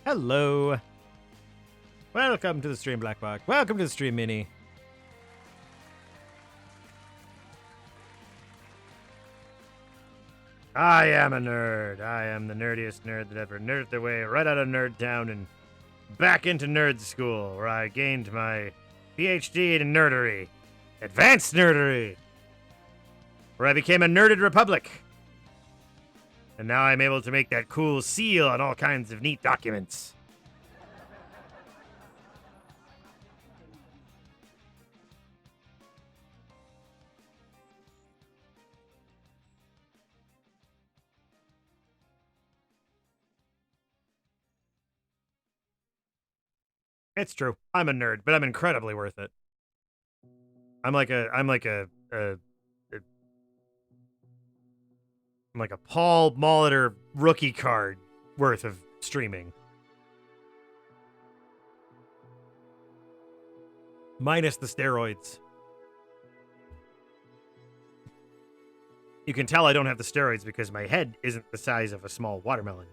Hello. Welcome to the stream, Blackbox. Welcome to the stream, Mini. I am a nerd. I am the nerdiest nerd that ever nerded their way right out of Nerd Town and back into nerd school, where I gained my PhD in nerdery. Advanced nerdery. Where I became a nerded republic. And now I'm able to make that cool seal on all kinds of neat documents. It's true. I'm a nerd, but I'm incredibly worth it. I'm like a Paul Molitor rookie card worth of streaming. Minus the steroids. You can tell I don't have the steroids because my head isn't the size of a small watermelon.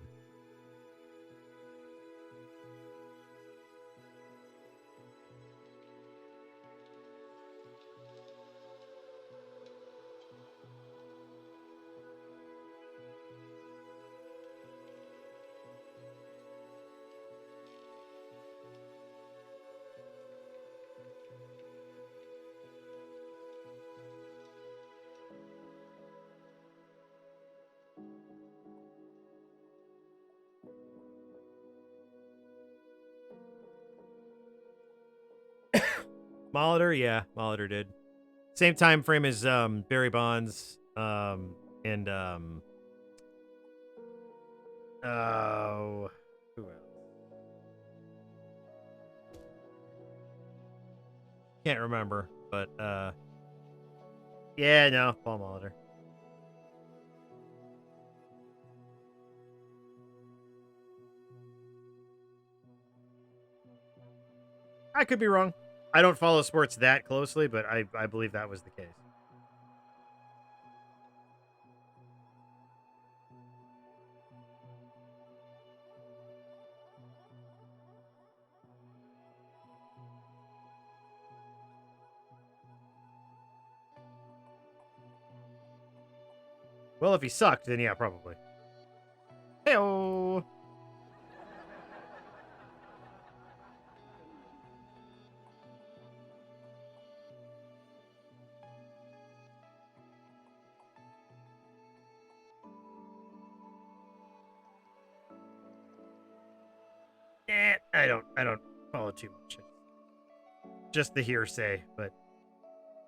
Molitor, yeah, Molitor did. Same time frame as Barry Bonds, and oh, who else? Can't remember, but yeah, no, Paul Molitor. I could be wrong. I don't follow sports that closely, but I believe that was the case. Well, if he sucked, then yeah, probably. Hey-oh! I don't follow too much. Just the hearsay, but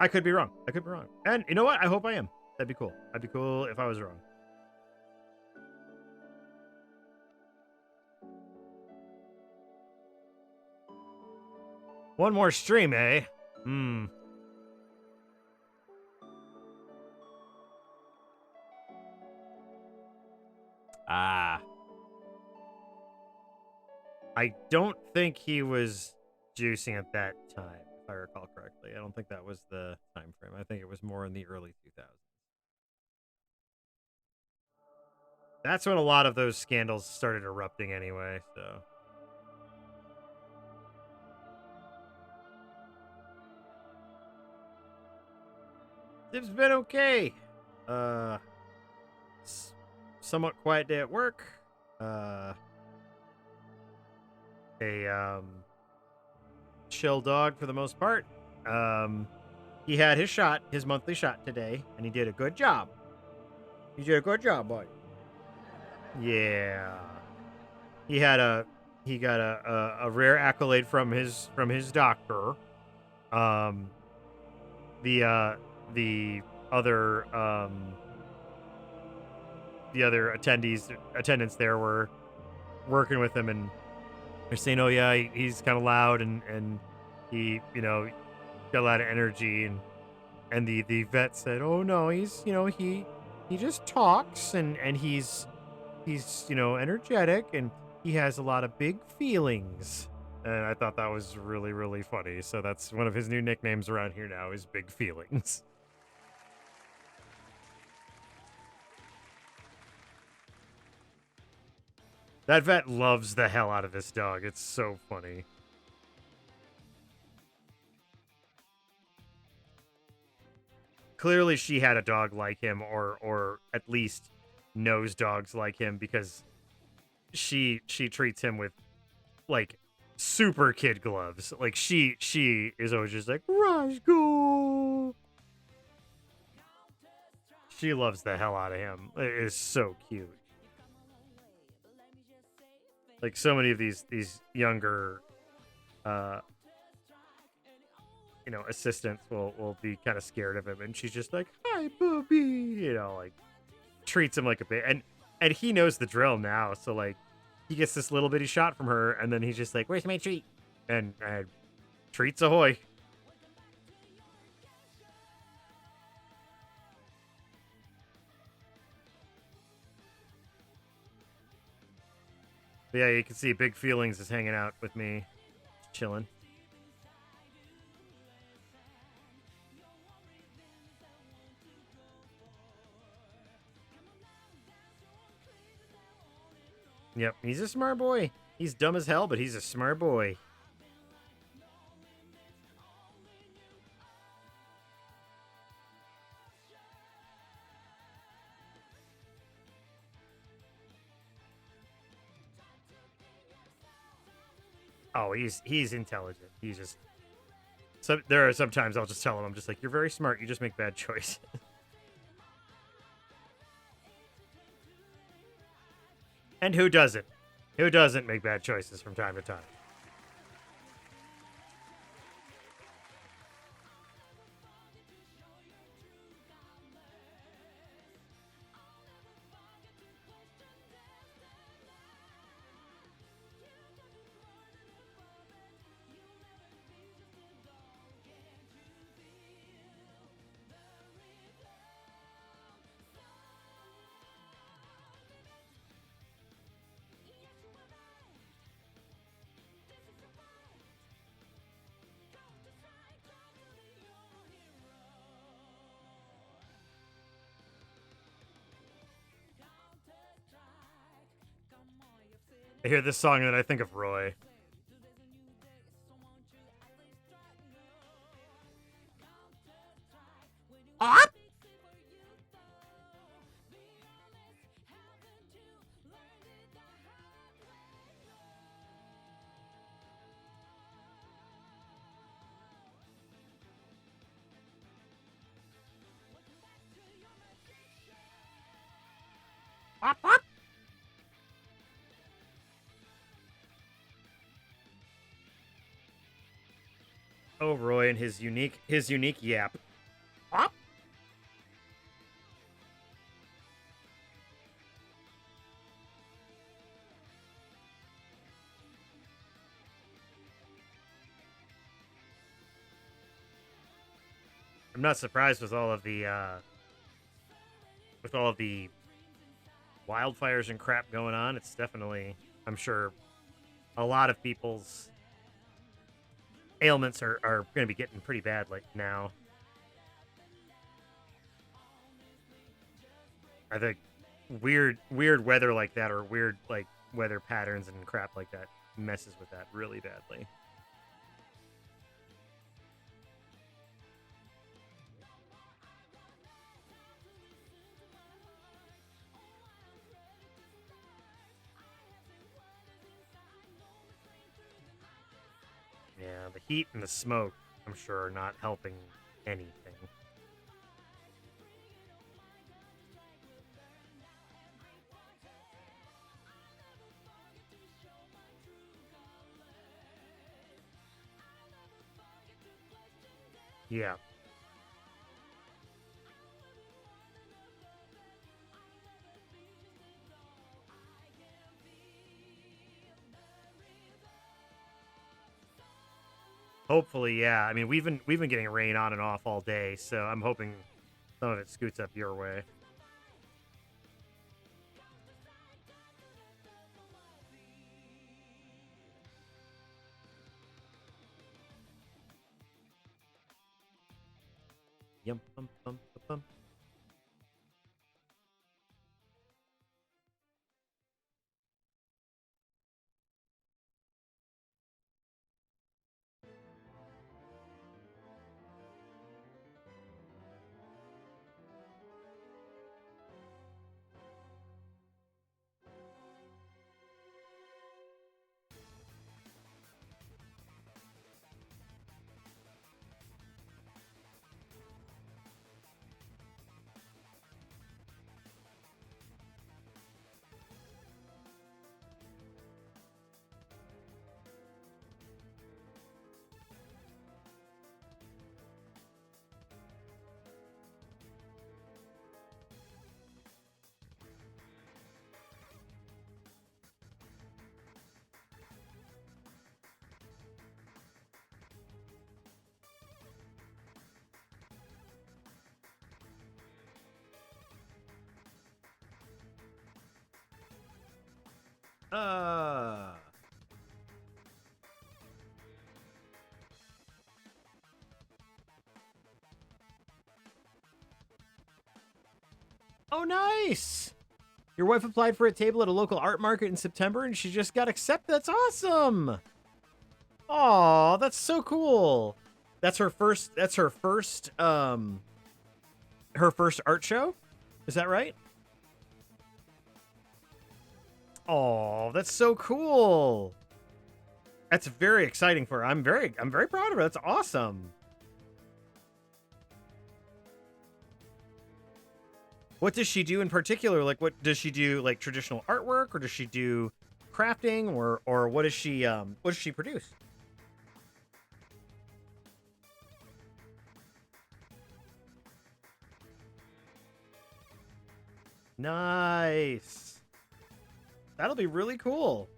I could be wrong. I could be wrong. And you know what? I hope I am. That'd be cool. That'd be cool if I was wrong. One more stream, eh? Ah. I don't think he was juicing at that time, if I recall correctly. I don't think that was the time frame. I think it was more in the early 2000s. That's when a lot of those scandals started erupting anyway, so. It's been okay. Somewhat quiet day at work. Chill dog for the most part. He had his shot, his monthly shot today, and he did a good job. He did a good job, boy. Yeah. He got a rare accolade from his doctor. The other attendants there were working with him, and they're saying, "Oh yeah, he's kind of loud and he got a lot of energy." And the vet said, "Oh no, he's he just talks and he's energetic and he has a lot of big feelings." And I thought that was really, really funny. So that's one of his new nicknames around here now is Big Feelings. That vet loves the hell out of this dog. It's so funny. Clearly she had a dog like him, or at least knows dogs like him, because she treats him with like super kid gloves. Like she is always just like Roscoe. She loves the hell out of him. It is so cute. Like so many of these younger uh assistants will be kind of scared of him, and she's just like, "Hi, puppy," like treats him like a bit, and he knows the drill now. So like, he gets this little bitty shot from her, and then he's just like, "Where's my treat?" And treats ahoy. But yeah, you can see Big Feelings is hanging out with me, chilling. Yep, he's a smart boy. He's dumb as hell, but he's a smart boy. Oh, he's intelligent. He's just there are sometimes I'll just tell him, I'm just like, "You're very smart. You just make bad choices." And who doesn't? Who doesn't make bad choices from time to time? I hear this song and then I think of Roy. Up! Up, up. Oh, Roy and his unique yap. Up. I'm not surprised with all of the wildfires and crap going on. It's definitely, I'm sure, a lot of people's ailments are going to be getting pretty bad like now. I think weird weather like that, or weird like weather patterns and crap like that, messes with that really badly. Yeah, the heat and the smoke, I'm sure, are not helping anything. Yeah. Hopefully, yeah. I mean, we've been getting rain on and off all day, so I'm hoping some of it scoots up your way. Yum, bum, bum, bum. Oh, nice. Your wife applied for a table at a local art market in September, and she just got accepted. That's awesome. Oh, that's so cool. That's her first. That's her first art show. Is that right? Oh, that's so cool. That's very exciting for her. I'm very proud of her. That's awesome. What does she do in particular? Like, what does she do? Like traditional artwork, or does she do crafting, or what does she produce? Nice. That'll be really cool.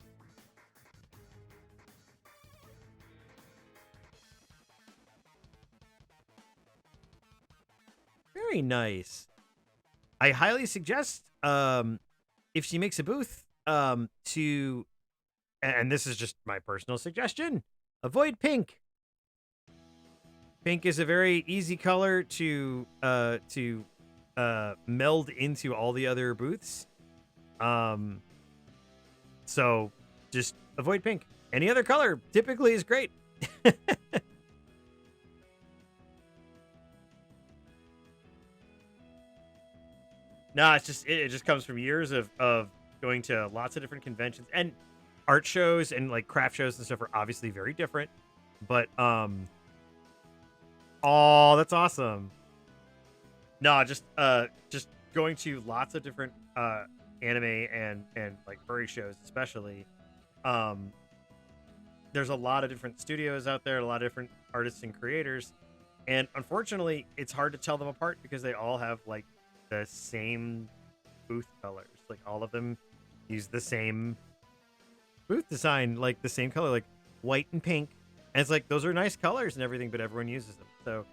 Very nice. I highly suggest if she makes a booth to, and this is just my personal suggestion, avoid pink. Pink is a very easy color to meld into all the other booths. So just avoid pink. Any other color typically is great. No, it just comes from years of going to lots of different conventions, and art shows and like craft shows and stuff are obviously very different. But oh, that's awesome. No, just going to lots of different anime and like furry shows especially. Um there's a lot of different studios out there, a lot of different artists and creators, and unfortunately it's hard to tell them apart because they all have like the same booth colors. Like all of them use the same booth design, like the same color, like white and pink. And it's like those are nice colors and everything, but everyone uses them. So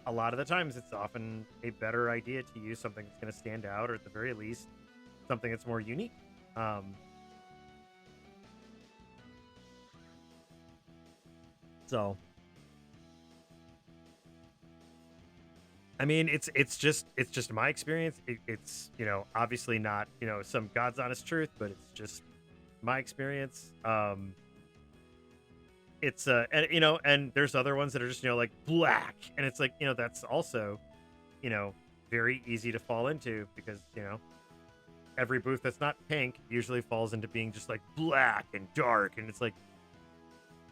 a lot of the times it's often a better idea to use something that's going to stand out, or at the very least something that's more unique. So I mean, it's just my experience. It's obviously not some God's honest truth, but it's just my experience. It's and and there's other ones that are just like black, and it's like that's also you know very easy to fall into because every booth that's not pink usually falls into being just like black and dark, and it's like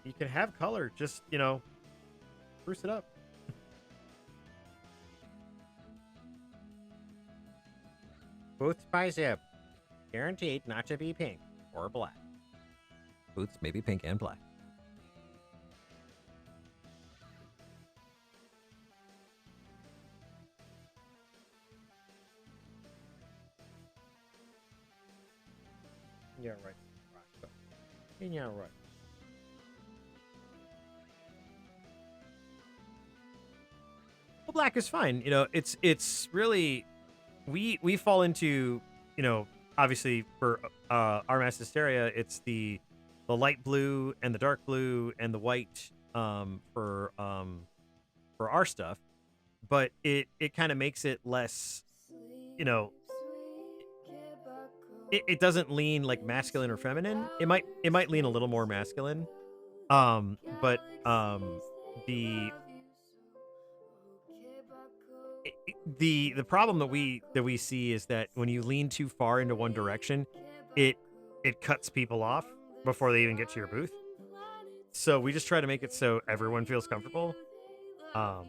you can have color, just spruce it up. Booths by Zibb, guaranteed not to be pink or black. Booths may be pink and black. Yeah, right. Yeah, right. Well, black is fine. It's really we fall into obviously for our mass hysteria, it's the light blue and the dark blue and the white for our stuff, but it kind of makes it less you know it doesn't lean like masculine or feminine. It might lean a little more masculine, but the the problem that we see is that when you lean too far into one direction, it it cuts people off before they even get to your booth. So we just try to make it so everyone feels comfortable. Um,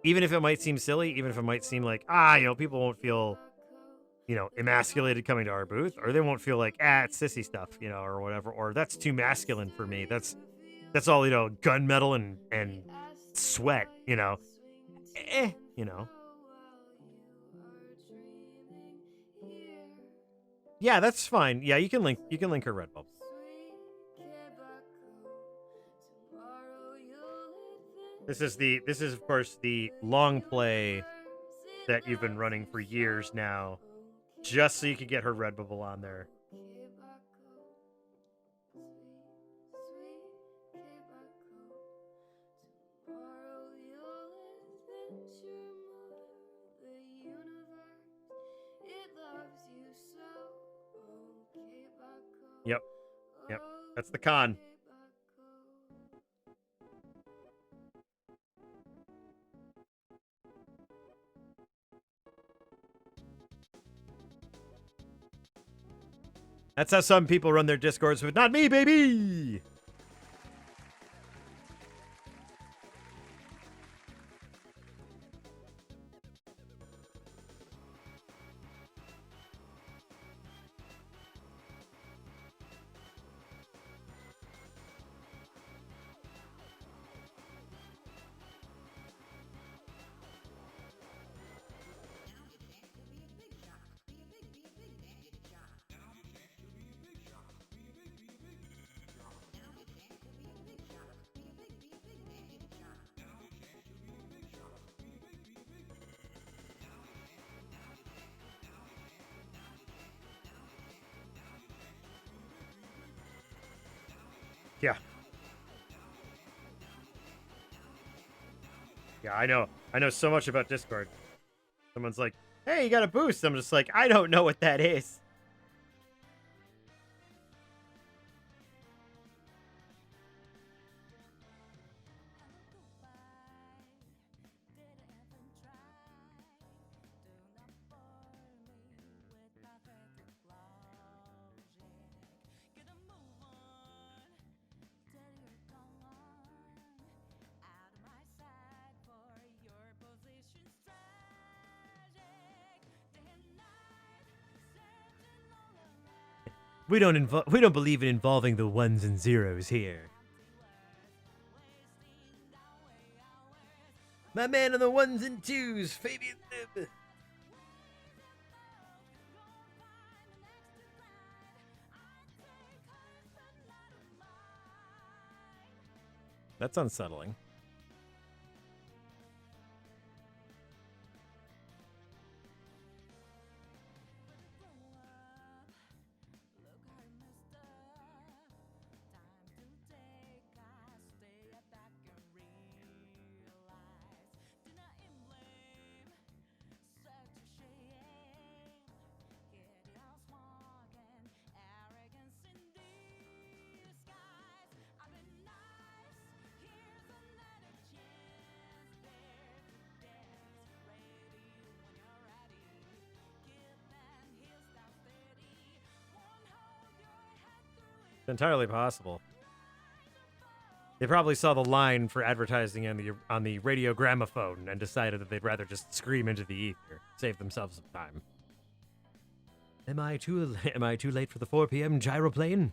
Even if it might seem silly, even if it might seem like people won't feel emasculated coming to our booth, or they won't feel like it's sissy stuff, or whatever, or that's too masculine for me. That's all gunmetal and sweat, eh, you know. Yeah, that's fine. Yeah, you can link her Redbubble. This is of course the long play that you've been running for years now, just so you could get her Redbubble on there. Yep. Yep. That's the con. That's how some people run their Discords, but not me, baby! Yeah. Yeah, I know. I know so much about Discord. Someone's like, hey, you got a boost. I'm just like, I don't know what that is. We don't believe in involving the ones and zeros here. My man on the ones and twos, Fabian Zibb. That's unsettling. It's entirely possible. They probably saw the line for advertising on the radio gramophone and decided that they'd rather just scream into the ether, save themselves some time. Am I too late for the 4 p.m. gyroplane?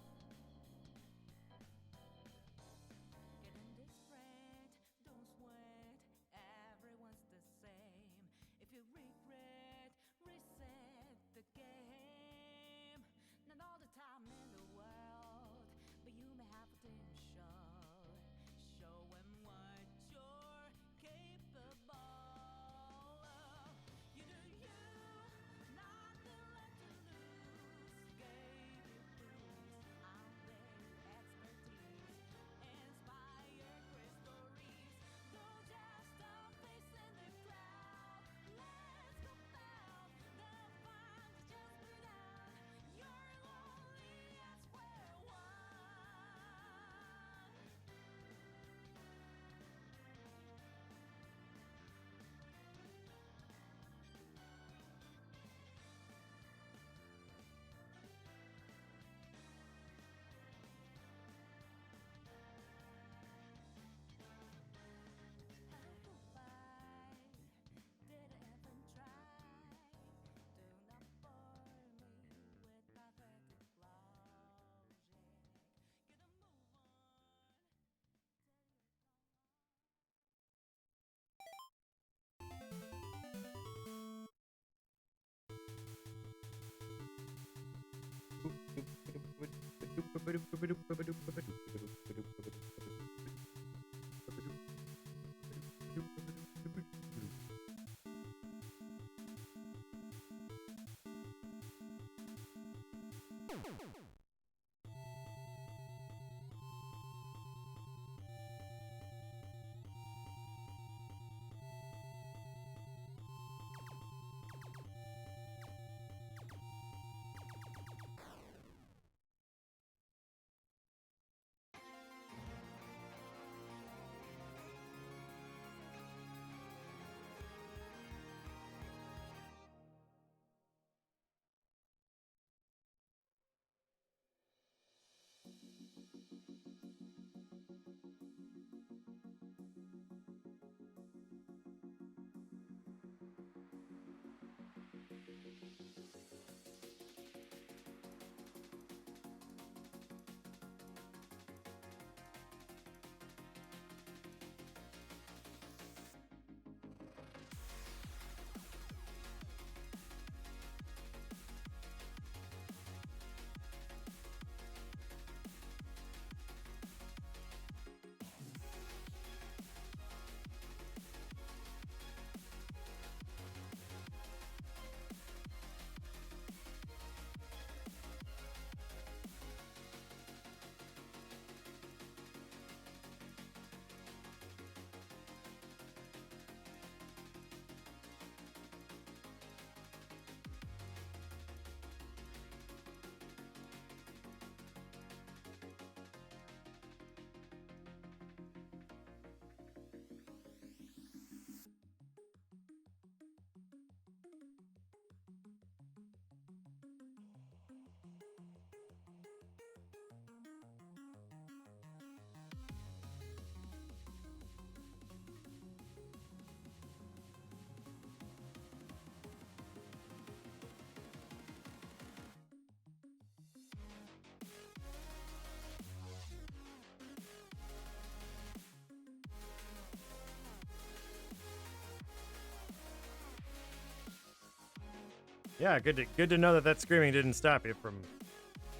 Yeah, good to know that that screaming didn't stop you from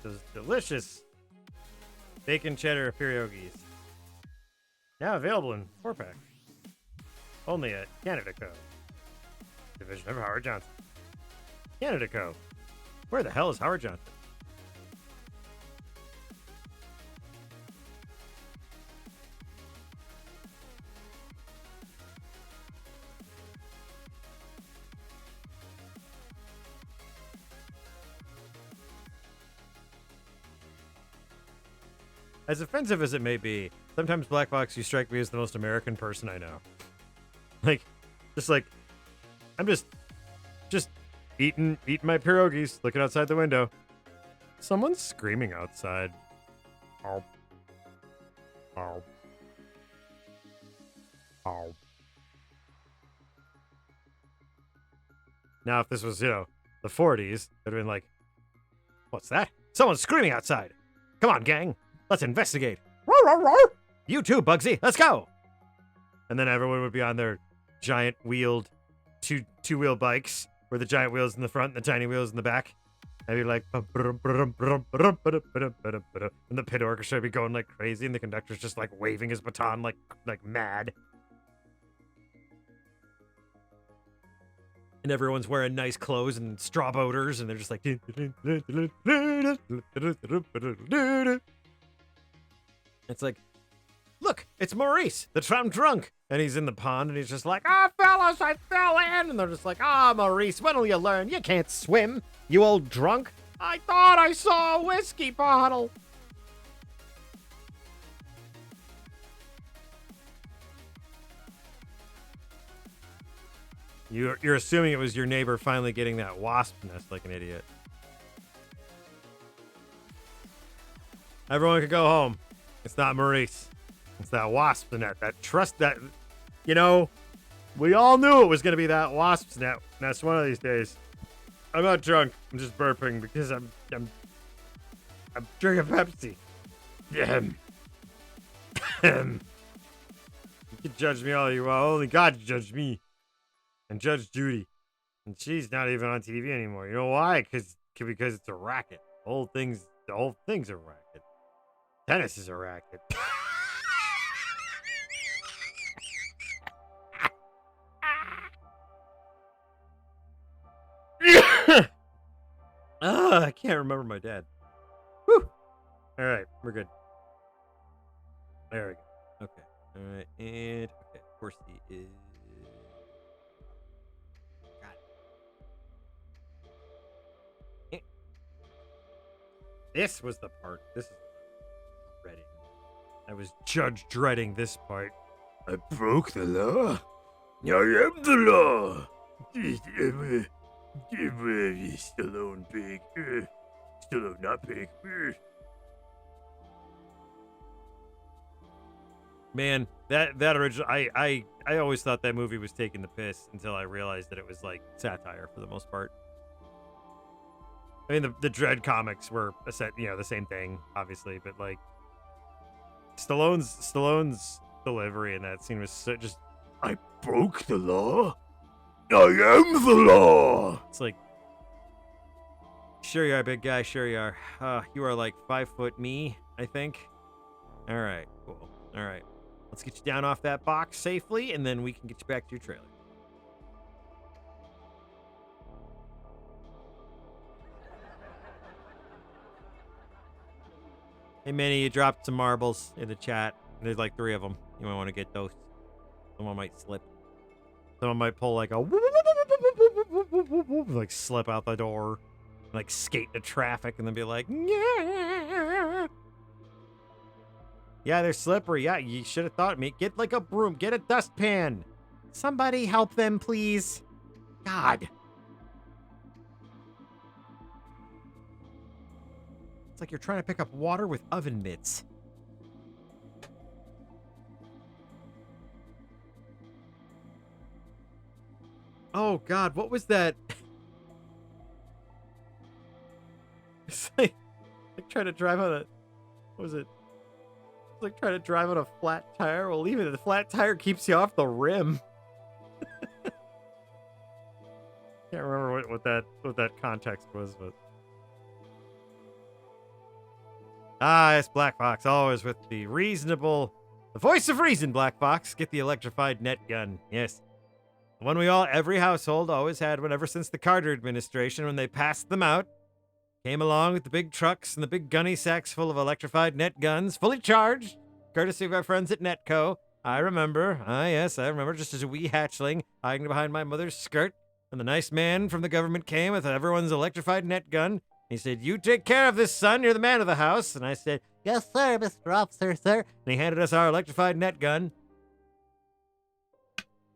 those delicious bacon cheddar pierogies. Now available in 4-pack. Only at Canada Co. Division of Howard Johnson. Canada Co. Where the hell is Howard Johnson? As offensive as it may be, sometimes Black Box, you strike me as the most American person I know. Like, I'm just eating my pierogies, looking outside the window. Someone's screaming outside. Oh. Oh. Oh. Now, if this was, the 40s, it'd have been like, what's that? Someone's screaming outside. Come on, gang. Let's investigate. You too, Bugsy. Let's go. And then everyone would be on their giant wheeled two-wheel bikes, where the giant wheels in the front and the tiny wheels in the back. And be like, and the pit orchestra would be going like crazy, and the conductor's just like waving his baton like mad. And everyone's wearing nice clothes and straw boaters, and they're just like, it's like, look, it's Maurice, the Trump drunk. And he's in the pond, and he's just like, fellas, I fell in. And they're just like, Maurice, when'll you learn? You can't swim, you old drunk. I thought I saw a whiskey bottle. You're assuming it was your neighbor finally getting that wasp nest like an idiot. Everyone could go home. It's not Maurice. It's that wasp's net. That trust that, we all knew it was going to be that wasp's nest one of these days. I'm not drunk. I'm just burping because I'm drinking Pepsi. You can judge me all you want. Only God judge me. And Judge Judy. And she's not even on TV anymore. You know why? Because it's a racket. The whole thing's a racket. Tennis is a racket. I can't remember my dad. Whew. All right, we're good. There we go. Okay. All right, and okay. Of course he is. Got it. This was the part. This is dreading. I was dreading this part. I broke the law. I am the law. Stallone pig. Stallone not pig. Man, that original, I always thought that movie was taking the piss until I realized that it was like satire for the most part. I mean, the Dredd comics were the same thing, obviously, but like Stallone's delivery in that scene was so just, I broke the law. I am the law. It's like, sure you are, big guy. Sure you are. You are like 5 foot me, I think. All right, cool. All right, let's get you down off that box safely, and then we can get you back to your trailer. Hey, Minnie, you dropped some marbles in the chat. There's like 3 of them. You might want to get those. Someone might slip. Someone might pull like a like slip out the door, like skate to traffic, and then be like, yeah, they're slippery. Yeah, you should have thought of me. Get like a broom. Get a dustpan. Somebody help them, please. God. It's like you're trying to pick up water with oven mitts. Oh, God, what was that? It's like trying to drive on a... What was it? It's like trying to drive on a flat tire. Well, even the flat tire keeps you off the rim. Can't remember what that context was, but yes, Black Fox, always with the voice of reason. Black Fox, get the electrified net gun. Yes, the one every household always had one ever since the Carter administration, when they passed them out. Came along with the big trucks and the big gunny sacks full of electrified net guns, fully charged, courtesy of our friends at Netco. I remember. Yes, I remember, just as a wee hatchling, hiding behind my mother's skirt, and the nice man from the government came with everyone's electrified net gun. He said, "You take care of this, son. You're the man of the house." And I said, "Yes, sir, Mr. Officer, sir." And he handed us our electrified net gun.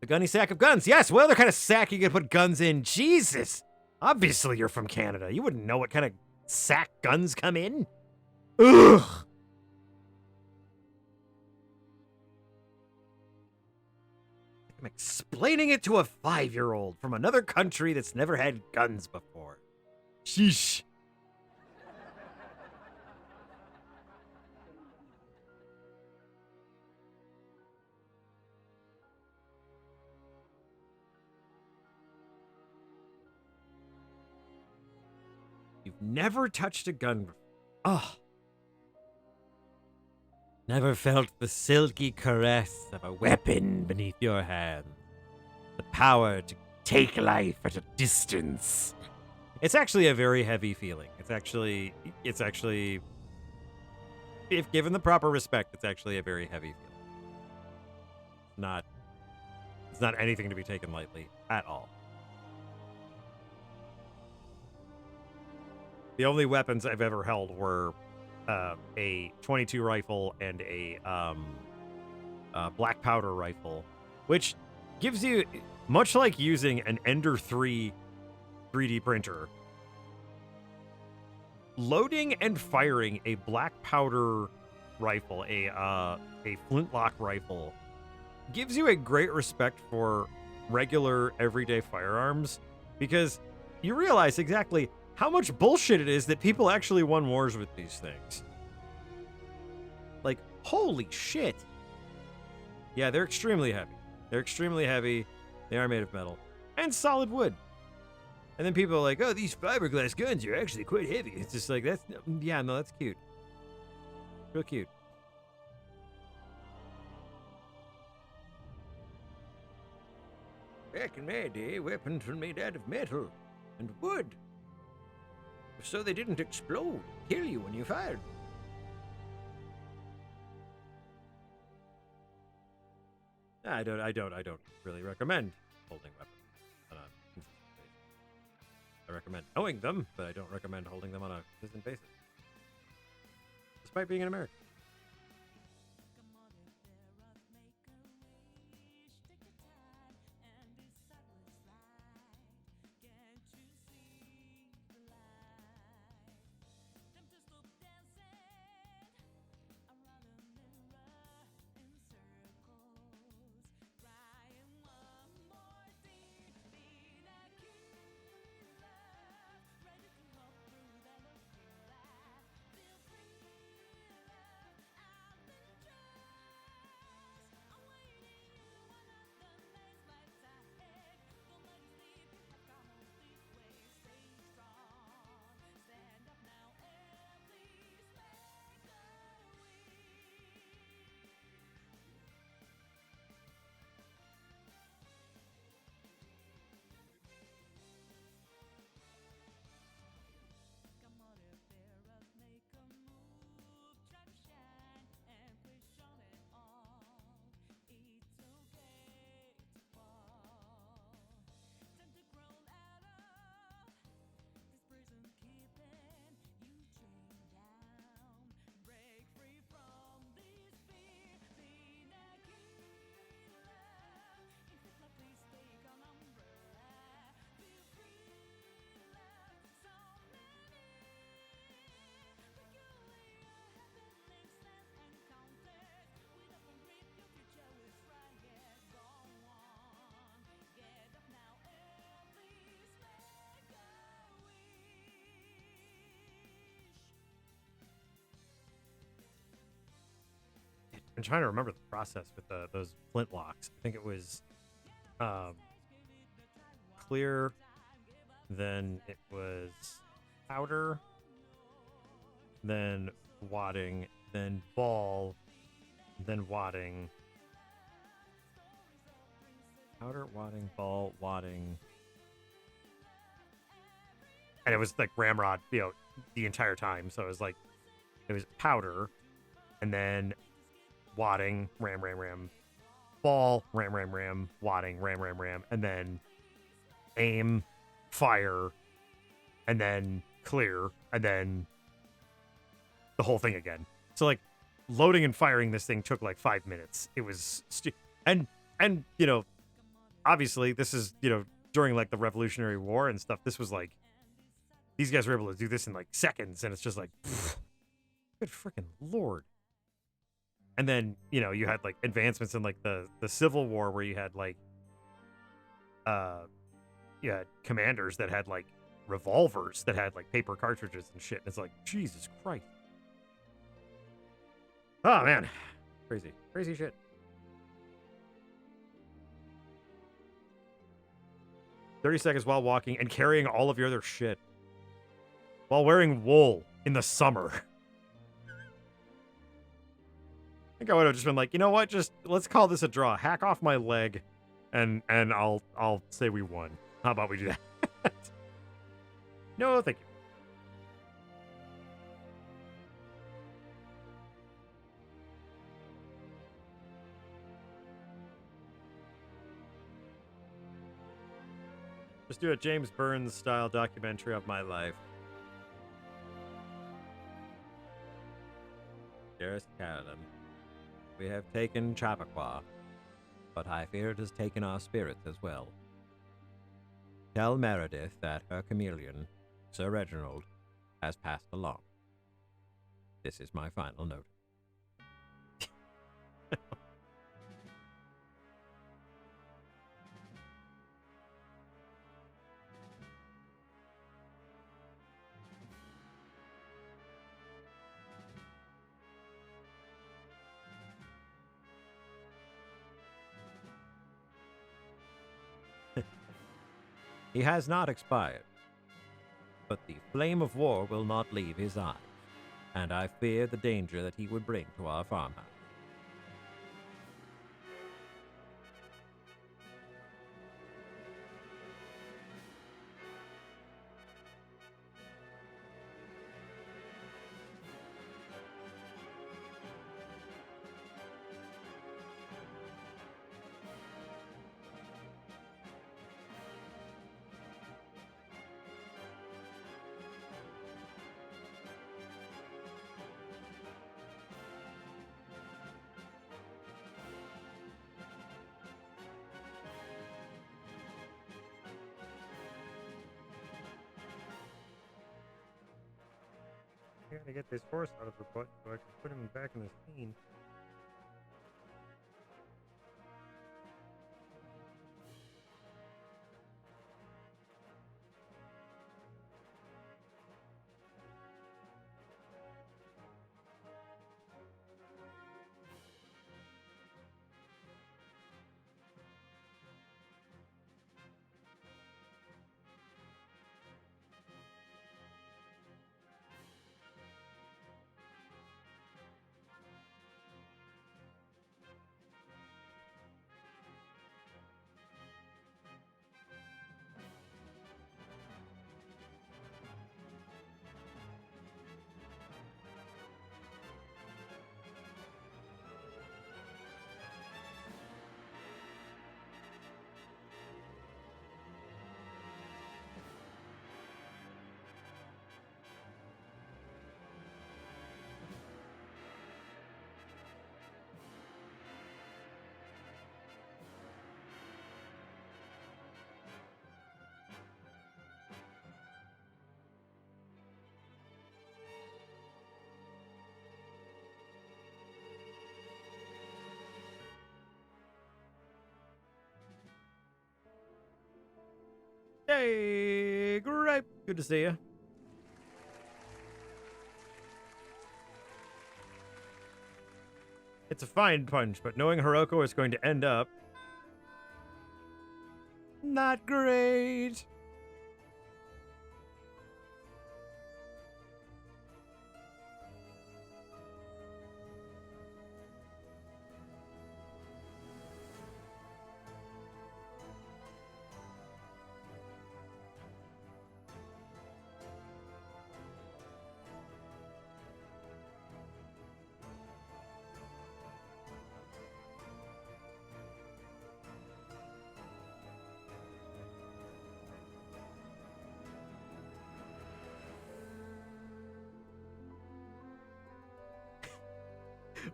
The gunny sack of guns. Yes, what other kind of sack you could put guns in? Jesus. Obviously, you're from Canada. You wouldn't know what kind of sack guns come in. Ugh. I'm explaining it to a 5-year-old from another country that's never had guns before. Sheesh. You've never touched a gun before. Oh. Never felt the silky caress of a weapon beneath your hand. The power to take life at a distance. It's actually a very heavy feeling. It's actually, if given the proper respect, it's actually a very heavy feeling. It's not anything to be taken lightly at all. The only weapons I've ever held were a .22 rifle and a black powder rifle, which gives you, much like using an Ender 3 3D printer, loading and firing a black powder rifle, a flintlock rifle, gives you a great respect for regular everyday firearms, because you realize exactly how much bullshit it is that people actually won wars with these things. Like, holy shit. Yeah, they're extremely heavy. They are made of metal and solid wood. And then people are like, "Oh, these fiberglass guns are actually quite heavy." It's just like, that's cute. Real cute. Back in my day, weapons were made out of metal and wood, so they didn't explode, kill you when you fired. I don't really recommend holding weapons. I recommend knowing them, but I don't recommend holding them on a consistent basis, despite being an American. I'm trying to remember the process with those flintlocks. I think it was clear Then it was powder, then wadding, then ball, then wadding. Powder, wadding, ball, wadding. And it was like ramrod, the entire time. So it was powder, and then wadding, ram, ball, ram, wadding, ram, and then aim, fire, and then clear, and then the whole thing again. So like loading and firing this thing took like 5 minutes. It was and obviously this is during like the Revolutionary War and stuff. This was like these guys were able to do this in like seconds, and it's just like good freaking lord. And then you had like advancements in like the Civil War where you had like you had commanders that had like revolvers that had like paper cartridges and shit. And it's like Jesus Christ. Oh man, crazy shit. 30 seconds while walking and carrying all of your other shit while wearing wool in the summer. I think I would have just been like, you know what? Just let's call this a draw. Hack off my leg, and I'll say we won. How about we do that? No, thank you. Just do a James Burns style documentary of my life. Dearest Carolyn, we have taken Chappaqua, but I fear it has taken our spirits as well. Tell Meredith that her chameleon, Sir Reginald, has passed along. This is my final note. He has not expired, but the flame of war will not leave his eyes, and I fear the danger that he would bring to our farmhouse. I gotta get this horse out of the butt so I can put him back in the scene. Hey, great. Good to see you. It's a fine punch, but knowing Hiroko is going to end up not great.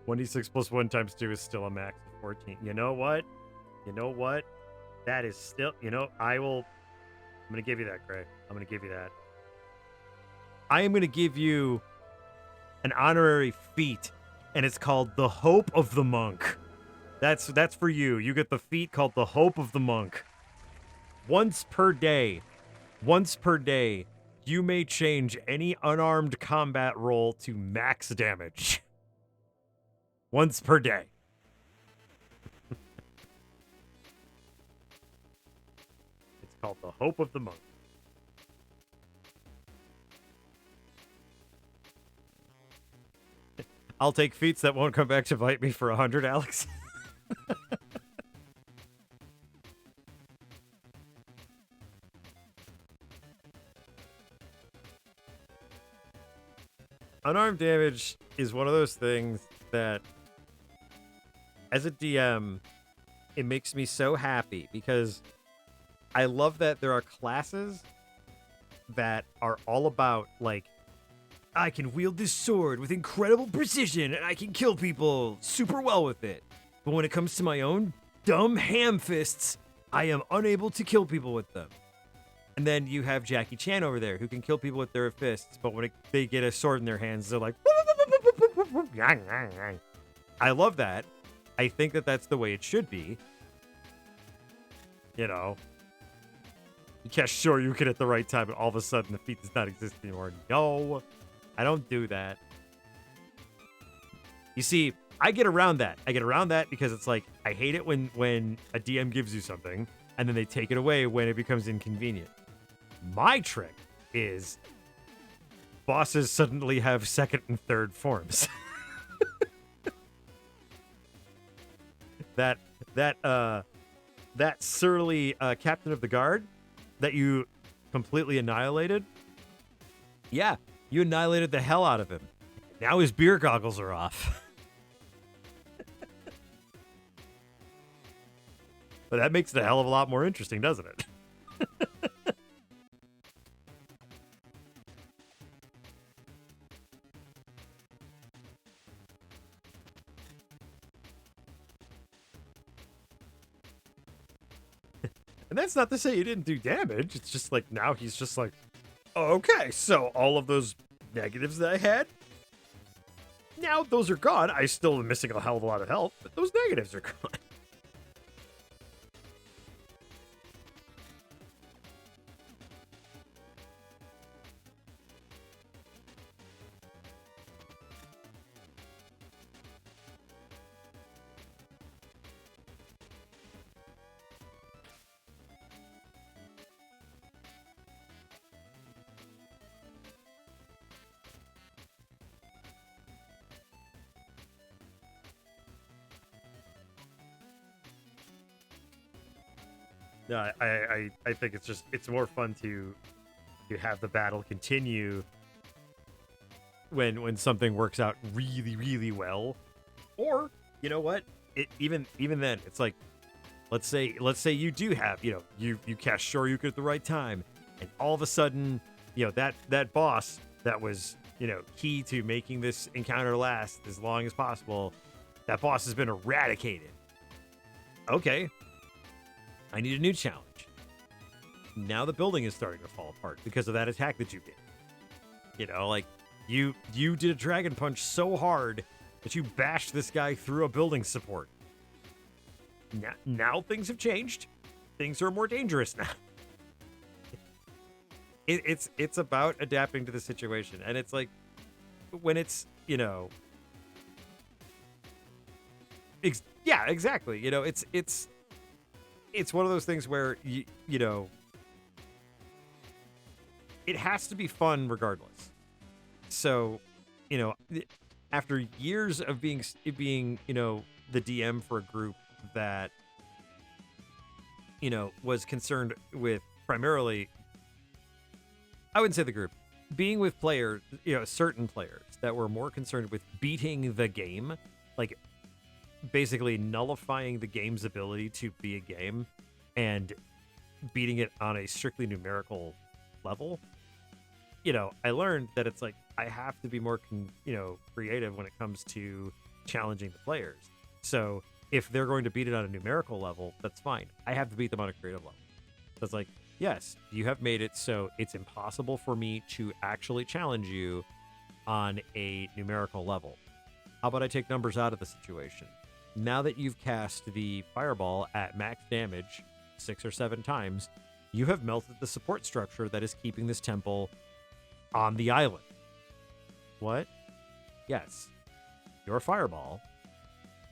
1d6 plus 1 times 2 is still a max of 14. You know what? You know what? That is still, I'm going to give you that, Gray. I'm going to give you that. I am going to give you an honorary feat, and it's called the Hope of the Monk. That's for you. You get the feat called the Hope of the Monk. Once per day, you may change any unarmed combat roll to max damage. Once per day. It's called the Hope of the Monk. I'll take feats that won't come back to bite me for 100, Alex. Unarmed damage is one of those things that, as a DM, it makes me so happy because I love that there are classes that are all about, like, I can wield this sword with incredible precision and I can kill people super well with it. But when it comes to my own dumb ham fists, I am unable to kill people with them. And then you have Jackie Chan over there who can kill people with their fists, but when they get a sword in their hands, they're like... I love that. I think that that's the way it should be. You cast sure you can at the right time, and all of a sudden the feat does not exist anymore. No, I don't do that. You see, I get around that. Because it's like, I hate it when a DM gives you something, and then they take it away when it becomes inconvenient. My trick is bosses suddenly have second and third forms. that surly captain of the guard that you completely annihilated. Yeah, you annihilated the hell out of him. Now his beer goggles are off. But that makes it a hell of a lot more interesting, doesn't it? And that's not to say you didn't do damage. It's just like, now he's just like, oh, okay, so all of those negatives that I had, now those are gone. I still am missing a hell of a lot of health, but those negatives are gone. No, I think it's more fun to have the battle continue when something works out really, really well. Or, you know what? Even then, it's like, let's say you do have, you cast Shoryuken at the right time, and all of a sudden, that boss that was, key to making this encounter last as long as possible, that boss has been eradicated. Okay. I need a new challenge. Now the building is starting to fall apart because of that attack that you did. You did a dragon punch so hard that you bashed this guy through a building support. Now things have changed. Things are more dangerous now. It's about adapting to the situation, and it's like when it's yeah, exactly. It's one of those things where it has to be fun regardless. So, after years of being the DM for a group that was concerned with primarily, I wouldn't say the group, being with players, certain players that were more concerned with beating the game, like basically nullifying the game's ability to be a game and beating it on a strictly numerical level. I learned that it's like I have to be more creative when it comes to challenging the players. So if they're going to beat it on a numerical level, that's fine. I have to beat them on a creative level. So it's like, yes, you have made it so it's impossible for me to actually challenge you on a numerical level. How about I take numbers out of the situation? Now that you've cast the fireball at max damage 6 or 7 times, you have melted the support structure that is keeping this temple on the island. What? Yes. Your fireball,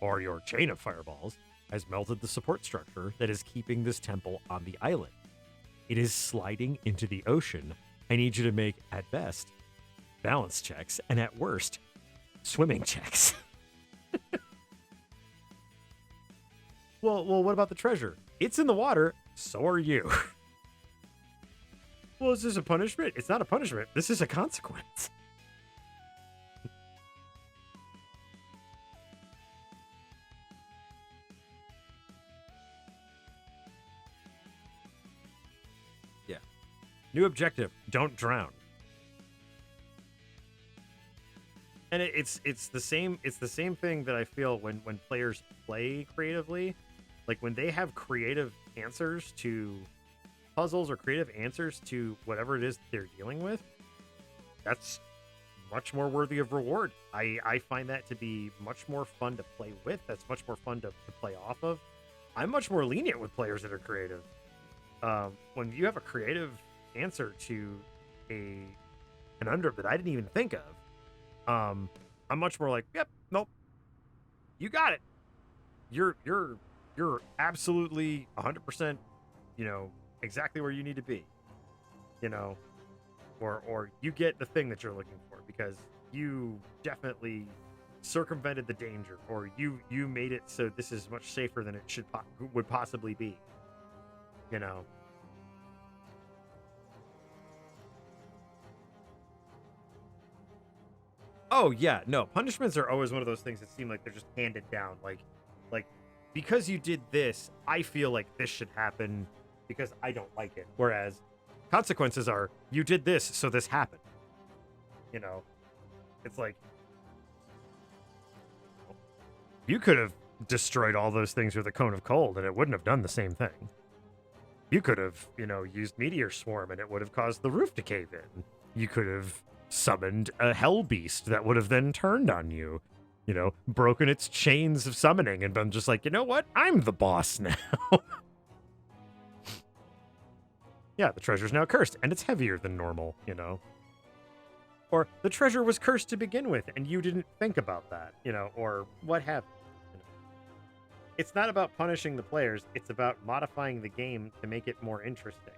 or your chain of fireballs, has melted the support structure that is keeping this temple on the island. It is sliding into the ocean. I need you to make, at best, balance checks, and at worst, swimming checks. Well, what about the treasure? It's in the water, so are you. Well, is this a punishment? It's not a punishment. This is a consequence. Yeah. New objective, don't drown. And it's the same thing that I feel when players play creatively. Like when they have creative answers to puzzles or creative answers to whatever it is they're dealing with, that's much more worthy of reward. I find that to be much more fun to play with. That's much more fun to play off of. I'm much more lenient with players that are creative. When you have a creative answer to a conundrum that I didn't even think of, I'm much more like, yep, nope, you got it. You're absolutely 100%, exactly where you need to be, or you get the thing that you're looking for because you definitely circumvented the danger, or you made it so this is much safer than it would possibly be, Oh yeah, no. Punishments are always one of those things that seem like they're just handed down. Like because you did this, I feel like this should happen because I don't like it. Whereas consequences are you did this, so this happened. It's like you could have destroyed all those things with a cone of cold, and it wouldn't have done the same thing. You could have, used meteor swarm, and it would have caused the roof to cave in. You could have summoned a hell beast that would have then turned on you, broken its chains of summoning and been just like, you know what? I'm the boss now. Yeah, the treasure's now cursed and it's heavier than normal, Or the treasure was cursed to begin with and you didn't think about that, or what have you. It's not about punishing the players, it's about modifying the game to make it more interesting.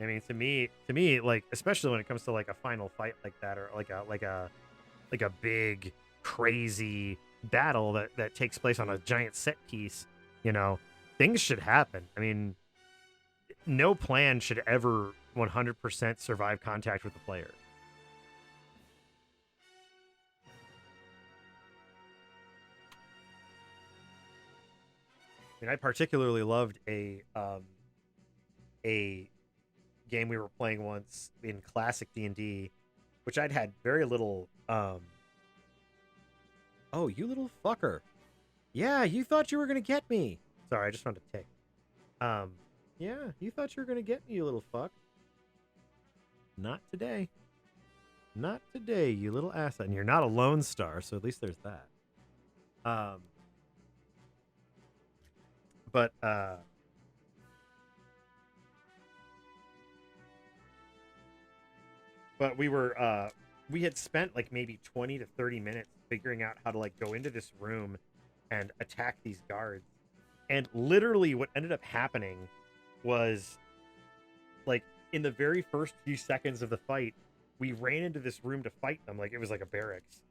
I mean, to me, like, especially when it comes to like a final fight like that, or like a big crazy battle that takes place on a giant set piece, things should happen. I mean, no plan should ever 100% survive contact with the player. I mean, I particularly loved a game we were playing once in classic D&D, which I'd had very little. Oh, you little fucker! Yeah, you thought you were gonna get me. Sorry, I just wanted to take. Yeah, you thought you were gonna get me, you little fuck. Not today. Not today, you little ass. And you're not a Lone Star, so at least there's that. But we had spent like maybe 20 to 30 minutes figuring out how to like go into this room and attack these guards. And literally what ended up happening was, like, in the very first few seconds of the fight, we ran into this room to fight them. Like, it was like a barracks.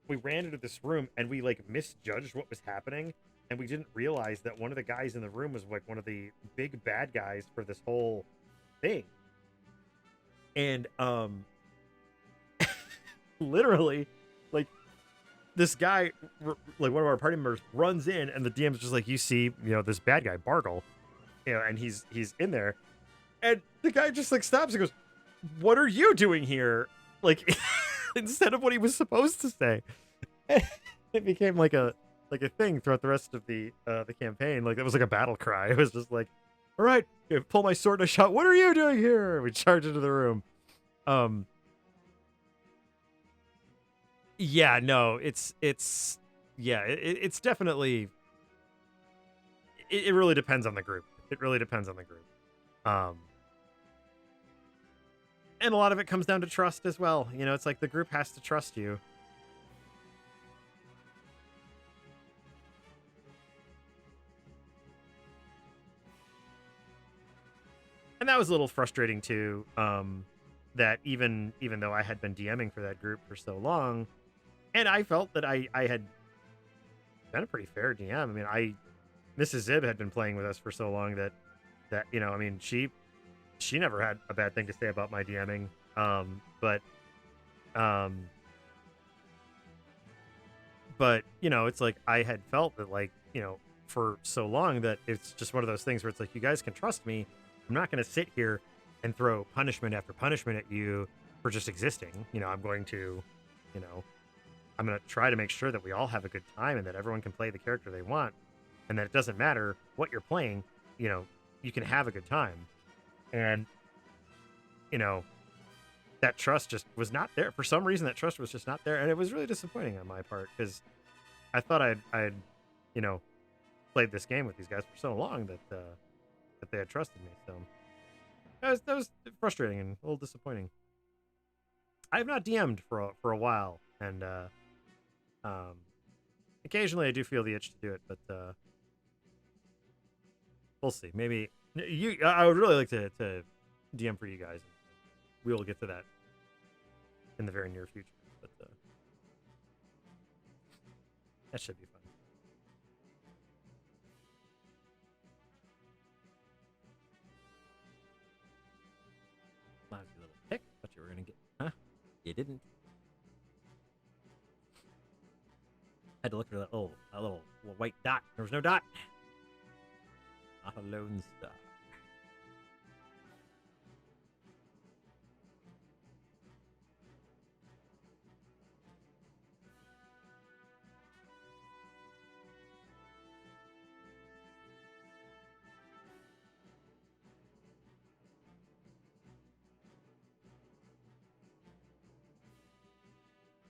We ran into this room and we like misjudged what was happening. and we didn't realize that one of the guys in the room was like one of the big bad guys for this whole thing. And literally, like, this guy, like one of our party members, runs in, and the DM's just like, you see, this bad guy Bargle, and he's in there, and the guy just like stops and goes, "What are you doing here?" Like, instead of what he was supposed to say. It became like a thing throughout the rest of the campaign. Like, it was like a battle cry. It was just like, "All right, pull my sword and I shout, 'What are you doing here?'" We charge into the room. Yeah, no, it's yeah, it's definitely, it really depends on the group. It really depends on the group. And a lot of it comes down to trust as well. It's like the group has to trust you. And that was a little frustrating too. That even though I had been DMing for that group for so long, and I felt that I had been a pretty fair DM. I mean, Mrs. Zibb had been playing with us for so long that I mean, she never had a bad thing to say about my DMing. But it's like I had felt that, like, for so long, that it's just one of those things where it's like, you guys can trust me. I'm not going to sit here and throw punishment after punishment at you for just existing. I'm going to, I'm going to try to make sure that we all have a good time and that everyone can play the character they want, and that it doesn't matter what you're playing, you can have a good time. And, that trust just was not there. For some reason, that trust was just not there. And it was really disappointing on my part, because I thought I'd played this game with these guys for so long that they had trusted me. So that was frustrating and a little disappointing. I have not DM'd for a while, and occasionally I do feel the itch to do it, but we'll see. Maybe I would really like to DM for you guys. We will get to that in the very near future, but that should be fun. Lousy little pick. Thought you were gonna get, huh? You didn't. Had to look for that little white dot. There was no dot. Not a lone star.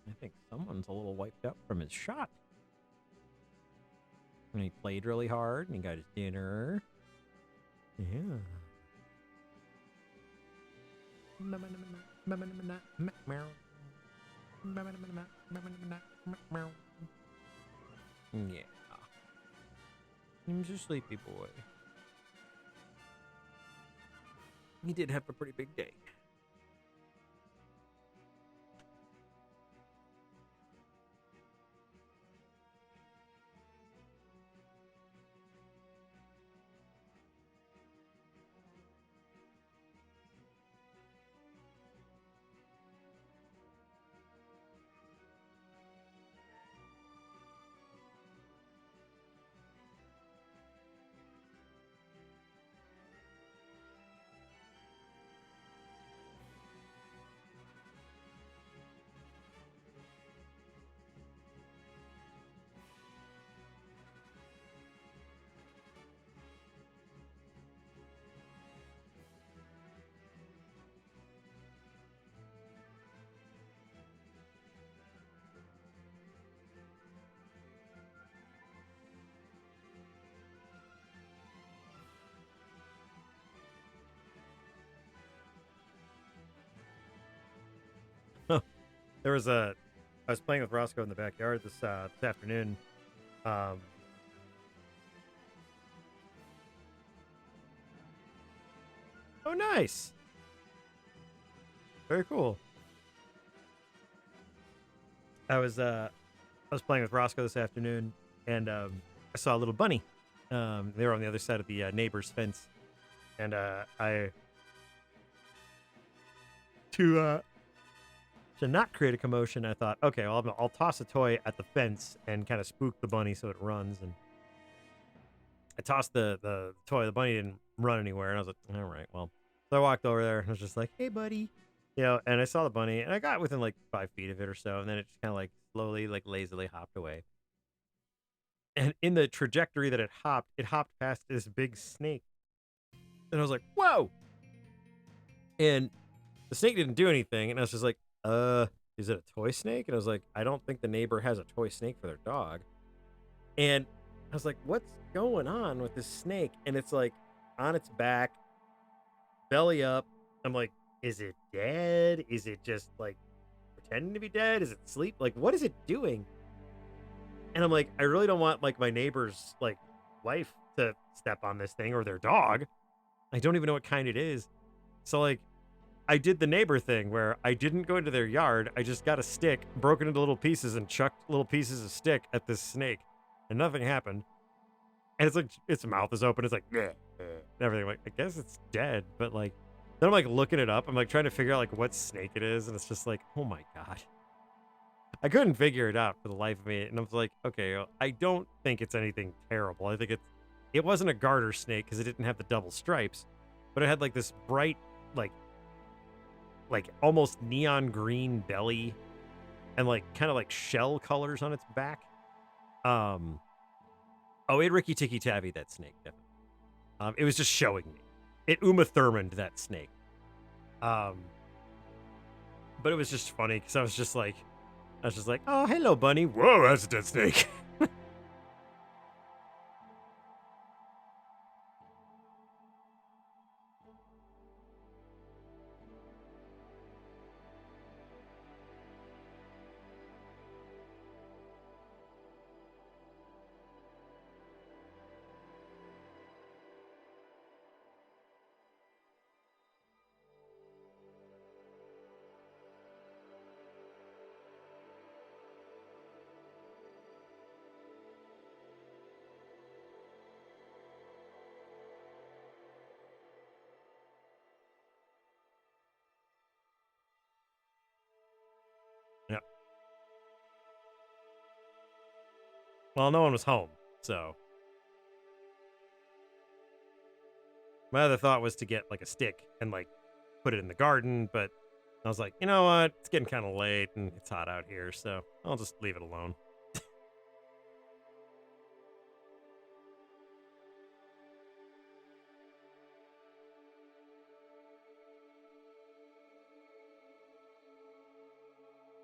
I think someone's a little wiped out from his shot. And he played really hard and he got his dinner. Yeah. Yeah. He's a sleepy boy. He did have a pretty big day. There was I was playing with Roscoe in the backyard this afternoon. Oh, nice. Very cool. I was playing with Roscoe this afternoon, and I saw a little bunny. They were on the other side of the neighbor's fence, and I to not create a commotion, I thought, okay, well, I'll toss a toy at the fence and kind of spook the bunny so it runs. And I tossed the toy. The bunny didn't run anywhere, and I was like, all right, well. So I walked over there and I was just like, hey, buddy. And I saw the bunny, and I got within like 5 feet of it or so, and then it just kind of like slowly, like lazily hopped away. And in the trajectory that it hopped past this big snake. And I was like, whoa! And the snake didn't do anything, and I was just like, is it a toy snake? And I was like, I don't think the neighbor has a toy snake for their dog. And I was like, what's going on with this snake? And it's like on its back, belly up. I'm like, is it dead? Is it just like pretending to be dead? Is it asleep? Like, what is it doing? And I'm like, I really don't want like my neighbor's like wife to step on this thing or their dog. I don't even know what kind it is. So like, I did the neighbor thing where I didn't go into their yard. I just got a stick, broke it into little pieces, and chucked little pieces of stick at this snake, and nothing happened. And it's like its mouth is open. It's like, and everything. Like, I guess it's dead, but like, then I'm like looking it up. I'm like trying to figure out like what snake it is, and it's just like, oh my god, I couldn't figure it out for the life of me. And I was like, okay, well, I don't think it's anything terrible. I think it wasn't a garter snake because it didn't have the double stripes, but it had like this bright like almost neon green belly and like kind of like shell colors on its back. It Ricky Tikki Tavi that snake, definitely. It was just showing me. It Uma Thurman'd that snake. But it was just funny because I was just like, oh, hello, bunny. Whoa, that's a dead snake. Yeah. Well, no one was home, so my other thought was to get like a stick and like put it in the garden, but I was like, you know what? It's getting kind of late and it's hot out here, so I'll just leave it alone.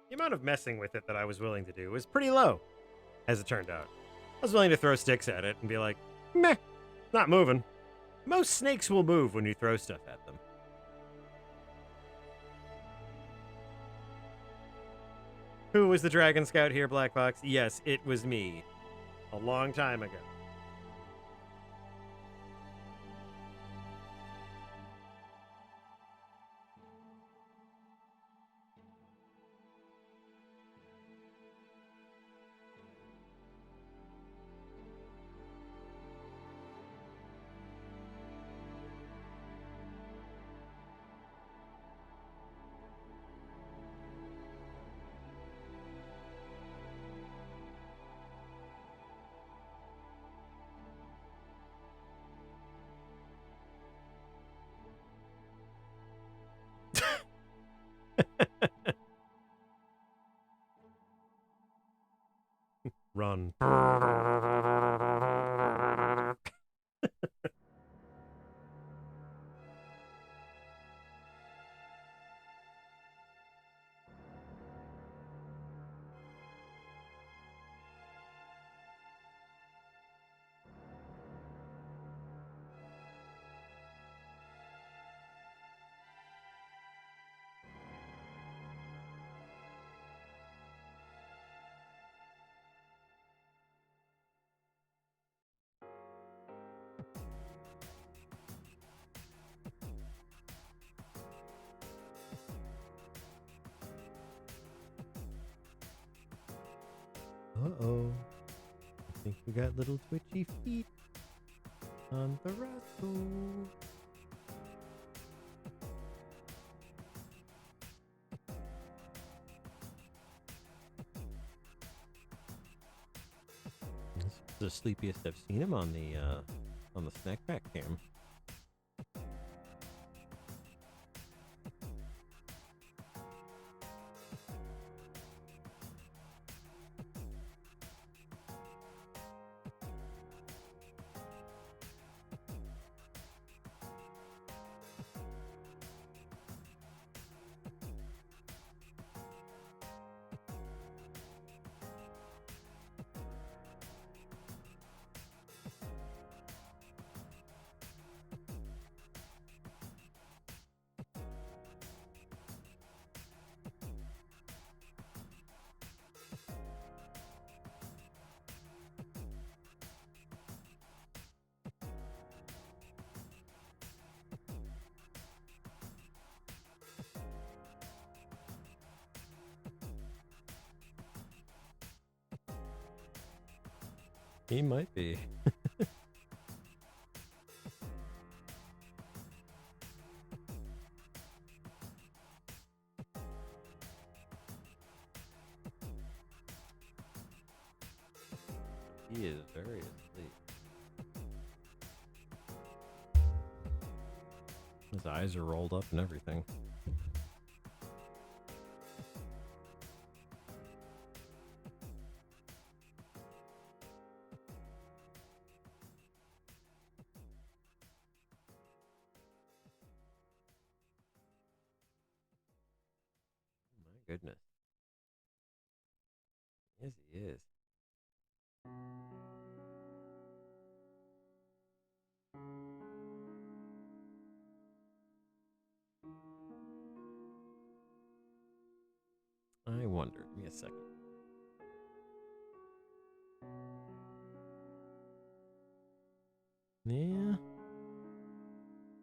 The amount of messing with it that I was willing to do was pretty low, as it turned out. I was willing to throw sticks at it and be like, meh, not moving. Most snakes will move when you throw stuff at them. Who was the Dragon Scout here, Black Box? Yes, it was me. A long time ago. Run. Uh-oh. I think we got little twitchy feet on the rascal. This is the sleepiest I've seen him on the snack pack cam. He might be. He is very asleep. His eyes are rolled up and everything. My goodness. Yes, he is. I wonder. Give me a second. Yeah.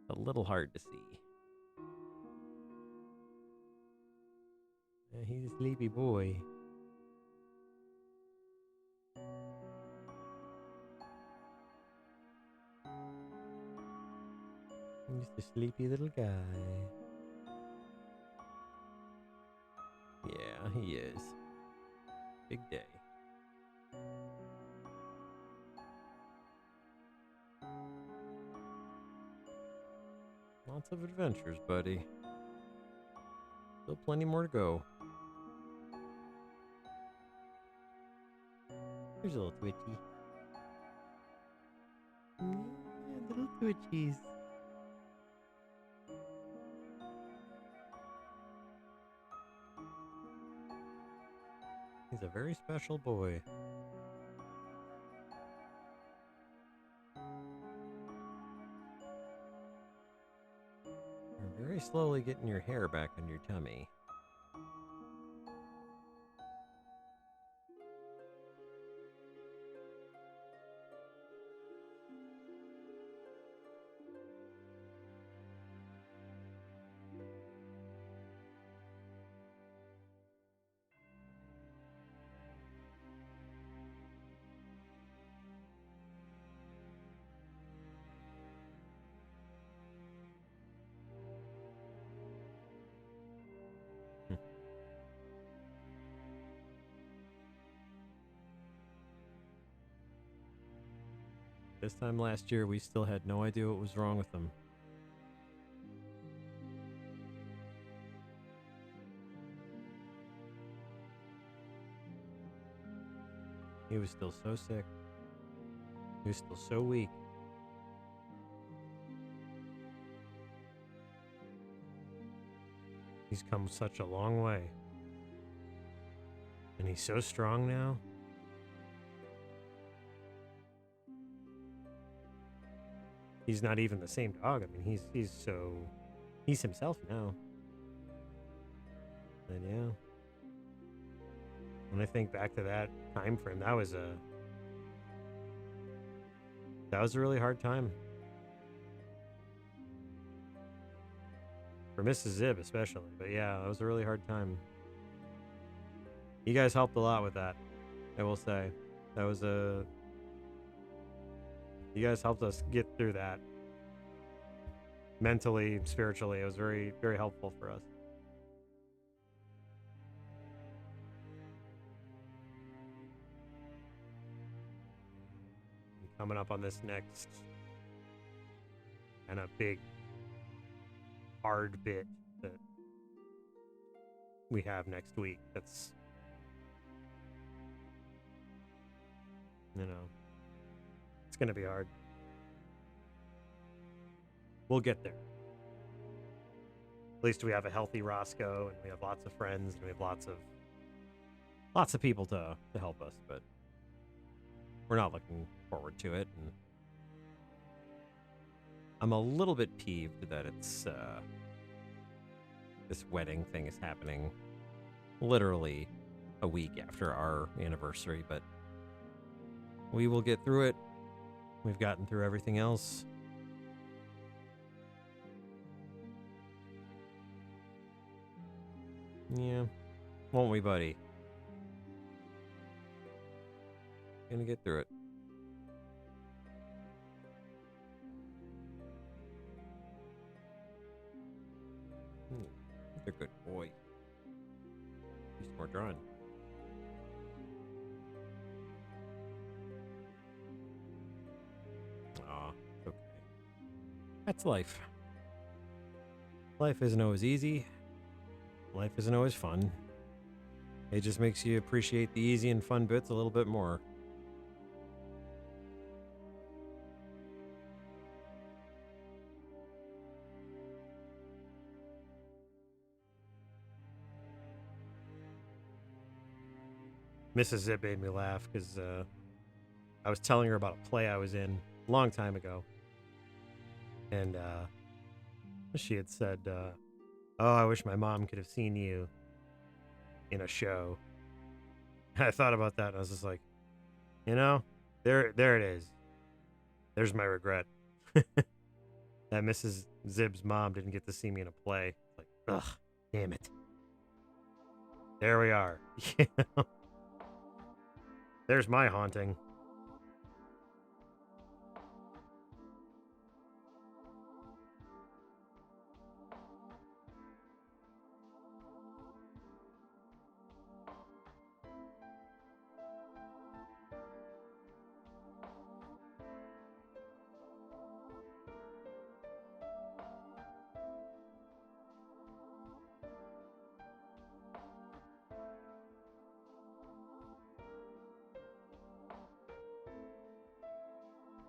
A little hard to see. Yeah, he's a sleepy boy. He's the sleepy little guy. Yeah, he is. Big day. Lots of adventures, buddy. Still plenty more to go. Here's a little twitchy. Yeah, little twitchies. He's a very special boy. You're very slowly getting your hair back on your tummy. This time last year, we still had no idea what was wrong with him. He was still so sick. He was still so weak. He's come such a long way. And he's so strong now. He's not even the same dog. I mean, he's himself now. And yeah. When I think back to that time frame, that was a really hard time. For Mrs. Zibb especially. But yeah, that was a really hard time. You guys helped a lot with that, I will say. That was a You guys helped us get through that mentally, spiritually. It was very, very helpful for us. And coming up on this next kind of big, hard bit that we have next week. That's, it's going to be hard. We'll get there. At least we have a healthy Roscoe, and we have lots of friends, and we have lots of people to help us, but we're not looking forward to it. And I'm a little bit peeved that it's this wedding thing is happening literally a week after our anniversary, but we will get through it. We've gotten through everything else. Yeah, won't we, buddy? Gonna get through it. He's a good boy. He's more drawn. Aw, it's okay. That's life. Life isn't always easy. Life isn't always fun. It just makes you appreciate the easy and fun bits a little bit more. Mrs. Zibb made me laugh because I was telling her about a play I was in a long time ago. And she had said, oh, I wish my mom could have seen you in a show. I thought about that and I was just like, there it is. There's my regret. That Mrs. Zibb's mom didn't get to see me in a play. Like, ugh, damn it. There we are. There's my haunting.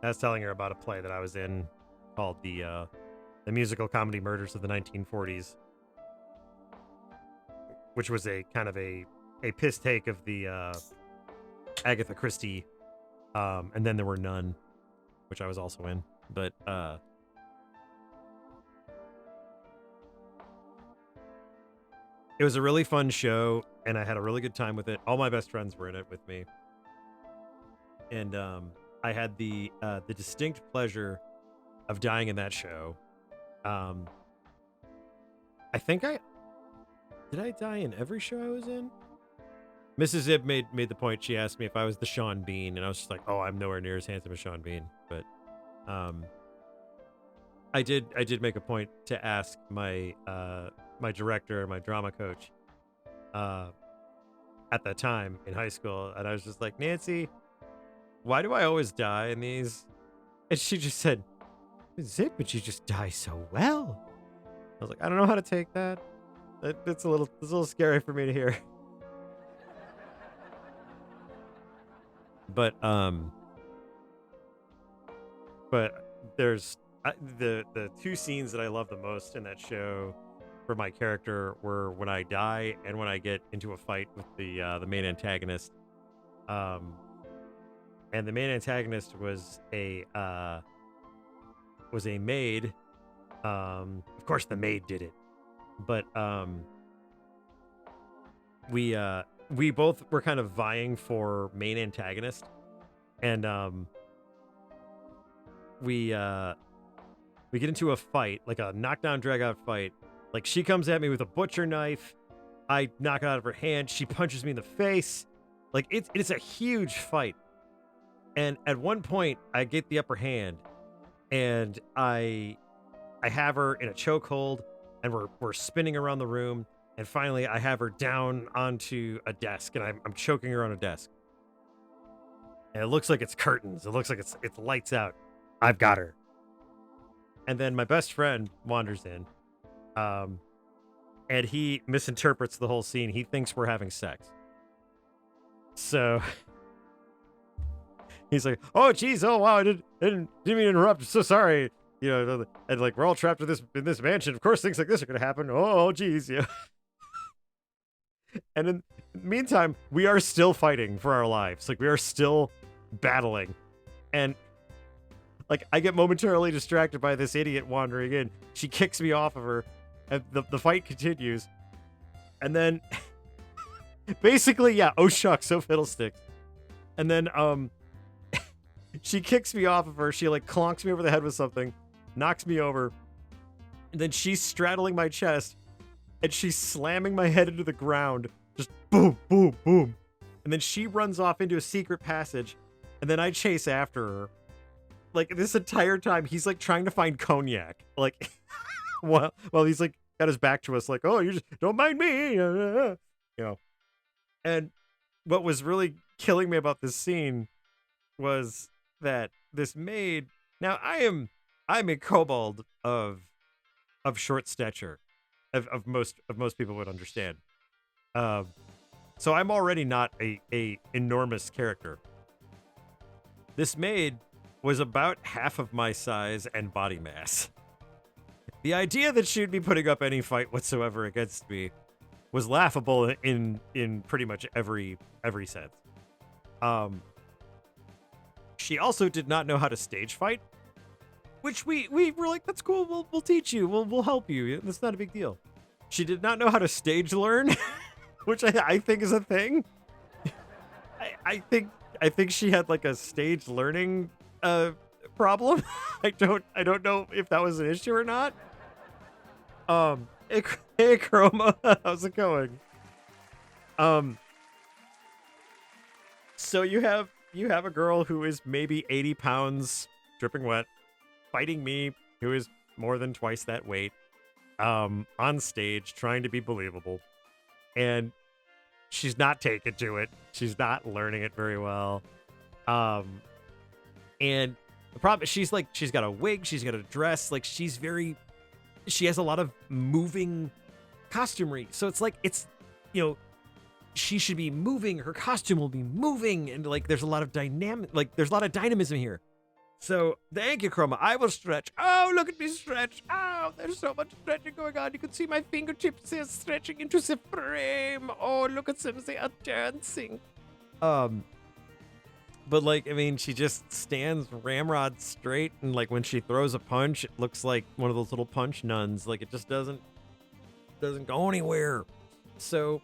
I was telling her about a play that I was in called the musical comedy Murders of the 1940s, which was a kind of a piss take of the Agatha Christie, and then there were none, which I was also in. But it was a really fun show, and I had a really good time with it. All my best friends were in it with me, and I had the distinct pleasure of dying in that show. I think did I die in every show I was in? Mrs. Zibb made the point. She asked me if I was the Sean Bean, and I was just like, oh, I'm nowhere near as handsome as Sean Bean. But I did make a point to ask my my director, my drama coach, at that time in high school, and I was just like, Nancy, why do I always die in these? And she just said, Zibb, but you just die so well. I was like, I don't know how to take that. It's a little scary for me to hear. But there's the two scenes that I love the most in that show for my character were when I die and when I get into a fight with the main antagonist. And the main antagonist was a maid. Of course, the maid did it, but we both were kind of vying for main antagonist, and we get into a fight, like a knockdown drag out fight. Like, she comes at me with a butcher knife, I knock it out of her hand, she punches me in the face. Like, it's a huge fight. And at one point, I get the upper hand, and I have her in a chokehold, and we're spinning around the room, and finally I have her down onto a desk, and I'm choking her on a desk. And it looks like it's curtains. It looks like it's lights out. I've got her. And then my best friend wanders in, and he misinterprets the whole scene. He thinks we're having sex. So he's like, "Oh, geez, oh wow, I didn't mean to interrupt. So sorry." You know, and like we're all trapped in this mansion. Of course, things like this are gonna happen. Oh, geez, yeah. And in the meantime, we are still fighting for our lives. Like we are still battling, and like I get momentarily distracted by this idiot wandering in. She kicks me off of her, and the fight continues. And then, basically, yeah. Oh shucks, so fiddlesticks. And then she kicks me off of her. She like clonks me over the head with something, knocks me over, and then she's straddling my chest, and she's slamming my head into the ground. Just boom, boom, boom. And then she runs off into a secret passage, and then I chase after her. Like this entire time, he's like trying to find cognac. Like, while he's like got his back to us, like, oh, you just don't mind me, you know. And what was really killing me about this scene was that this maid. Now I'm a kobold of short stature, of most people would understand. So I'm already not a enormous character. This maid was about half of my size and body mass. The idea that she'd be putting up any fight whatsoever against me was laughable in pretty much every sense. She also did not know how to stage fight, which we were like, that's cool. We'll teach you. We'll help you. That's not a big deal. She did not know how to stage learn, which I think is a thing. I think she had like a stage learning problem. I don't know if that was an issue or not. Hey Chroma, how's it going? So you have a girl who is maybe 80 pounds, dripping wet, fighting me, who is more than twice that weight, on stage, trying to be believable. And she's not taken to it. She's not learning it very well. And the problem is she's got a wig, she's got a dress, like she has a lot of moving costumery. So it's like, she should be moving, her costume will be moving, and like there's a lot of dynamism here. So thank you, Chroma. I will stretch. Oh, look at me stretch. Oh, there's so much stretching going on. You can see my fingertips are stretching into the frame. Oh, look at them. They are dancing. But like, I mean, she just stands ramrod straight, and like when she throws a punch, it looks like one of those little punch nuns. Like it just doesn't go anywhere. So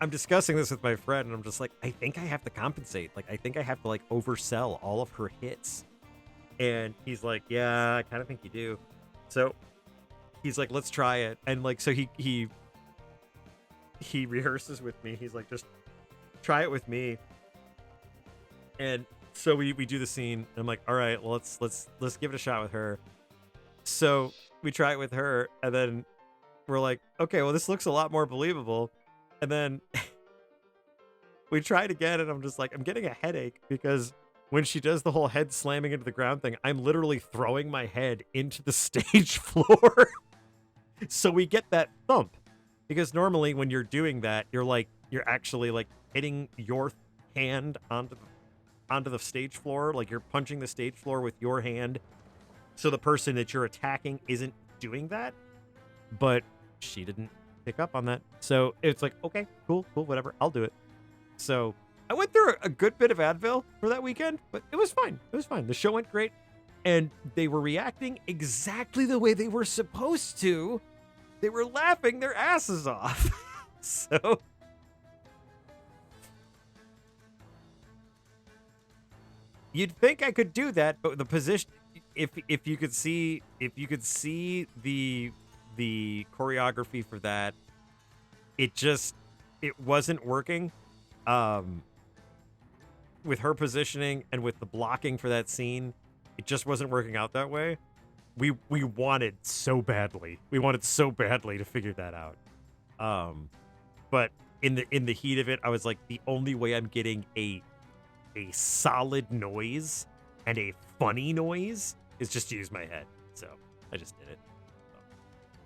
I'm discussing this with my friend, and I'm just like, I think I have to compensate. Like, I think I have to like oversell all of her hits. And he's like, yeah, I kind of think you do. So he's like, let's try it. And like, so he rehearses with me. He's like, just try it with me. And so we do the scene. And I'm like, all right, well, let's give it a shot with her. So we try it with her, and then we're like, okay, well, this looks a lot more believable. And then we tried again, and I'm just like, I'm getting a headache because when she does the whole head slamming into the ground thing, I'm literally throwing my head into the stage floor. So we get that thump, because normally when you're doing that, you're actually like hitting your hand onto the stage floor. Like you're punching the stage floor with your hand. So the person that you're attacking isn't doing that. But she didn't pick up on that. So it's like, okay, cool, whatever. I'll do it. So I went through a good bit of Advil for that weekend, but it was fine. It was fine. The show went great, and they were reacting exactly the way they were supposed to. They were laughing their asses off. So you'd think I could do that, but the position, if you could see the choreography for that, it wasn't working. with her positioning and with the blocking for that scene, it just wasn't working out that way. We wanted so badly. We wanted so badly to figure that out. But in the heat of it, I was like, the only way I'm getting a solid noise and a funny noise is just to use my head. So I just did it.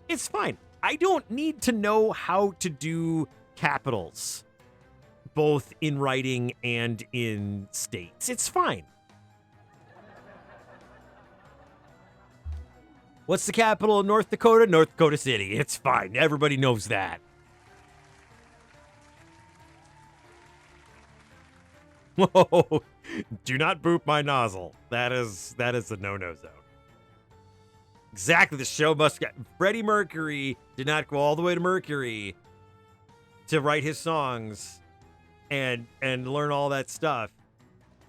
It's fine. I don't need to know how to do capitals, both in writing and in states. It's fine. What's the capital of North Dakota? North Dakota City. It's fine. Everybody knows that. Whoa. Do not boop my nozzle. That is a no-no zone. Exactly. The show must get... Freddie Mercury did not go all the way to Mercury to write his songs and learn all that stuff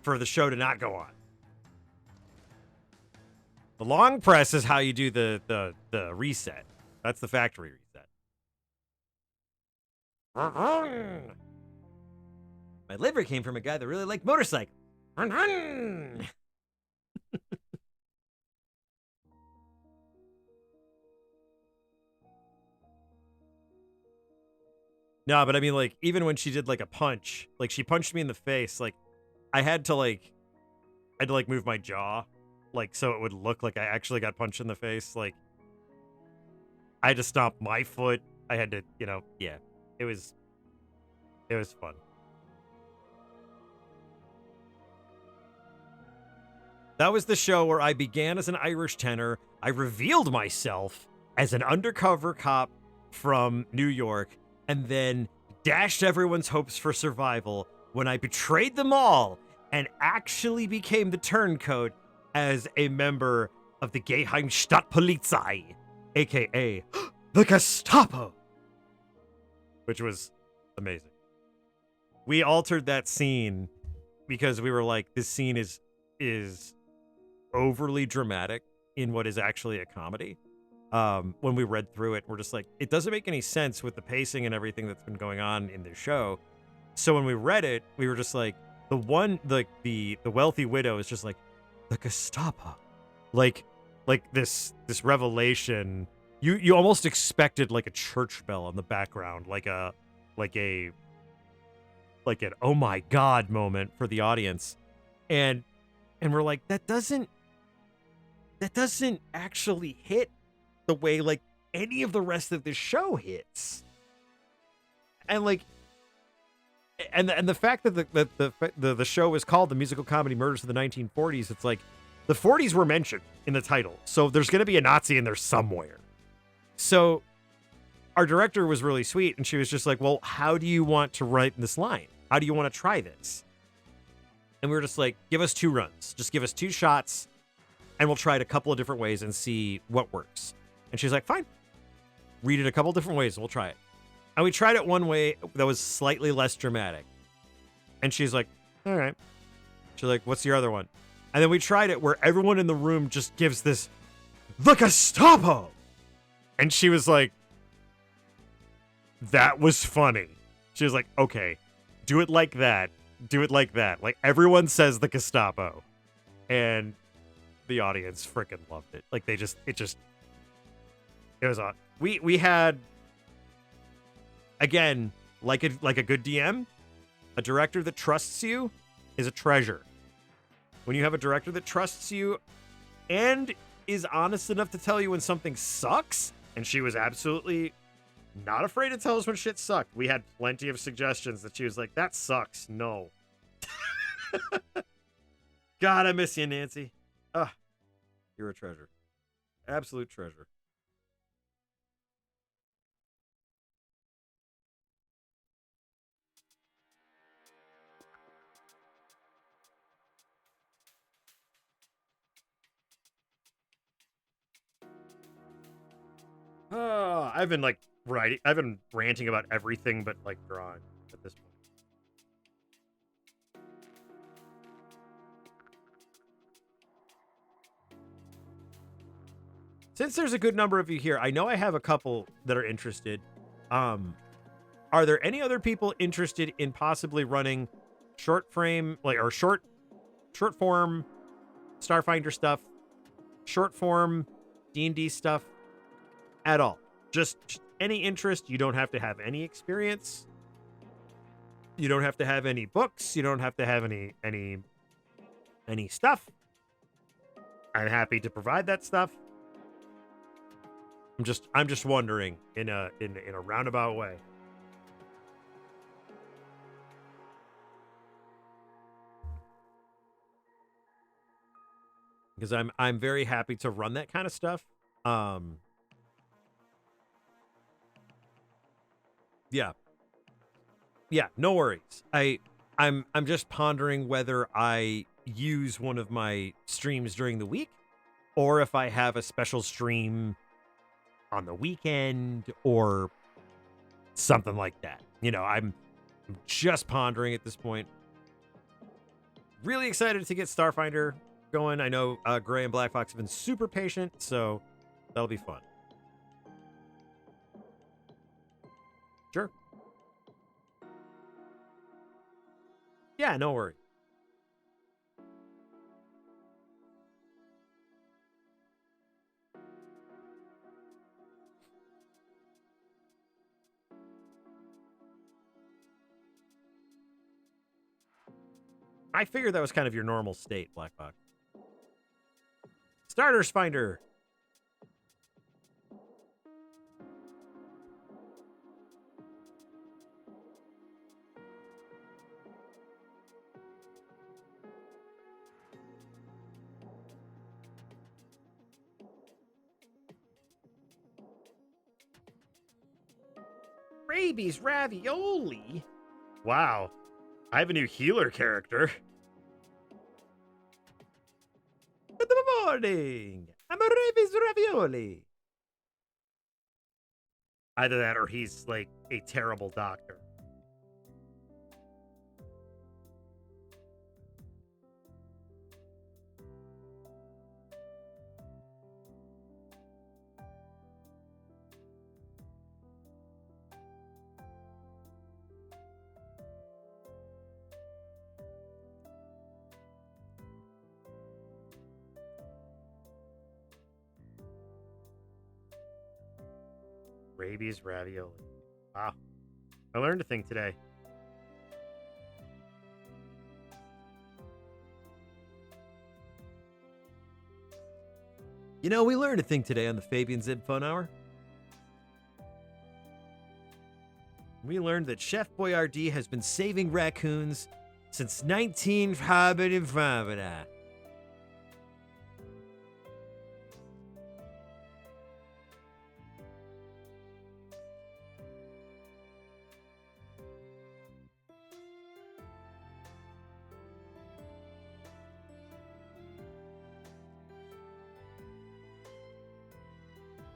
for the show to not go on. The long press is how you do the reset. That's the factory reset. My liver came from a guy that really liked motorcycles. No, but I mean, like, even when she did like a punch, like she punched me in the face, like I had to move my jaw, like, so it would look like I actually got punched in the face. Like, I had to stomp my foot. I had to, yeah, it was fun. That was the show where I began as an Irish tenor. I revealed myself as an undercover cop from New York, and then dashed everyone's hopes for survival when I betrayed them all and actually became the turncoat as a member of the Geheimstadtpolizei, aka the Gestapo, which was amazing. We altered that scene because we were like, this scene is overly dramatic in what is actually a comedy. When we read through it, we're just like, it doesn't make any sense with the pacing and everything that's been going on in the show. So when we read it, we were just like, the wealthy widow is just like, the Gestapo, like this revelation. You almost expected like a church bell in the background, like an oh my god moment for the audience, and we're like, that doesn't actually hit the way like any of the rest of this show hits. And like, and the fact that the show is called The Musical Comedy Murders of the 1940s, it's like the 40s were mentioned in the title, so there's going to be a Nazi in there somewhere. So our director was really sweet, and she was just like, well, how do you want to write this line? How do you want to try this? And we were just like, give us 2 runs. Just give us 2 shots, and we'll try it a couple of different ways and see what works. And she's like, fine. Read it a couple different ways, and we'll try it. And we tried it one way that was slightly less dramatic. And she's like, all right. She's like, what's your other one? And then we tried it where everyone in the room just gives this, the Gestapo! And she was like, that was funny. She was like, okay, do it like that. Do it like that. Like, everyone says the Gestapo. And the audience freaking loved it. Like, it was on. We had, again, like a good DM, a director that trusts you is a treasure. When you have a director that trusts you and is honest enough to tell you when something sucks, and she was absolutely not afraid to tell us when shit sucked. We had plenty of suggestions that she was like, that sucks. No. God, I miss you, Nancy. You're a treasure. Absolute treasure. I've been like writing. I've been ranting about everything but like drawing at this point. Since there's a good number of you here, I know I have a couple that are interested. Are there any other people interested in possibly running short frame, like, or short form Starfinder stuff, short form D&D stuff at all. Just any interest. You don't have to have any experience. You don't have to have any books. You don't have to have any stuff. I'm happy to provide that stuff. I'm just wondering in a roundabout way. Because I'm very happy to run that kind of stuff. Yeah. Yeah, no worries. I'm just pondering whether I use one of my streams during the week or if I have a special stream on the weekend or something like that. You know, I'm just pondering at this point. Really excited to get Starfinder going. I know Gray and Black Fox have been super patient, so that'll be fun. Sure. Yeah, no worry. I figured that was kind of your normal state, Black Fox. Starters Finder. Rabies ravioli. Wow. I have a new healer character. Good morning. I'm a rabies ravioli. Either that or he's like a terrible doctor. Rabies ravioli. Wow. I learned a thing today. You know, we learned a thing today on the Fabian Zibb Fun Hour. We learned that Chef Boyardee has been saving raccoons since 1955.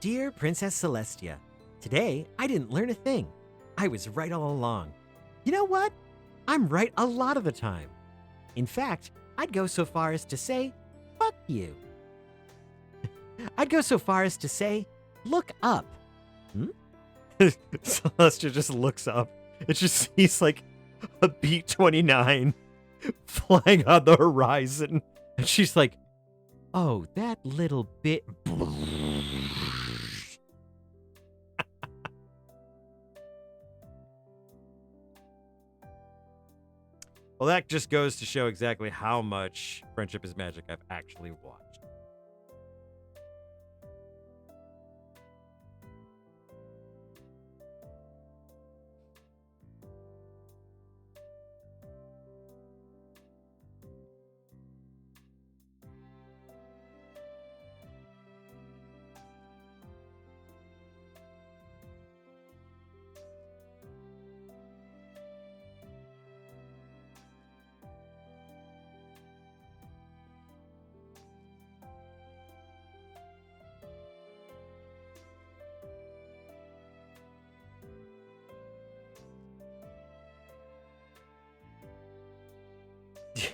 Dear Princess Celestia, today I didn't learn a thing. I was right all along. You know what? I'm right a lot of the time. In fact, I'd go so far as to say, fuck you. I'd go so far as to say, look up. Celestia just looks up. It just sees like a B-29 flying on the horizon. And she's like, oh, that little bit. Well, that just goes to show exactly how much Friendship is Magic I've actually watched.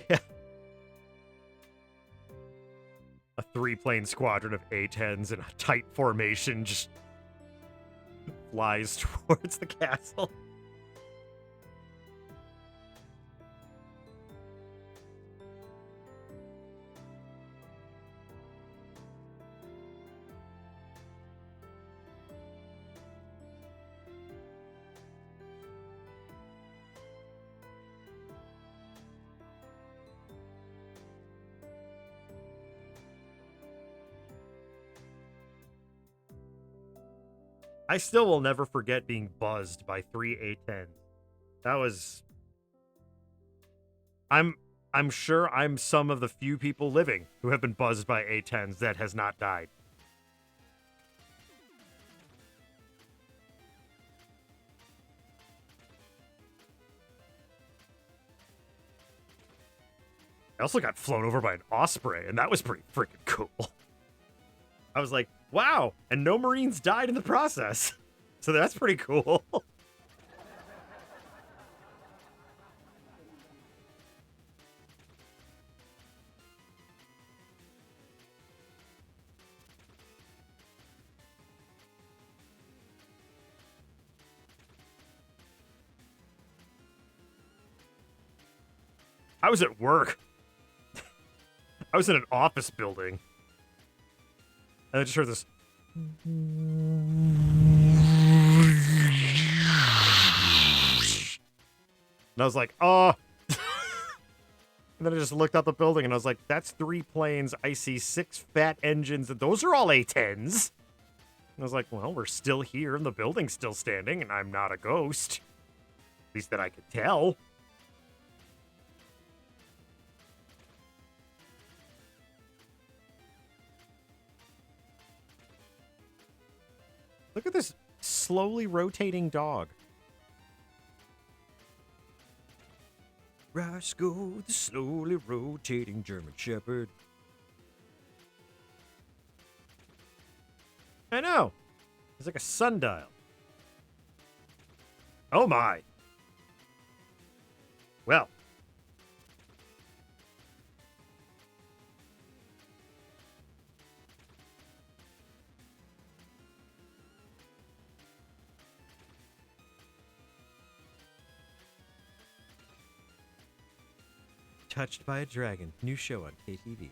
Yeah. A 3-plane squadron of A-10s in a tight formation just flies towards the castle. I still will never forget being buzzed by 3 A10s. That was... I'm sure I'm some of the few people living who have been buzzed by A10s that has not died. I also got flown over by an osprey, and that was pretty freaking cool. I was like, wow, and no Marines died in the process. So that's pretty cool. I was at work. I was in an office building. And I just heard this. And I was like, oh. And then I just looked out the building and I was like, that's 3 planes. I see 6 fat engines. And those are all A10s. And I was like, well, we're still here and the building's still standing and I'm not a ghost. At least that I could tell. Look at this slowly rotating dog. Roscoe, the slowly rotating German Shepherd. I know. It's like a sundial. Oh my. Well. Touched by a Dragon. New show on KTV.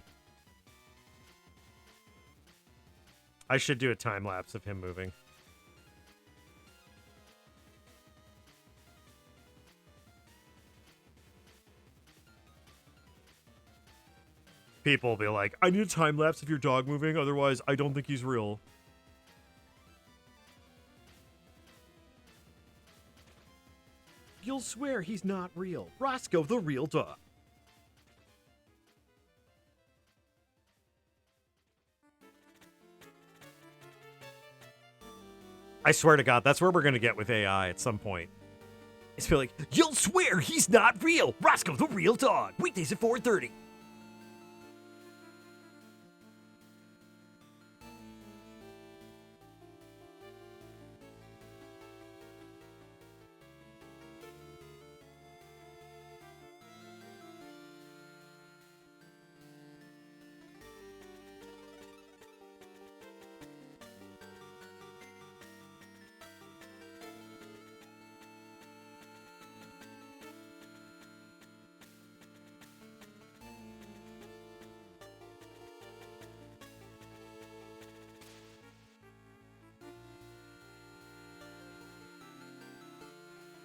I should do a time lapse of him moving. People will be like, I need a time lapse of your dog moving, otherwise I don't think he's real. You'll swear he's not real. Roscoe, the real dog. I swear to God, that's where we're going to get with AI at some point. It's be like, you'll swear he's not real. Roscoe, the real dog. Weekdays at 4:30.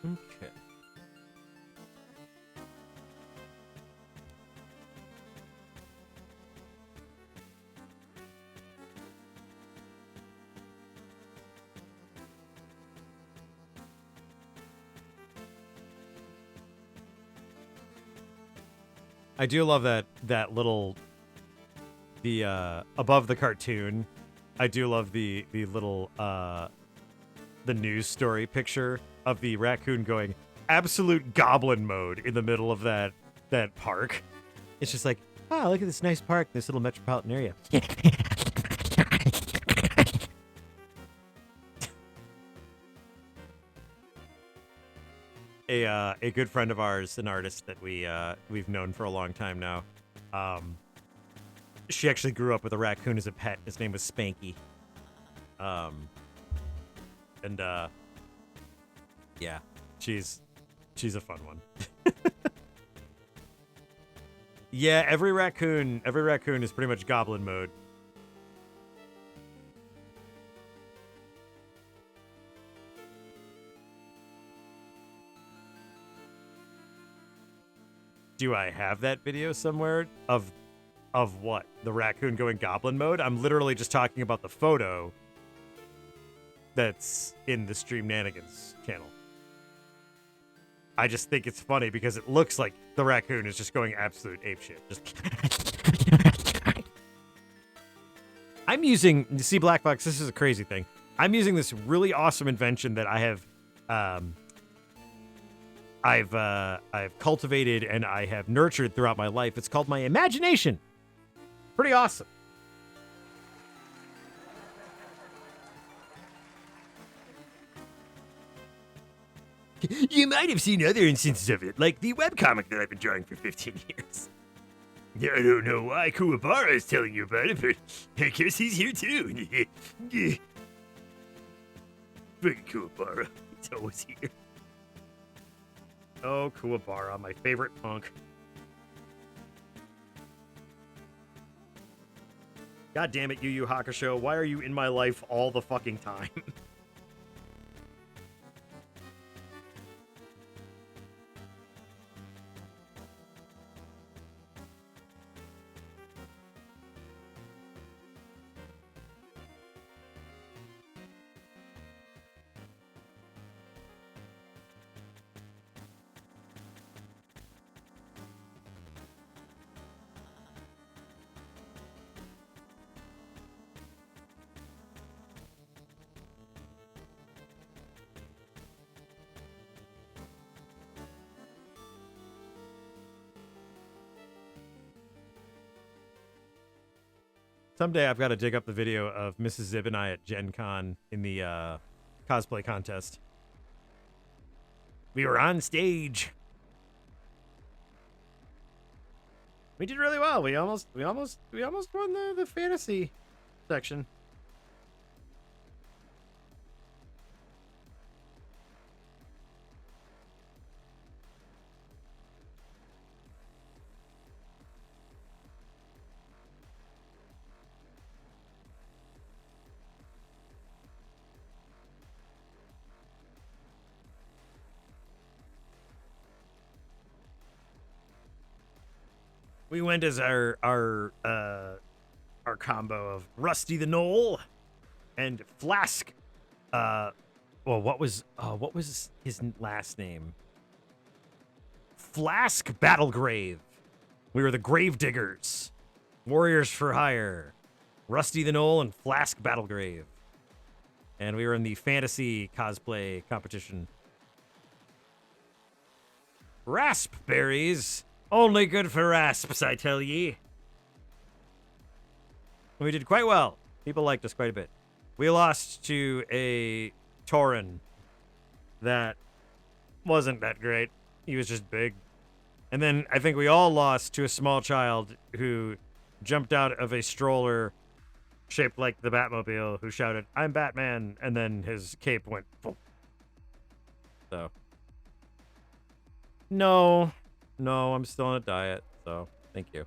Okay. I do love that little above the cartoon. I do love the little the news story picture of the raccoon going absolute goblin mode in the middle of that park. It's just like, oh, look at this nice park, this little metropolitan area. A good friend of ours, an artist that we've known for a long time now. She actually grew up with a raccoon as a pet. His name was Spanky. Yeah, she's a fun one. Yeah, every raccoon is pretty much goblin mode. Do I have that video somewhere of what? The raccoon going goblin mode? I'm literally just talking about the photo. that's in the Streamnanigans channel. I just think it's funny because it looks like the raccoon is just going absolute apeshit. Just I'm using, see, Black Fox, this is a crazy thing. I'm using this really awesome invention that I have, I've cultivated and I have nurtured throughout my life. It's called my imagination. Pretty awesome. You might have seen other instances of it, like the webcomic that I've been drawing for 15 years. I don't know why Kuwabara is telling you about it, but I guess he's here too. Fucking Kuwabara. He's always here. Oh, Kuwabara, my favorite punk. God damn it, Yu Yu Hakusho. Why are you in my life all the fucking time? Someday I've got to dig up the video of Mrs. Zibb and I at Gen Con in the cosplay contest. We were on stage. We did really well. We almost won the fantasy section. We went as our combo of Rusty the Knoll and Flask. Well, what was his last name? Flask Battlegrave. We were the Grave Diggers, Warriors for Hire, Rusty the Knoll and Flask Battlegrave, and we were in the fantasy cosplay competition. Raspberries. Only good for rasps, I tell ye. We did quite well. People liked us quite a bit. We lost to a Tauren that wasn't that great. He was just big. And then I think we all lost to a small child who jumped out of a stroller shaped like the Batmobile, who shouted, "I'm Batman," and then his cape went boom. So. No, I'm still on a diet, so thank you.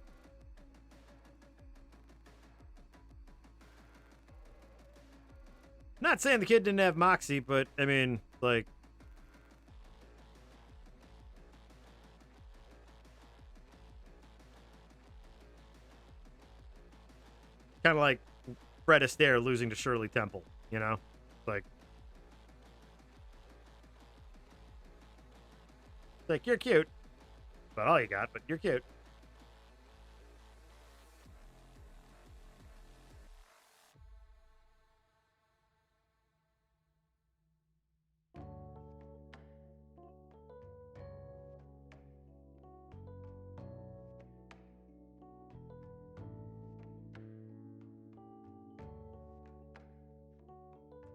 Not saying the kid didn't have moxie, but I mean, like, kind of like Fred Astaire losing to Shirley Temple, you know? Like, you're cute. About all you got, but you're cute.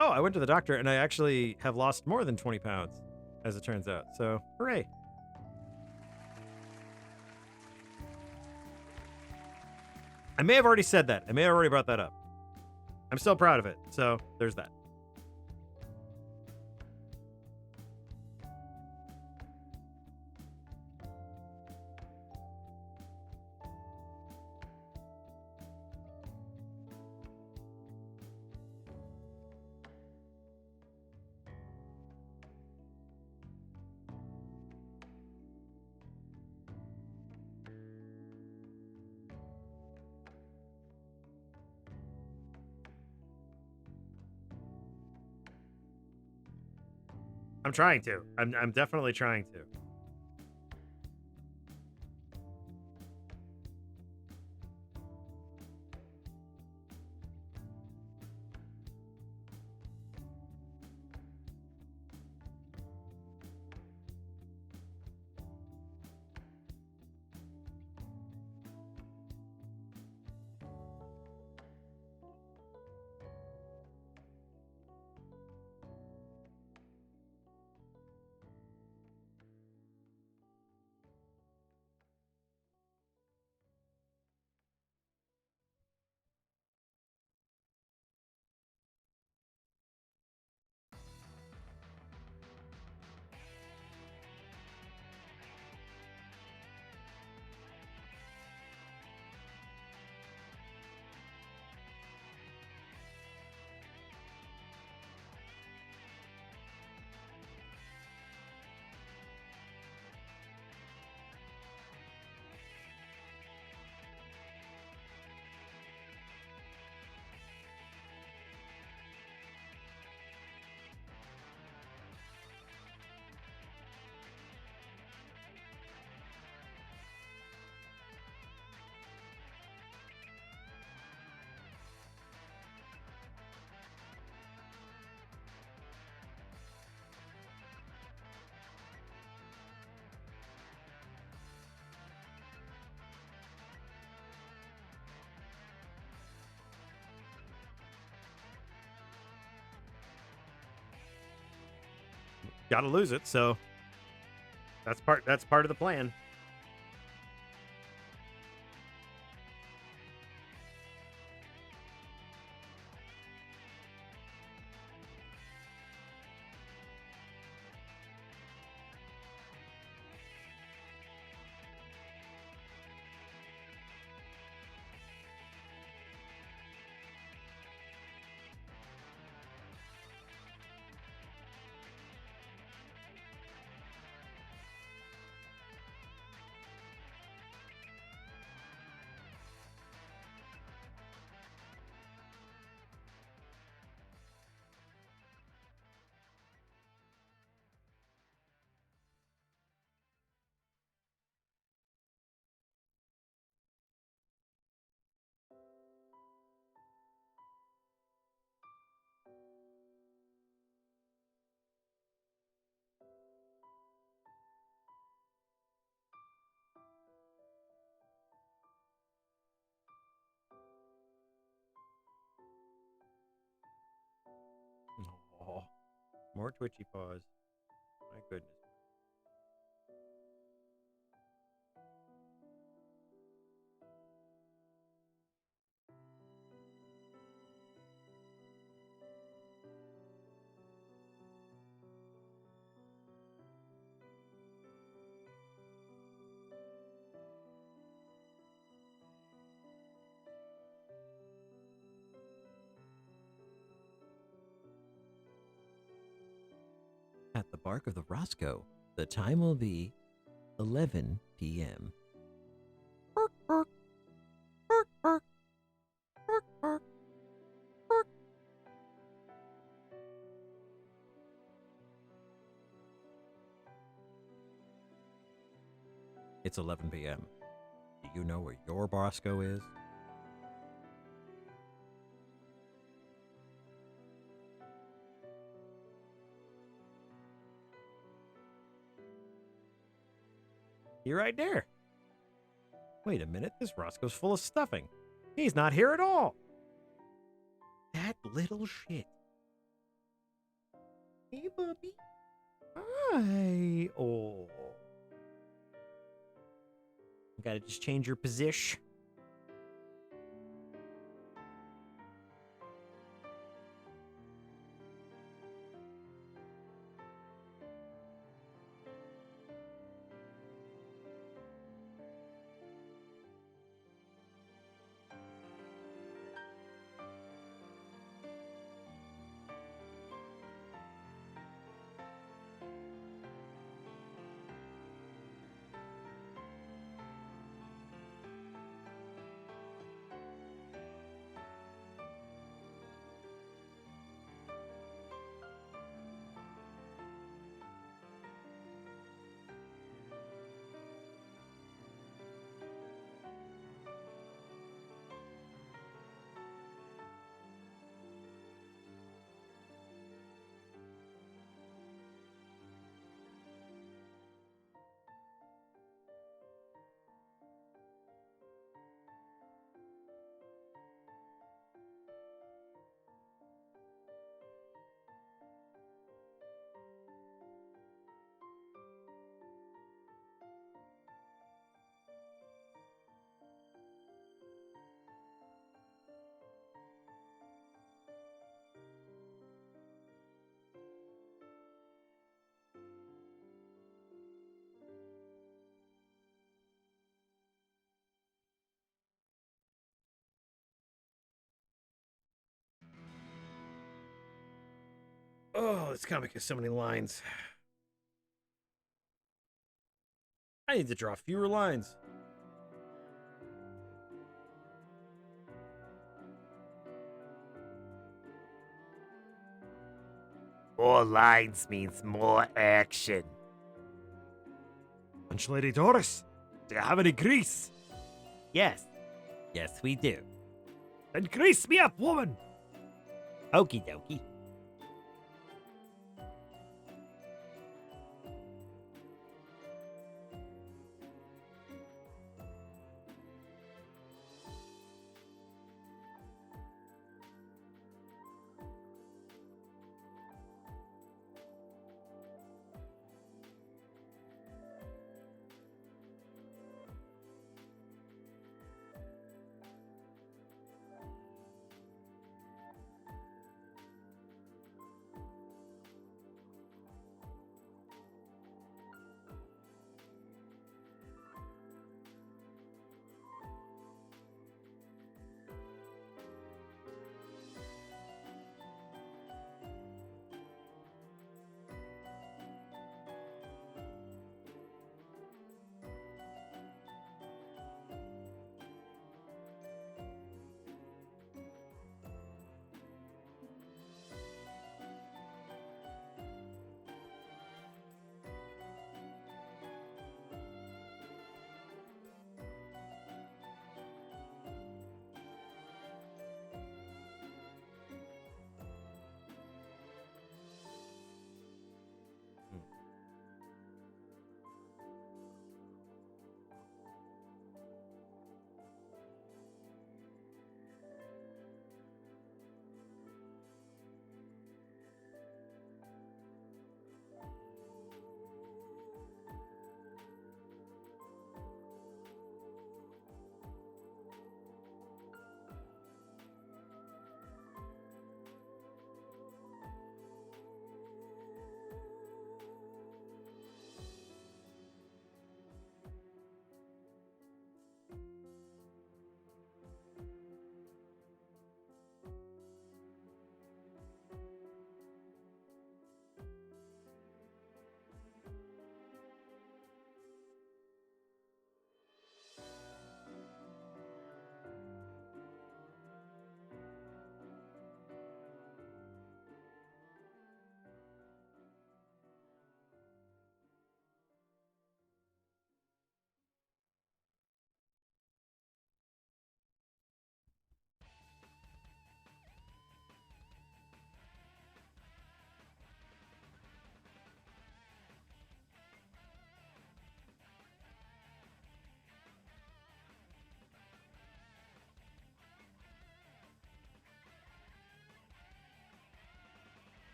Oh, I went to the doctor and I actually have lost more than 20 pounds, as it turns out. So, hooray. I may have already said that. I may have already brought that up. I'm still proud of it. So, there's that. I'm trying to. I'm definitely trying to. Got to lose it, so that's part of the plan. Oh, more twitchy paws. My goodness. At the bark of the Roscoe, the time will be 11 p.m. It's 11 p.m. Do you know where your Roscoe is? You're right there. Wait a minute, this Roscoe's full of stuffing. He's not here at all. That little shit. Hey, Bubby. Hi. Oh. Gotta just change your position. Oh, this comic has so many lines. I need to draw fewer lines. More lines means more action. Lunch Lady Doris, do you have any grease? Yes. Yes, we do. Then grease me up, woman! Okie dokie.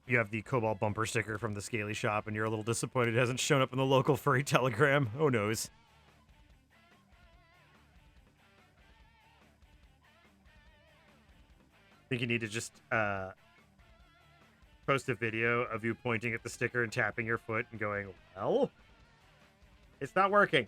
You have the Cobalt bumper sticker from the Scaly shop, and you're a little disappointed it hasn't shown up in the local furry telegram. Oh, noes. I think you need to just post a video of you pointing at the sticker and tapping your foot and going, well, it's not working.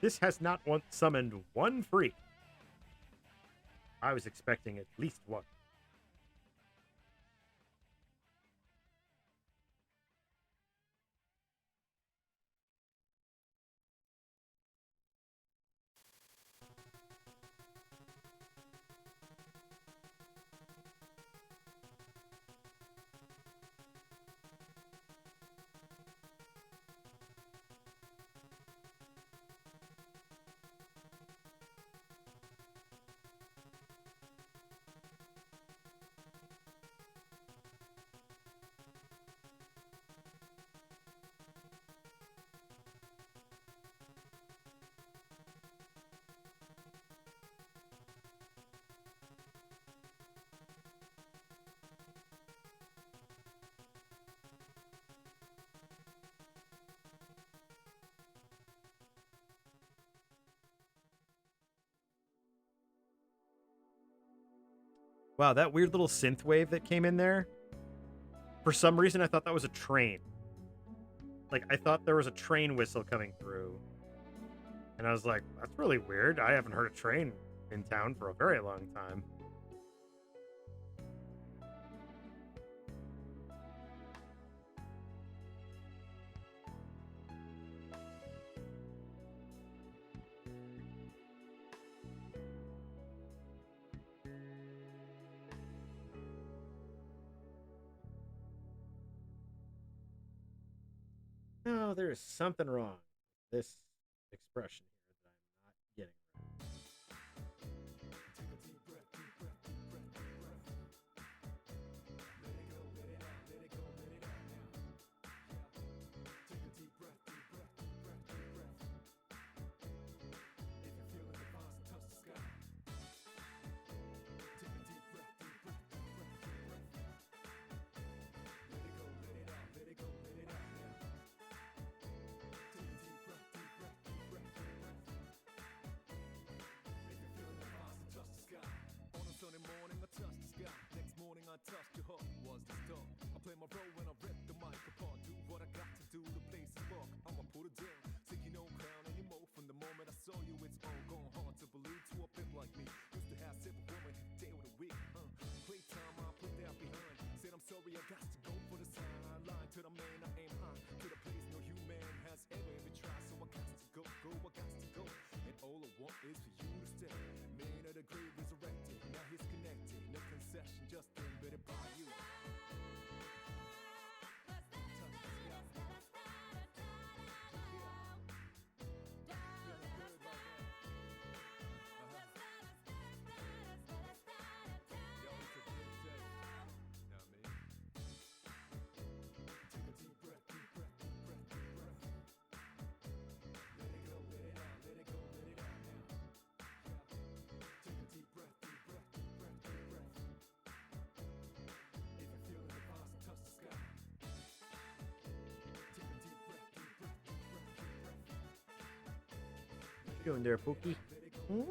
This has not once summoned one freak. I was expecting at least one. Wow, that weird little synth wave that came in there. For some reason, I thought that was a train. Like, I thought there was a train whistle coming through. And I was like, that's really weird. I haven't heard a train in town for a very long time. No, there is something wrong with this expression here that I'm not getting right. You doing there, Pookie? Hmm?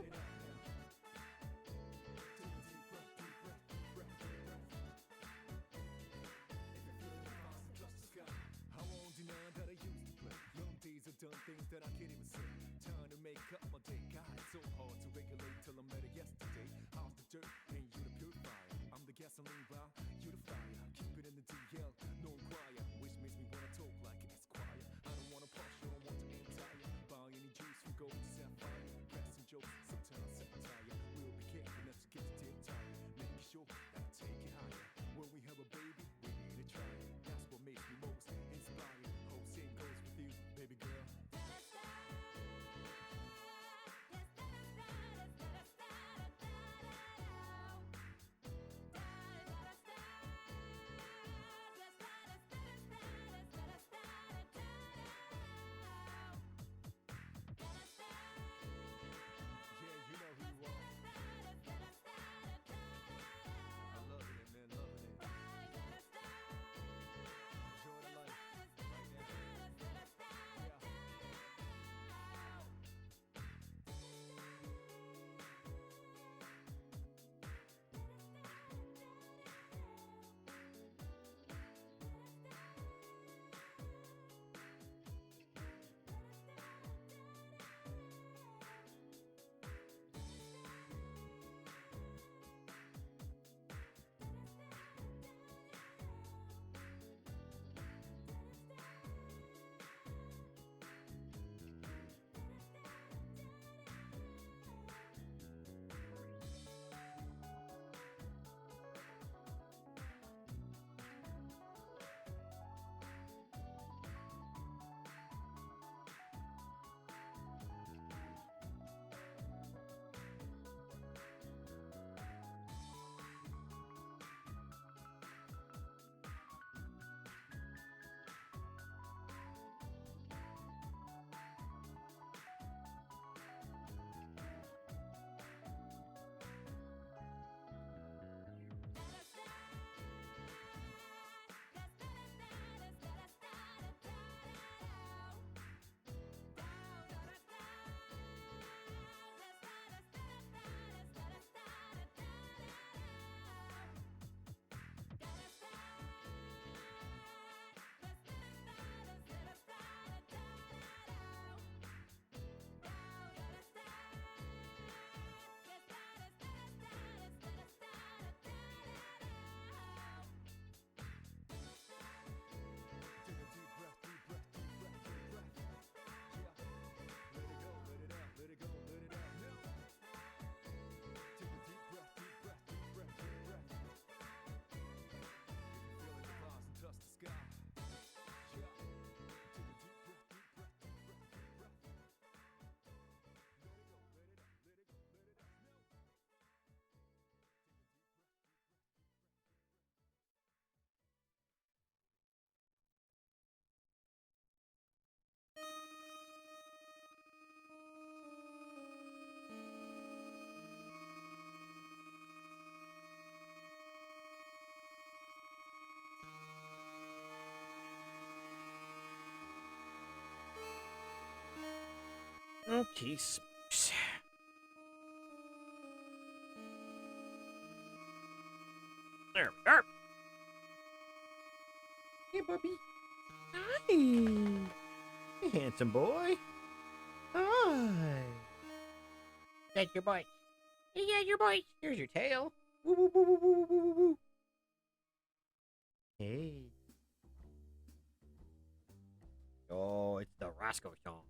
Okay, smokes. There we are. Hey, Bubby. Hi. Hey, handsome boy. Hi. That's your boy. Yeah, your boy. Here's your tail. Woo, woo, woo, woo, woo, woo, woo, woo. Hey. Oh, it's the Roscoe song.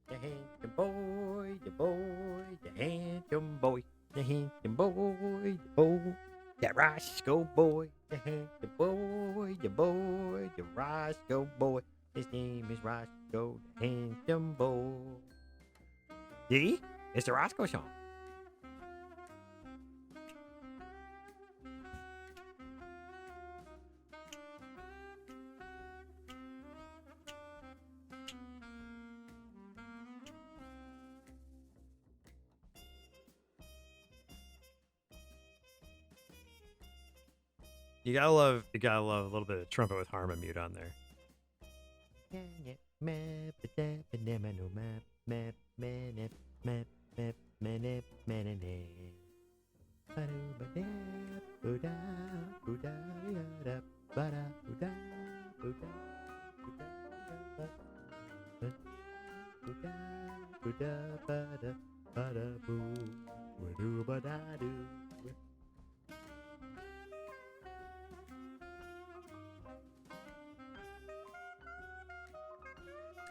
The handsome boy, the boy, the handsome boy, the handsome boy, the boy, the Roscoe boy, the handsome boy, the boy, the Roscoe boy. His name is Roscoe, the handsome boy. See? It's the Roscoe song. You gotta love a little bit of trumpet with harmon mute on there.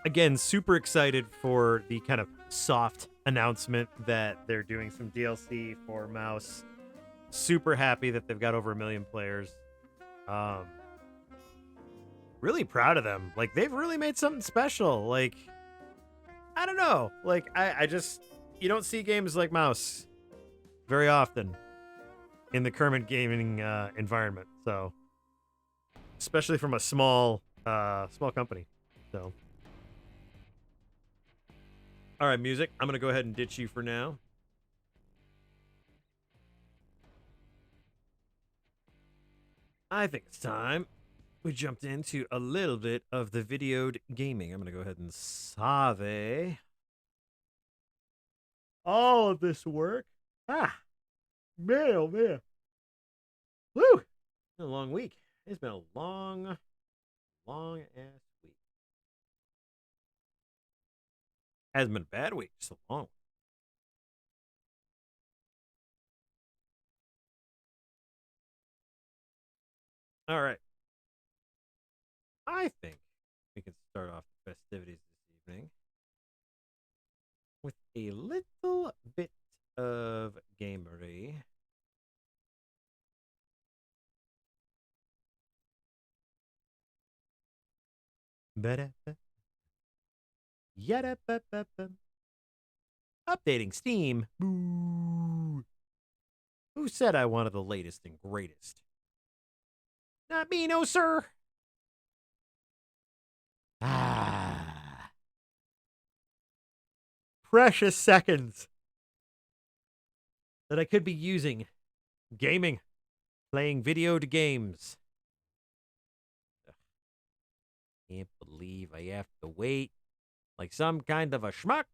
Again, super excited for the kind of soft announcement that they're doing some DLC for Mouse. Super happy that they've got over 1 million players. Really proud of them. Like, they've really made something special. Like, I don't know. Like, I just, you don't see games like Mouse very often in the current gaming environment. So, especially from a small company. So, all right, music. I'm gonna go ahead and ditch you for now. I think it's time we jumped into a little bit of the videoed gaming. I'm gonna go ahead and save all of this work. Man, oh man. Woo! It's been a long week. It's been a long ass week. Hasn't been a bad week, just a long one. All right. I think we can start off the festivities this evening with a little bit of gamery. Updating Steam. Boo. Who said I wanted the latest and greatest? Not me, no sir. Precious seconds that I could be using gaming, playing video games. Ugh, can't believe I have to wait like some kind of a schmuck.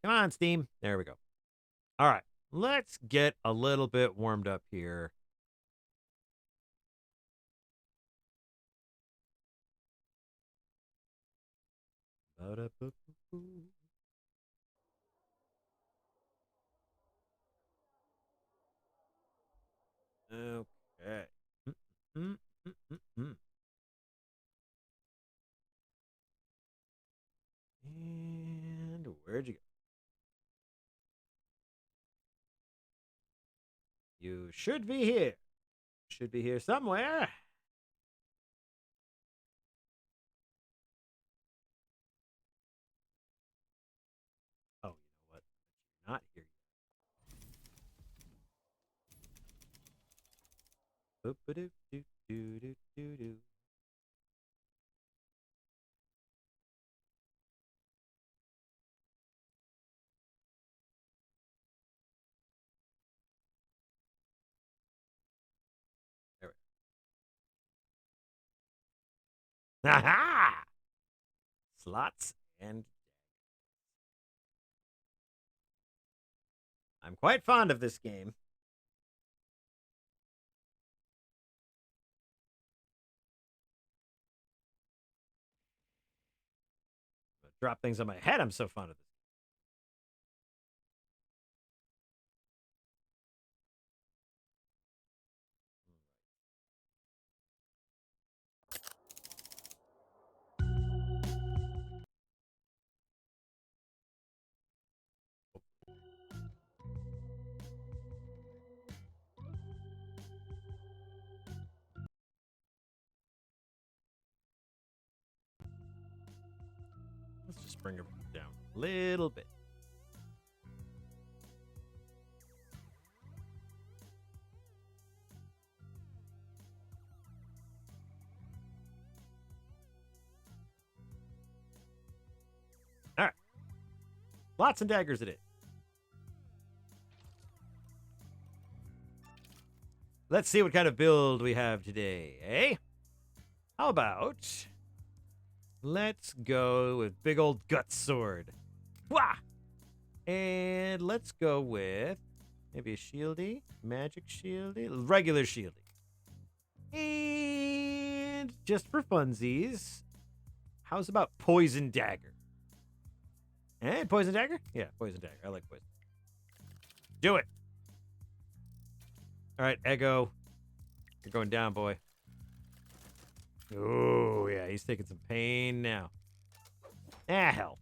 Come on, Steam. There we go. All right, let's get a little bit warmed up here. Okay. And where'd you go? You should be here. Should be here somewhere. Oh, you know what? You're not here yet. Aha! Slots and I'm quite fond of this game. Drop things on my head. I'm so fond of this. Let's just bring her down a little bit. All right. Lots and daggers it is. Let's see what kind of build we have today, eh? How about... Let's go with big old gut sword. Wah! And let's go with maybe a shieldy, magic shieldy, regular shieldy. And just for funsies, how's about poison dagger? Eh, poison dagger? Yeah, poison dagger. I like poison. Do it. All right, Ego. You're going down, boy. Oh, yeah, he's taking some pain now. Ah, hell.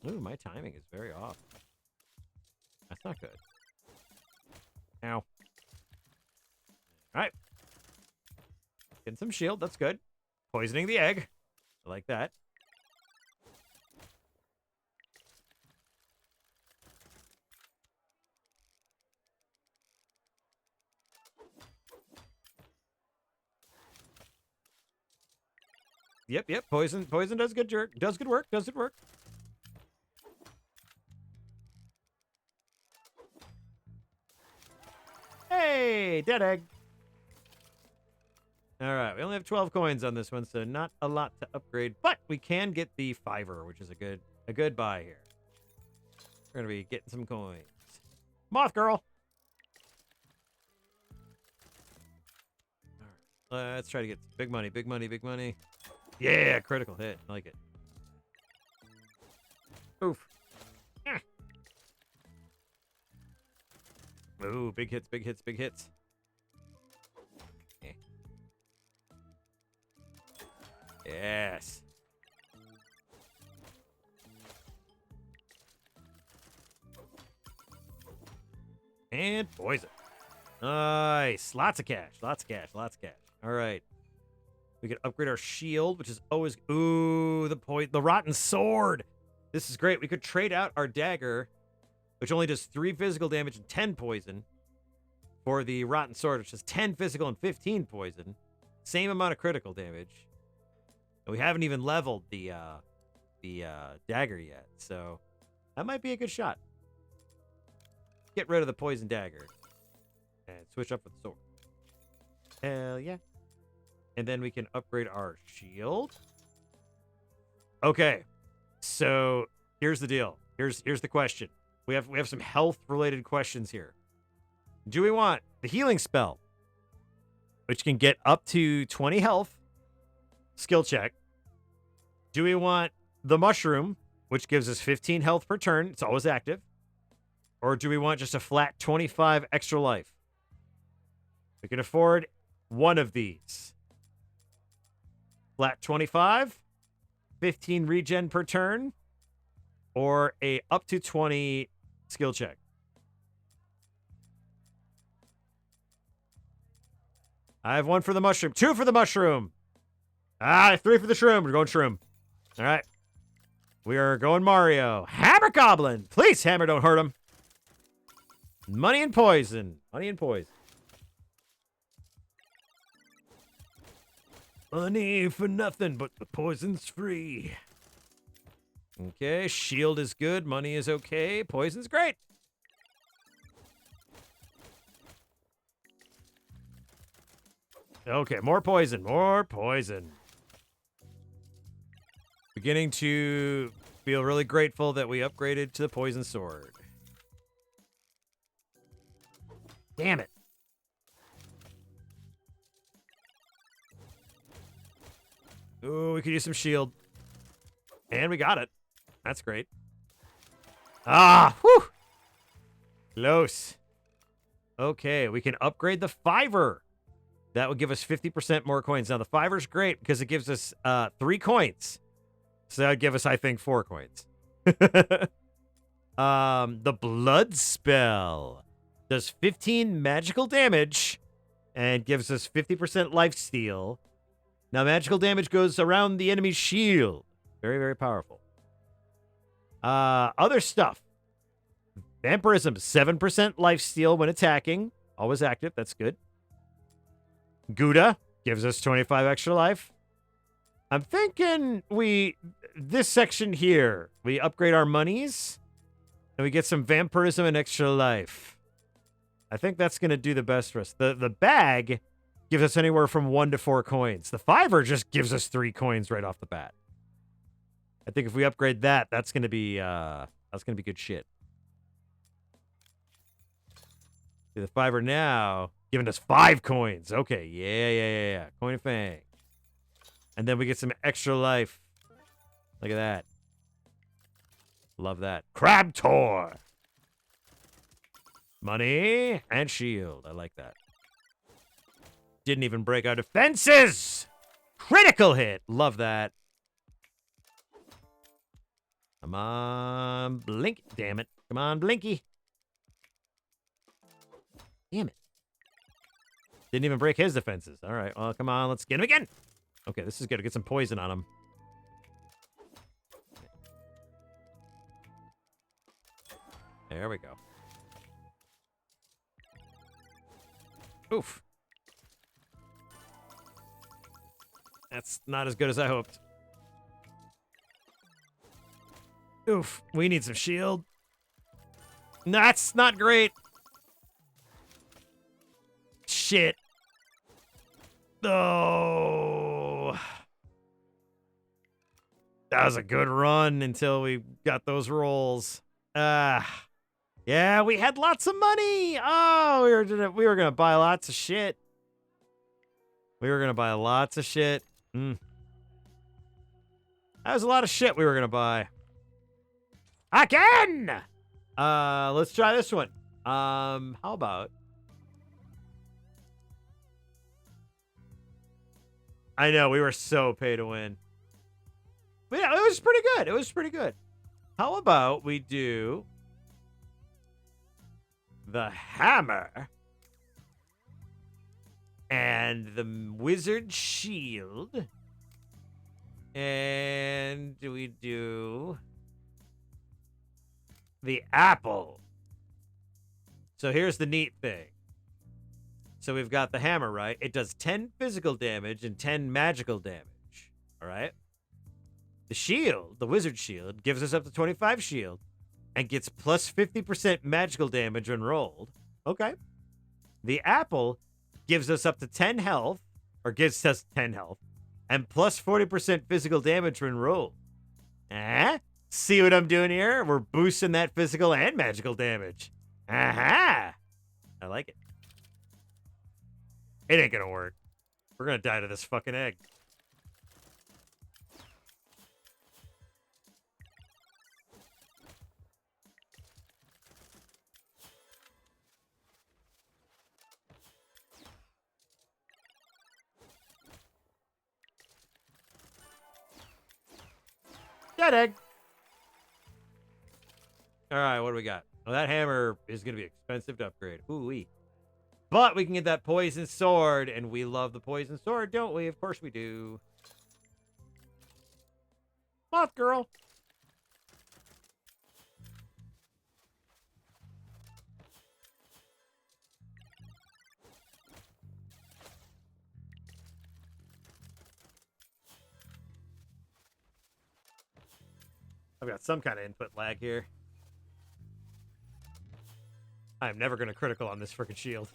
Ooh, my timing is very off. That's not good. Ow. All right. Getting some shield. That's good. Poisoning the egg. I like that. Yep. Poison does good work. Does good work. Hey, dead egg. All right, we only have 12 coins on this one, so not a lot to upgrade, but we can get the fiver, which is a good buy here. We're gonna be getting some coins. Moth girl. All right, let's try to get big money. Yeah, critical hit. I like it. Oof. Ah. Ooh, big hits. Eh. Yes. And poison. Nice. Lots of cash. All right. We can upgrade our shield, which is always... Ooh, the rotten sword. This is great. We could trade out our dagger, which only does 3 physical damage and 10 poison, for the rotten sword, which does 10 physical and 15 poison. Same amount of critical damage. And we haven't even leveled the dagger yet, so that might be a good shot. Get rid of the poison dagger and switch up with the sword. Hell yeah. And then we can upgrade our shield. Okay. So here's the deal. Here's the question. We have some health related questions here. Do we want the healing spell, which can get up to 20 health, skill check? Do we want the mushroom, which gives us 15 health per turn? It's always active. Or do we want just a flat 25 extra life? We can afford one of these. Flat 25, 15 regen per turn, or a up to 20 skill check. I have 1 for the mushroom, 2 for the mushroom. 3 for the shroom. We're going shroom. All right. We are going Mario. Hammer Goblin. Please, Hammer, don't hurt him. Money and poison. Money for nothing, but the poison's free. Okay, shield is good. Money is okay. Poison's great. Okay, more poison, more poison. Beginning to feel really grateful that we upgraded to the poison sword. Damn it. Ooh, we could use some shield. And we got it. That's great. Ah, whew. Close. Okay, we can upgrade the fiver. That would give us 50% more coins. Now, the fiver's great because it gives us 3 coins. So that would give us, I think, 4 coins. The blood spell does 15 magical damage and gives us 50% life steal. Now, magical damage goes around the enemy's shield. Very, very powerful. Other stuff. Vampirism, 7% life steal when attacking. Always active. That's good. Gouda gives us 25 extra life. I'm thinking this section here, we upgrade our monies and we get some vampirism and extra life. I think that's going to do the best for us. The bag gives us anywhere from 1 to 4 coins. The fiver just gives us 3 coins right off the bat. I think if we upgrade that, that's going to be good shit. The fiver now giving us 5 coins. Okay, yeah. Coin of Fang. And then we get some extra life. Look at that. Love that. Crab Tor. Money and shield. I like that. Didn't even break our defenses. Critical hit. Love that. Come on, Blink. Damn it. Come on, Blinky. Damn it. Didn't even break his defenses. All right. Well, come on. Let's get him again. Okay, this is good. Get some poison on him. There we go. Oof. That's not as good as I hoped. Oof. We need some shield. That's not great. Shit. Oh. That was a good run until we got those rolls. Yeah, we had lots of money. Oh, we were gonna buy lots of shit. That was a lot of shit we were gonna buy. Again! Let's try this one. How about... I know, we were so pay to win. But yeah, it was pretty good. How about we do... the hammer... and the wizard shield... and do we do... the apple. So here's the neat thing. So we've got the hammer, right? It does 10 physical damage and 10 magical damage. All right? The shield, the wizard shield, gives us up to 25 shield and gets plus 50% magical damage when rolled. Okay. The apple gives us up to 10 health, or gives us 10 health, and plus 40% physical damage when rolled. See what I'm doing here? We're boosting that physical and magical damage. Aha! I like it. It ain't gonna work. We're gonna die to this fucking egg. Dead egg. All right, what do we got? Well, that hammer is going to be expensive to upgrade. Ooh-wee. But we can get that poison sword, and we love the poison sword, don't we? Of course we do. Moth girl. I've got some kind of input lag here. I'm never going to critical on this freaking shield.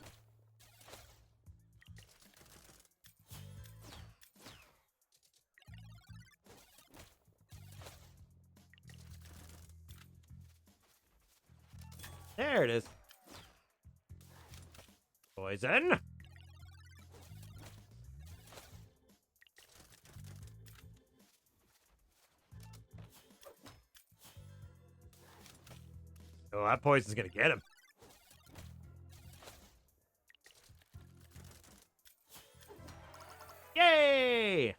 There it is. Poison. Oh, that poison's gonna get him. Yay!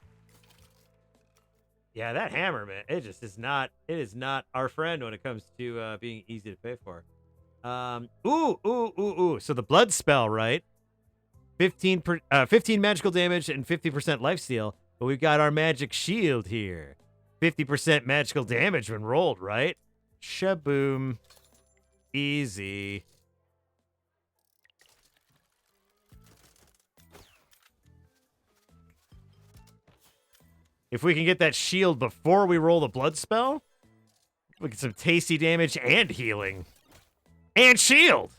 Yeah, that hammer, man, it just is not. It is not our friend when it comes to being easy to pay for. Ooh. So the blood spell, right? 15 magical damage and 50% lifesteal. But we've got our magic shield here. 50% magical damage when rolled, right? Shaboom. Easy. If we can get that shield before we roll the blood spell, we get some tasty damage and healing. And shield!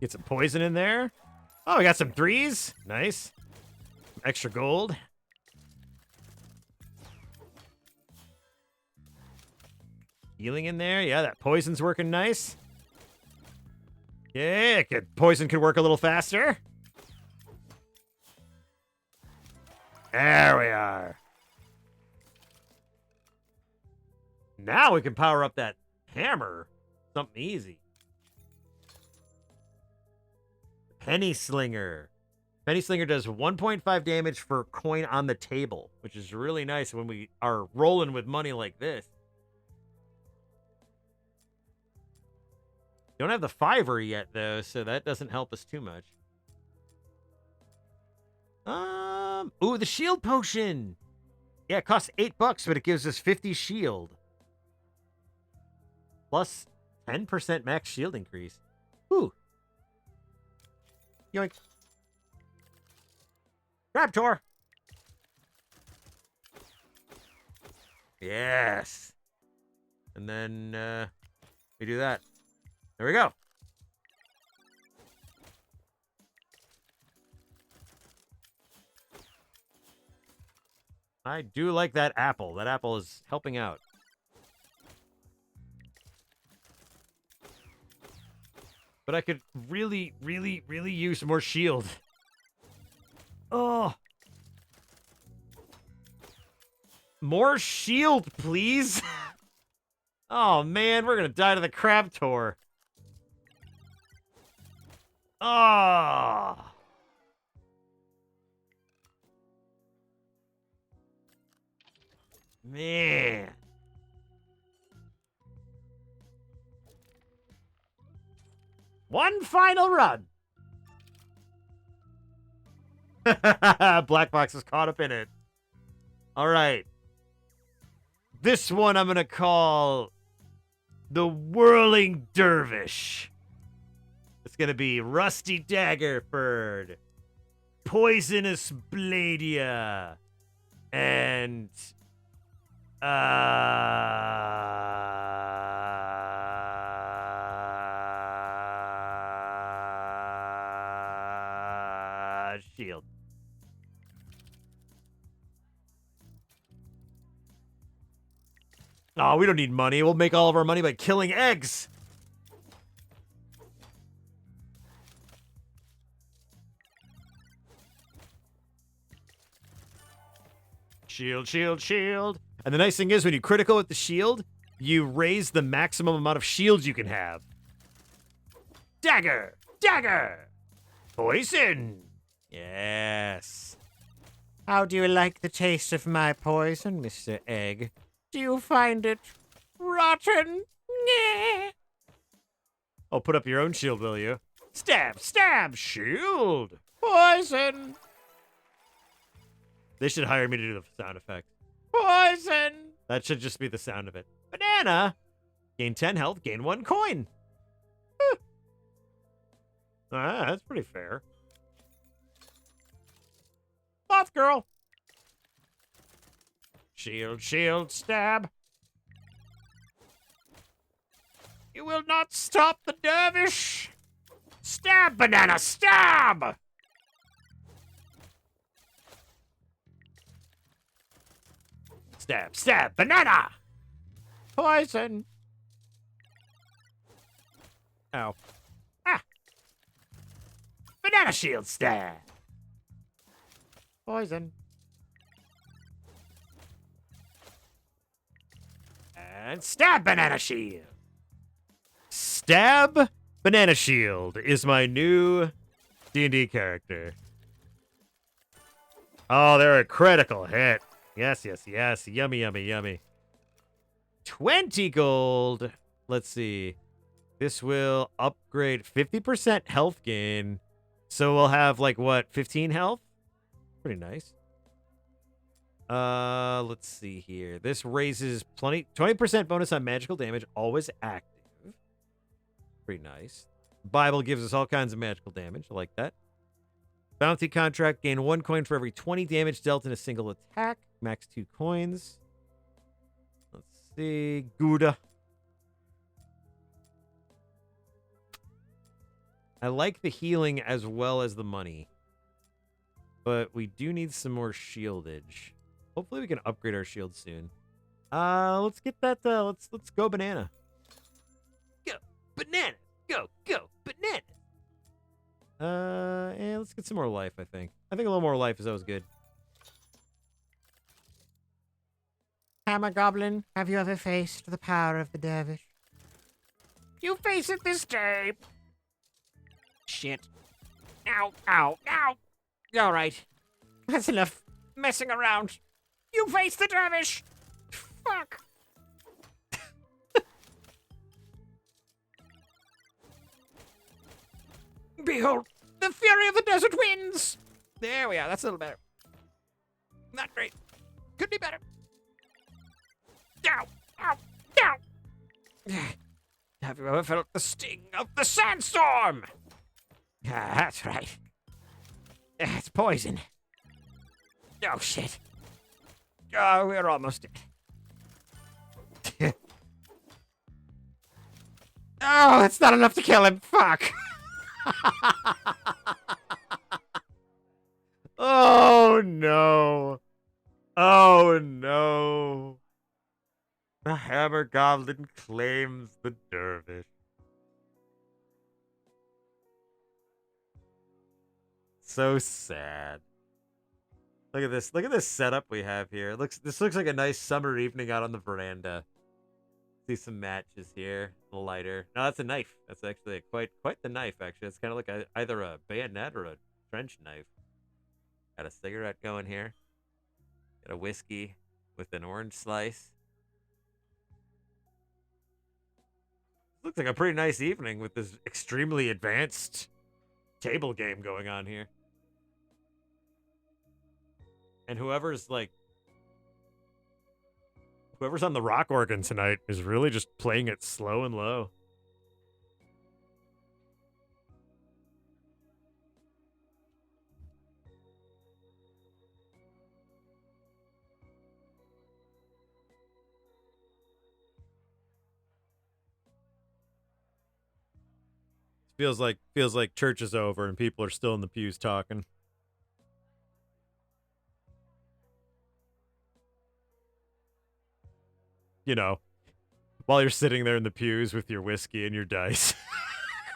Get some poison in there. Oh, we got some threes. Nice. Some extra gold. Healing in there. Yeah, that poison's working nice. Yeah, poison could work a little faster. There we are. Now we can power up that hammer. Something easy. Penny Slinger. Penny Slinger does 1.5 damage for coin on the table, which is really nice when we are rolling with money like this. Don't have the fiver yet, though, so that doesn't help us too much. Ooh, the shield potion. Yeah, it costs $8, but it gives us 50 shield. Plus 10% max shield increase. Ooh. Yoink. Raptor. Yes. And then we do that. There we go. I do like that apple. That apple is helping out. But I could really, really, really use more shield. Oh. More shield, please. Oh, man, we're going to die to the crab tour. Oh. Man. One final run. Black Box is caught up in it. All right. This one I'm going to call the Whirling Dervish. It's going to be Rusty Daggerford, Poisonous Bladia, and shield. Oh, we don't need money. We'll make all of our money by killing eggs. Shield, shield, shield. And the nice thing is when you critical with the shield, you raise the maximum amount of shields you can have. Dagger! Dagger! Poison! Yes. How do you like the taste of my poison, Mr. Egg? Do you find it rotten? Nyeh. Oh, put up your own shield, will you? Stab, stab, shield, poison. They should hire me to do the sound effect. Poison. That should just be the sound of it. Banana. Gain 10 health, gain 1 coin. That's pretty fair. Moth girl. Shield, shield, stab. You will not stop the dervish. Stab, banana, stab! Stab, stab, banana! Poison! Ow. Ah! Banana shield stab! Poison. And stab, banana shield! Stab, banana shield is my new D&D character. Oh, they're a critical hit. Yes, yes, yes. Yummy, yummy, yummy. 20 gold. Let's see. This will upgrade 50% health gain. So we'll have, like, what, 15 health? Pretty nice. Let's see here. This raises 20% bonus on magical damage, always active. Pretty nice. Bible gives us all kinds of magical damage. I like that. Bounty contract, gain 1 coin for every 20 damage dealt in a single attack. Max 2 coins. Let's see. Gouda. I like the healing as well as the money. But we do need some more shieldage. Hopefully we can upgrade our shield soon. Let's get that, let's go banana. Go, banana. Go, banana. And let's get some more life, I think. I think a little more life is always good. Hammer Goblin, have you ever faced the power of the dervish? You face it this day. Shit. Ow, ow, ow. All right. That's enough messing around. You face the dervish. Fuck. Behold, the fury of the desert winds. There we are. That's a little better. Not great. Could be better. Ow, ow, ow. Have you ever felt the sting of the sandstorm? Ah, that's right. It's poison. Oh, shit. Oh, we're almost dead. Oh, that's not enough to kill him. Fuck. Oh, no. Oh, no. The Hammer Goblin claims the dervish. So sad. Look at this. Look at this setup we have here. This looks like a nice summer evening out on the veranda. See some matches here. A lighter. No, that's a knife. That's actually quite the knife, actually. It's kind of like either a bayonet or a trench knife. Got a cigarette going here. Got a whiskey with an orange slice. Looks like a pretty nice evening with this extremely advanced table game going on here. And whoever's on the rock organ tonight is really just playing it slow and low. Feels like church is over and people are still in the pews talking. You know, while you're sitting there in the pews with your whiskey and your dice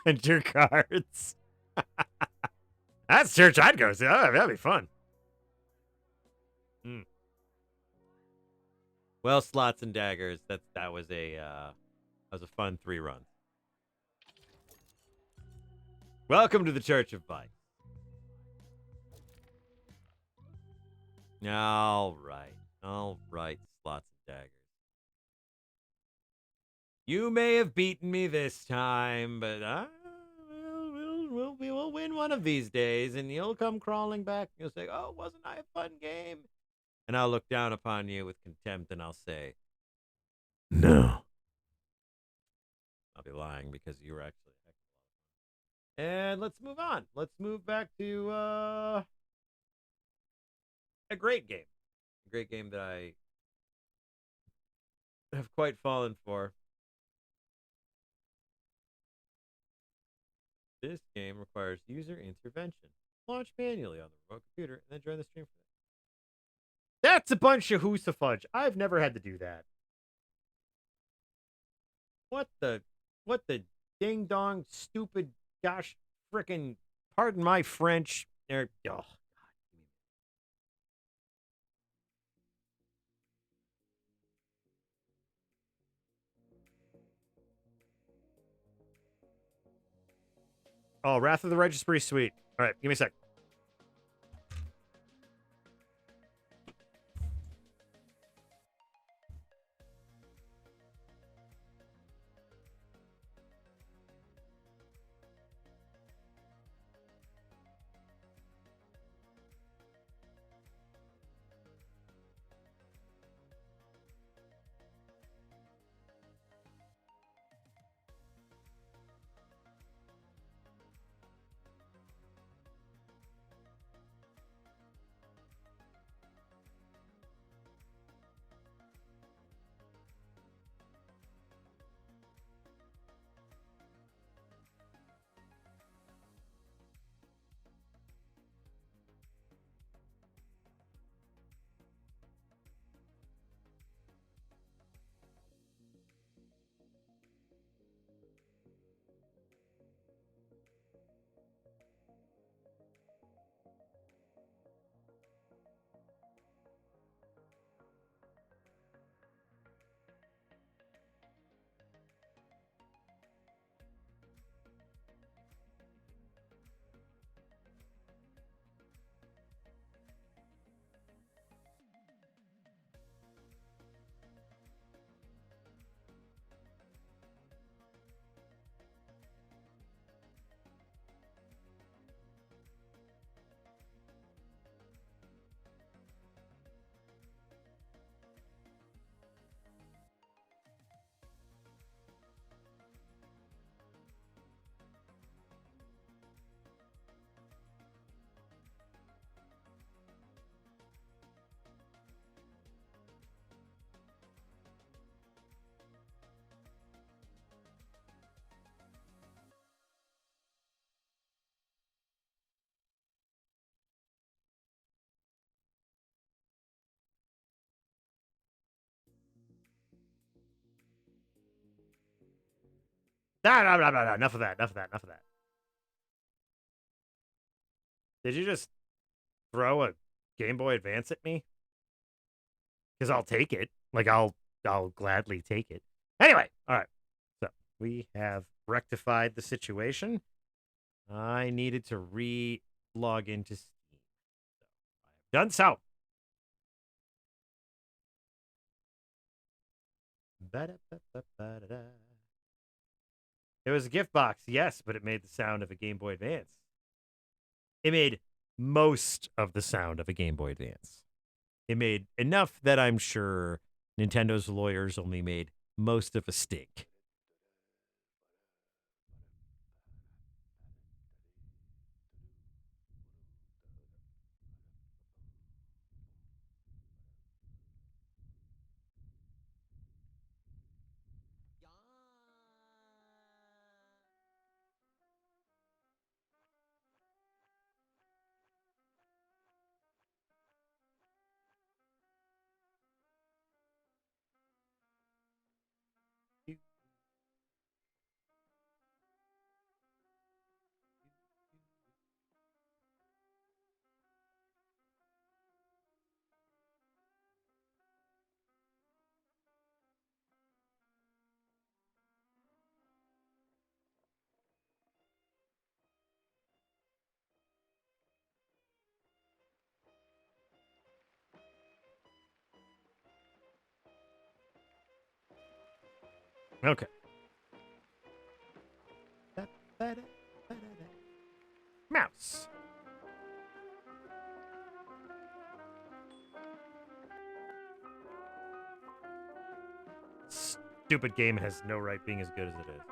and your cards. That's church I'd go to. That'd be fun. Well, slots and daggers. That was a fun 3 runs. Welcome to the Church of Vice. All right, slots and daggers. You may have beaten me this time, but we'll win one of these days, and you'll come crawling back. You'll say, "Oh, wasn't I a fun game?" And I'll look down upon you with contempt, and I'll say, "No." I'll be lying because you were actually. And let's move on. Let's move back to a great game. A great game that I have quite fallen for. This game requires user intervention. Launch manually on the remote computer and then join the stream from there. That's a bunch of hoosafudge. I've never had to do that. What the ding dong stupid gosh frickin' pardon my French. Oh God. Oh, Wrath of the Righteous is pretty sweet. All right, give me a sec. No. Enough of that. Enough of that. Enough of that. Did you just throw a Game Boy Advance at me? Because I'll take it. Like I'll gladly take it. Anyway, all right. So we have rectified the situation. I needed to re-log into Steam. So I have done so. Ba-da-ba-ba-ba-da-da. It was a gift box, yes, but it made the sound of a Game Boy Advance. It made most of the sound of a Game Boy Advance. It made enough that I'm sure Nintendo's lawyers only made most of a stink. Okay. Mouse. Stupid game has no right being as good as it is.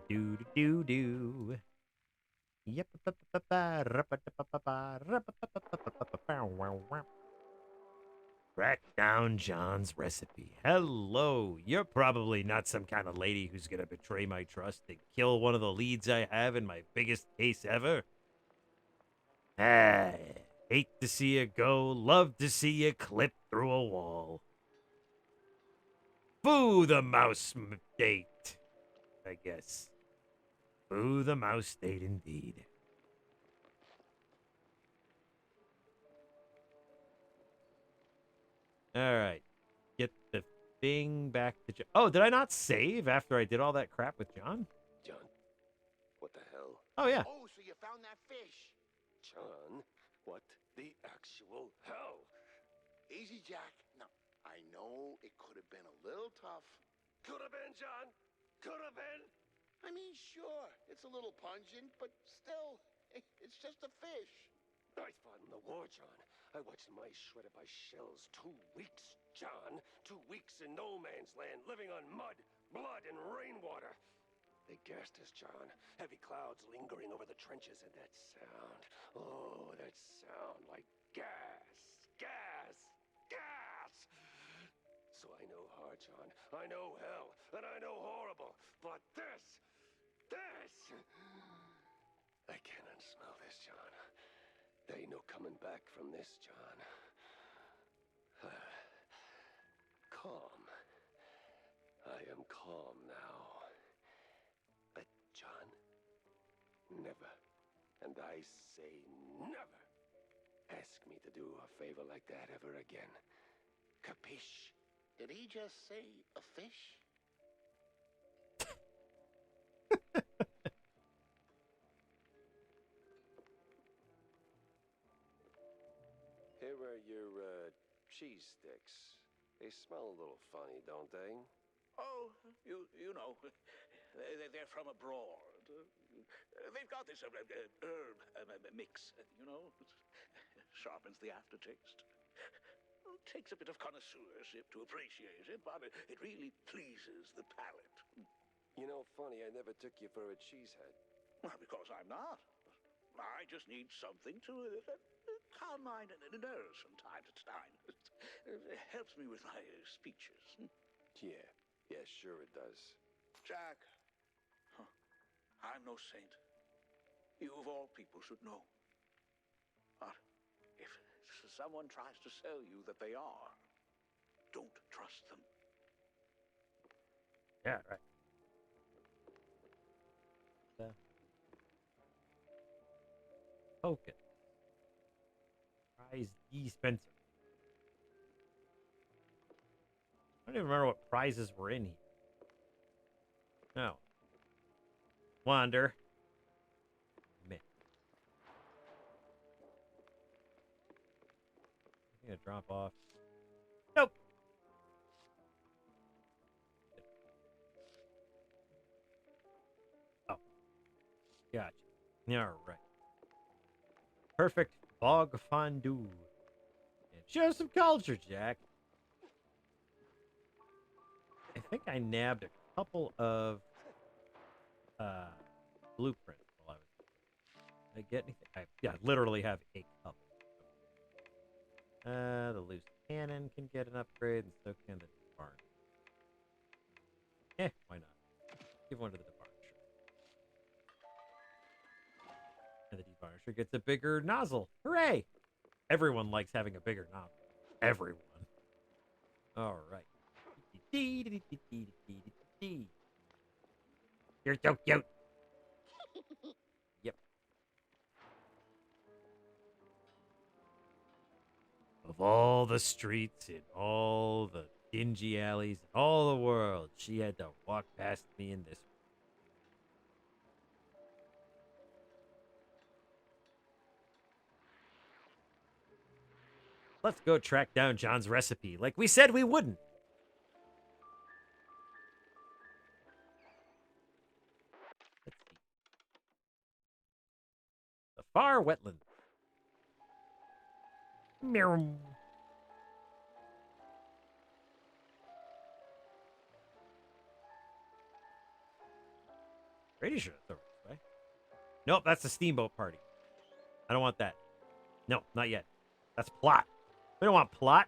Do do do. Yep. Track down John's recipe. Hello. You're probably not some kind of lady who's gonna betray my trust and kill one of the leads I have in my biggest case ever. Ah, hate to see you go. Love to see you clip through a wall. Boo the mouse date, I guess. Boo the mouse date indeed. All right. Get the thing back to John. Oh, did I not save after I did all that crap with John? John, what the hell? Oh, yeah. Oh, so you found that fish? John, what the actual hell? Easy, Jack. No, I know it could have been a little tough. Could have been, John. Could have been. I mean, sure, it's a little pungent, but still, it's just a fish. I fought in the war, John. I watched my shredded by shells 2 weeks, John. 2 weeks in no man's land, living on mud, blood, and rainwater. They gassed us, John. Heavy clouds lingering over the trenches, and that sound. Oh, that sound like gas. Gas. Gas. So I know hard, John. I know hell, and I know horrible. But this. I cannot smell this, John. There ain't no coming back from this, John. Calm. I am calm now. But, John, never, and I say never, ask me to do a favor like that ever again. Capiche? Did he just say a fish? Here are your, cheese sticks. They smell a little funny, don't they? Oh, you know, they're from abroad. They've got this herb mix, you know, sharpens the aftertaste. Takes a bit of connoisseurship to appreciate it, but it really pleases the palate. You know, funny, I never took you for a cheesehead. Well, because I'm not. I just need something to calm my nerves from time to time. It helps me with my speeches. Yeah, sure it does. Jack, I'm no saint. You of all people should know. But if someone tries to sell you that they are, don't trust them. Yeah, right. Focus. Prize dispenser. I don't even remember what prizes were in here. No. Wander. Man. I'm gonna drop off. Nope. Oh. Gotcha. All right. Perfect bog fondue. And show some culture, Jack. I think I nabbed a couple of blueprints while I was. Did I get anything? I literally have a couple. The loose cannon can get an upgrade, and so can the barn. Why not? Give one to the debarnisher. And the debarnisher gets a bigger nozzle. Hooray! Everyone likes having a bigger nozzle. Everyone. All right. You're so cute. Yep. Of all the streets in all the dingy alleys in all the world, she had to walk past me in this. Let's go track down John's recipe, like we said we wouldn't. Let's see. The far wetland. Meow. Pretty sure it's over this way. Nope, that's the steamboat party. I don't want that. No, not yet. That's plot. We don't want plot.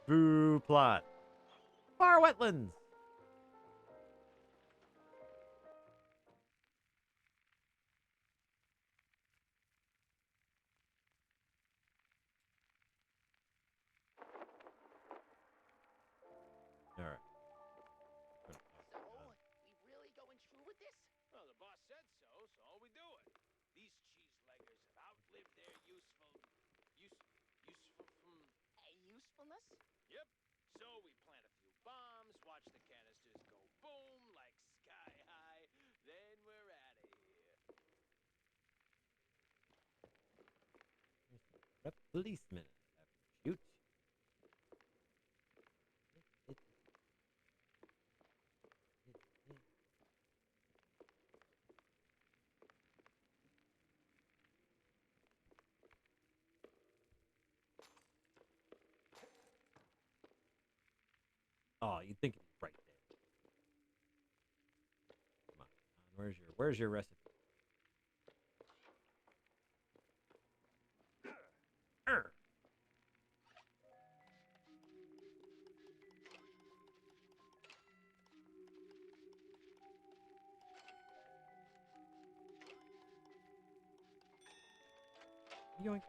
Boo, plot. Far wetlands. All right. So, we really going through with this? Well, the boss said so, so we do it. These cheese-leggers have outlived their Usefulness? Yep. So we plant a few bombs, watch the canisters go boom like sky high, then we're out of here. A policeman. Shoot. Oh, you'd think it'd be right there. Come on. Where's your recipe? Arr. Yoink.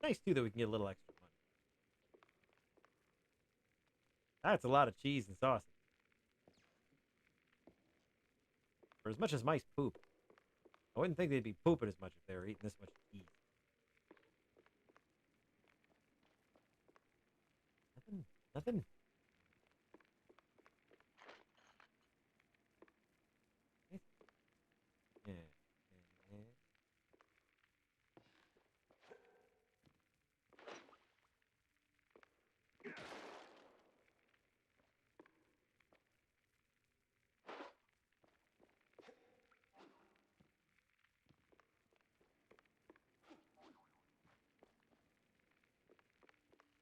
Nice too that we can get a little extra money. That's a lot of cheese and sausage. For as much as mice poop, I wouldn't think they'd be pooping as much if they were eating this much cheese. Nothing. Nothing. Yeah.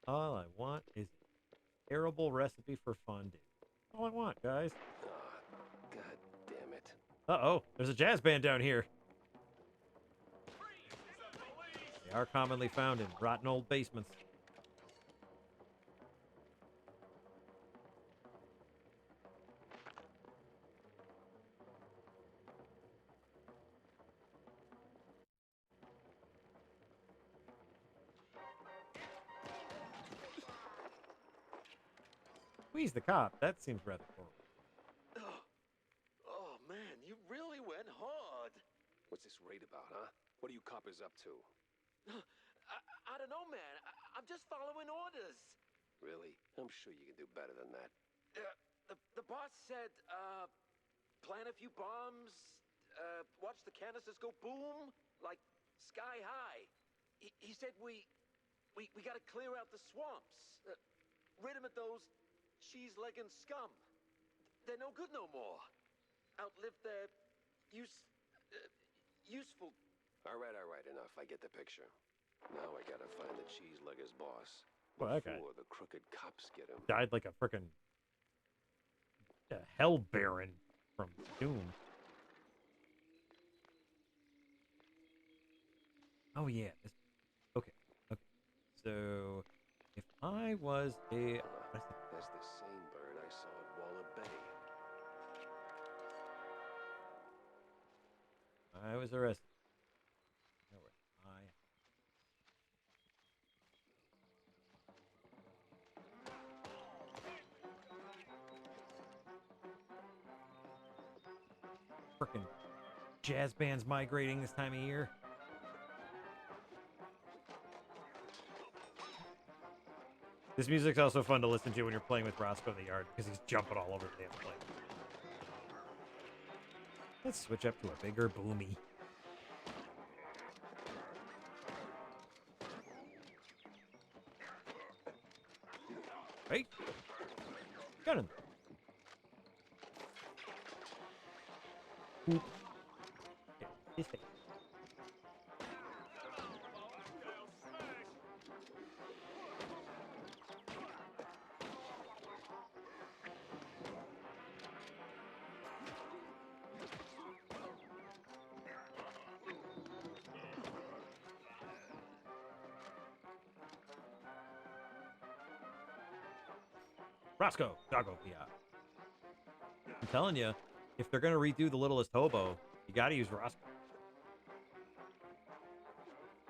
All I want is a terrible recipe for fondue. All I want, guys. Ah, God damn it. Uh-oh, there's a jazz band down here. They are commonly found in rotten old basements. Squeeze the cop. That seems rather horrible. Oh, man, you really went hard. What's this raid about, huh? What are you coppers up to? I don't know, man. I'm just following orders. Really? I'm sure you can do better than that. The boss said, plant a few bombs, watch the canisters go boom, like sky high. He said we gotta clear out the swamps. Rid 'em of those cheese-legging scum. They're no good no more. Outlived their useful. All right, enough. I get the picture. Now I gotta find the cheese-legger's boss. Well, that guy Before the crooked cops get him. died like a frickin' hell baron from Doom. Oh yeah. Okay. So, if I was a... That's the same bird I saw at Waller Bay. I was arrested. Where was I? Frickin' jazz bands migrating this time of year. This music's also fun to listen to when you're playing with Roscoe in the yard because he's jumping all over the damn place. Let's switch up to a bigger boomy. Right? Got him. Oop. Yeah, his face. Roscoe, Doggo, yeah. I'm telling you, if they're gonna redo The Littlest Hobo, you gotta use Roscoe.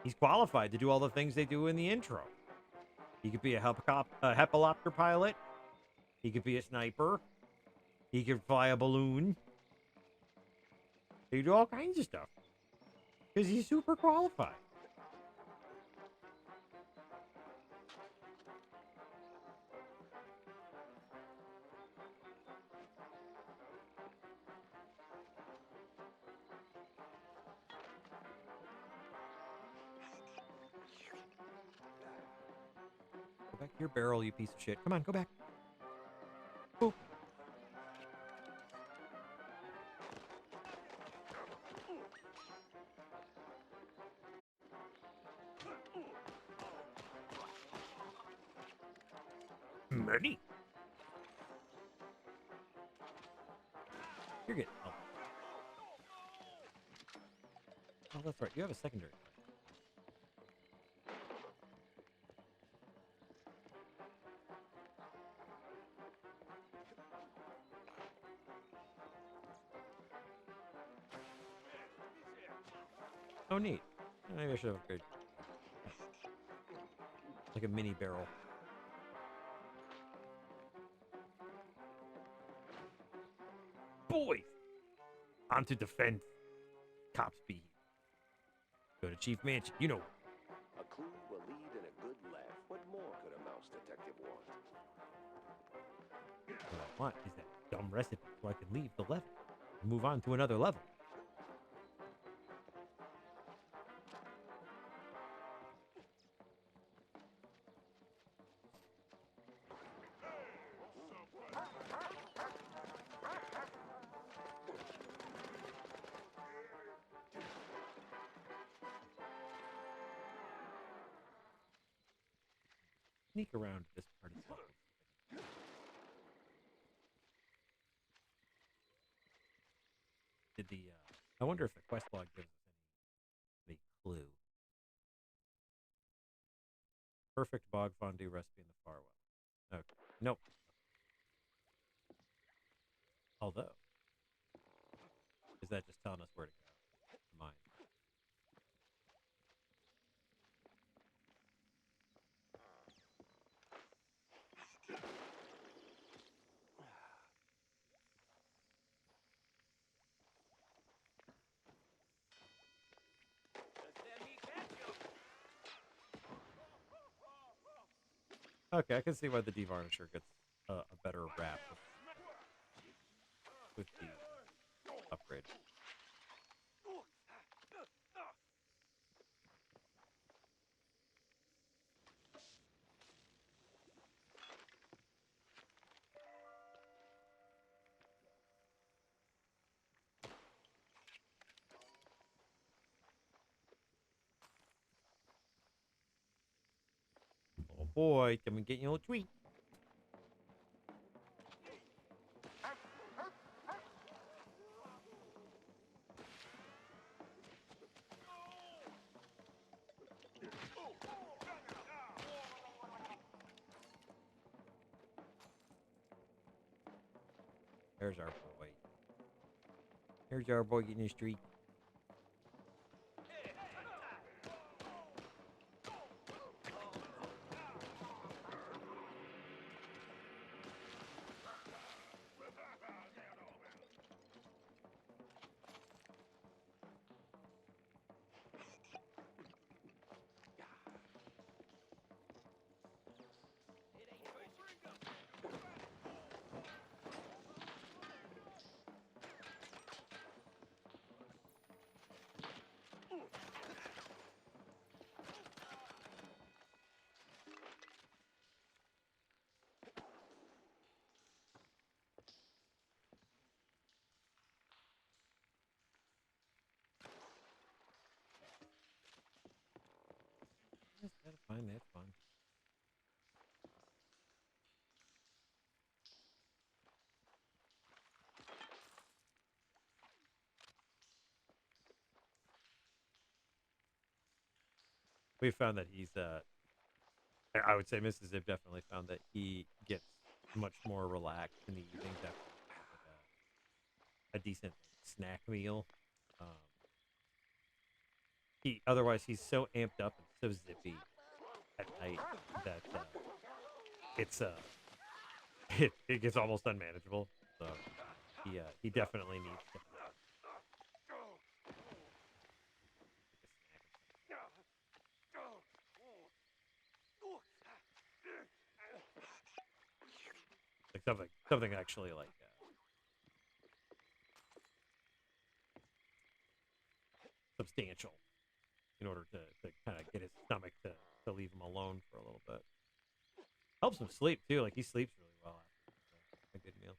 He's qualified to do all the things they do in the intro. He could be a hepalopter pilot. He could be a sniper. He could fly a balloon. He could do all kinds of stuff. Because he's super qualified. Go back to your barrel, you piece of shit. Come on, go back. Go. Many. You're getting help. Oh, that's right. You have a secondary. Oh, neat. Maybe I should have upgraded. Like a mini barrel. Boys! On to defend. Cop speed. Go to Chief Mansion. You know. A clue, a lead, and a good laugh. What more could a mouse detective want? What I want is that dumb recipe so I can leave the level and move on to another level. Sneak around this part of the level. Did the I wonder if the quest log gives us any clue. Perfect bog fondue recipe in the far well. Okay. Nope. Although, is that just telling us where to go? Mine. Okay, I can see why the Devarnisher gets a better rap with the upgrade. Oh boy, can we get you a treat? There's our boy. Here's our boy getting his treat. That's fine, that's fine. We found that he's I would say Mrs. Zibb definitely found that he gets much more relaxed in the evenings after a decent snack meal. Um, he's so amped up and so zippy at night that it's it gets almost unmanageable. So he definitely needs to like something actually like substantial in order to kind of get his stomach to leave him alone for a little bit. Helps him sleep too. Like he sleeps really well after a good meal,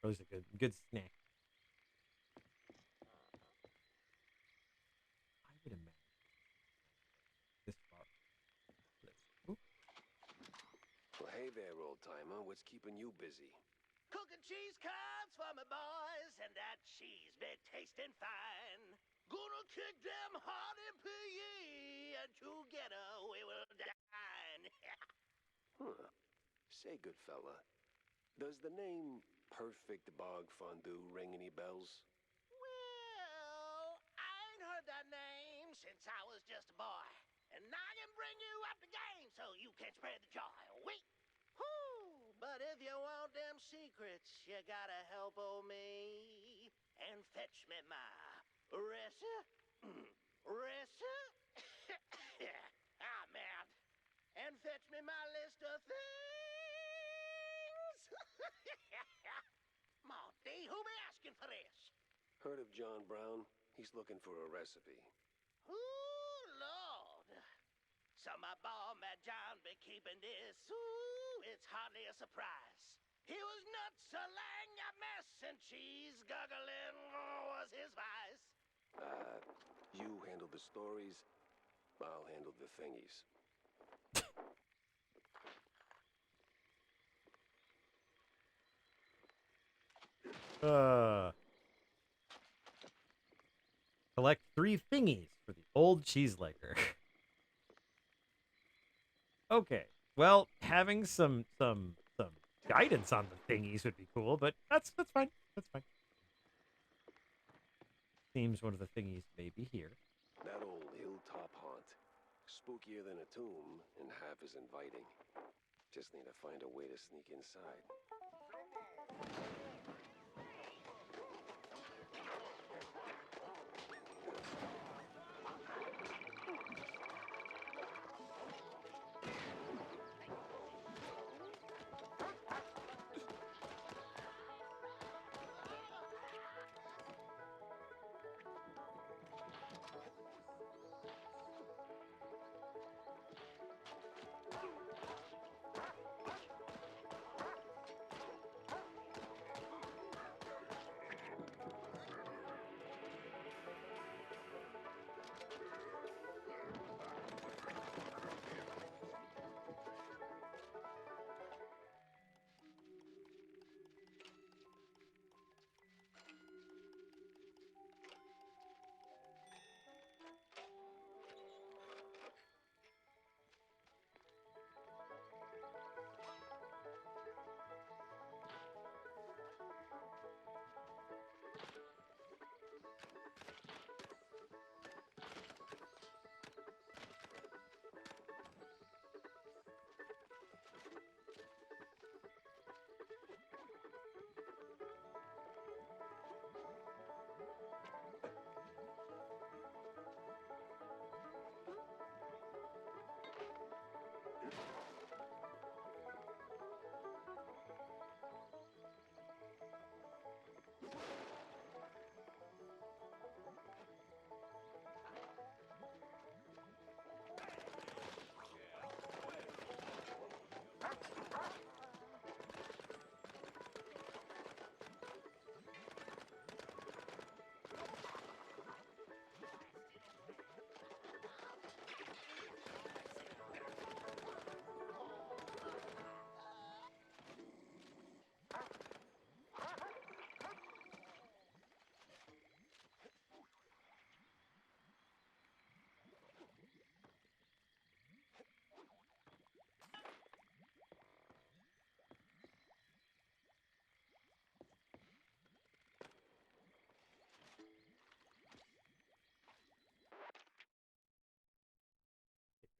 or at least a good snack. I would imagine this far. Oop. Well, hey there, old timer. What's keeping you busy? Cooking cheese curds for my boys, and that cheese be tasting fine. Gonna kick them hard in PE, and together we will dine. Huh. Say, good fella, does the name Perfect Bog Fondue ring any bells? Well, I ain't heard that name since I was just a boy. And I can bring you up the game so you can spread the joy. Wait. Whoo! But if you want them secrets, you gotta help old me and fetch me my ah, man. And fetch me my list of things. Monty, who be asking for this? Heard of John Brown? He's looking for a recipe. Ooh, Lord. So my boy, Matt John, be keeping this. Ooh, it's hardly a surprise. He was nuts, a lang a mess, and cheese guggling was his vice. You handle the stories, I'll handle the thingies. Collect 3 thingies for the old cheese liker. Okay. Well, having some guidance on the thingies would be cool, but that's fine. That's fine. Seems one of the thingies may be here. That old hilltop haunt. Spookier than a tomb and half as inviting. Just need to find a way to sneak inside.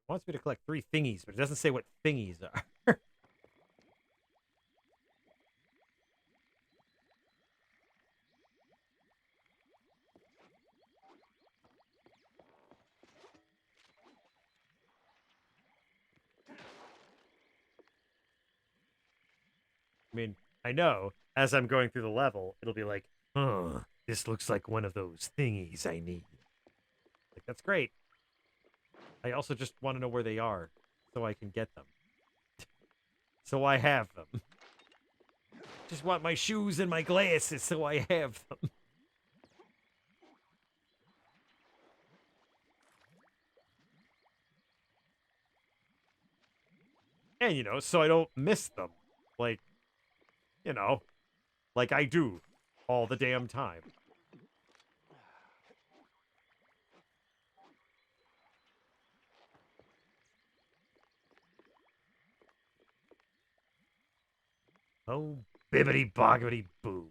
wants me to collect 3 thingies, but it doesn't say what thingies are. I mean, I know as I'm going through the level, it'll be like, oh, this looks like one of those thingies I need. Like, that's great. I also just want to know where they are so I can get them. So I have them. Just want my shoes and my glasses so I have them. And, you know, so I don't miss them. Like, you know, like I do all the damn time. Oh, bibbity boggity boo.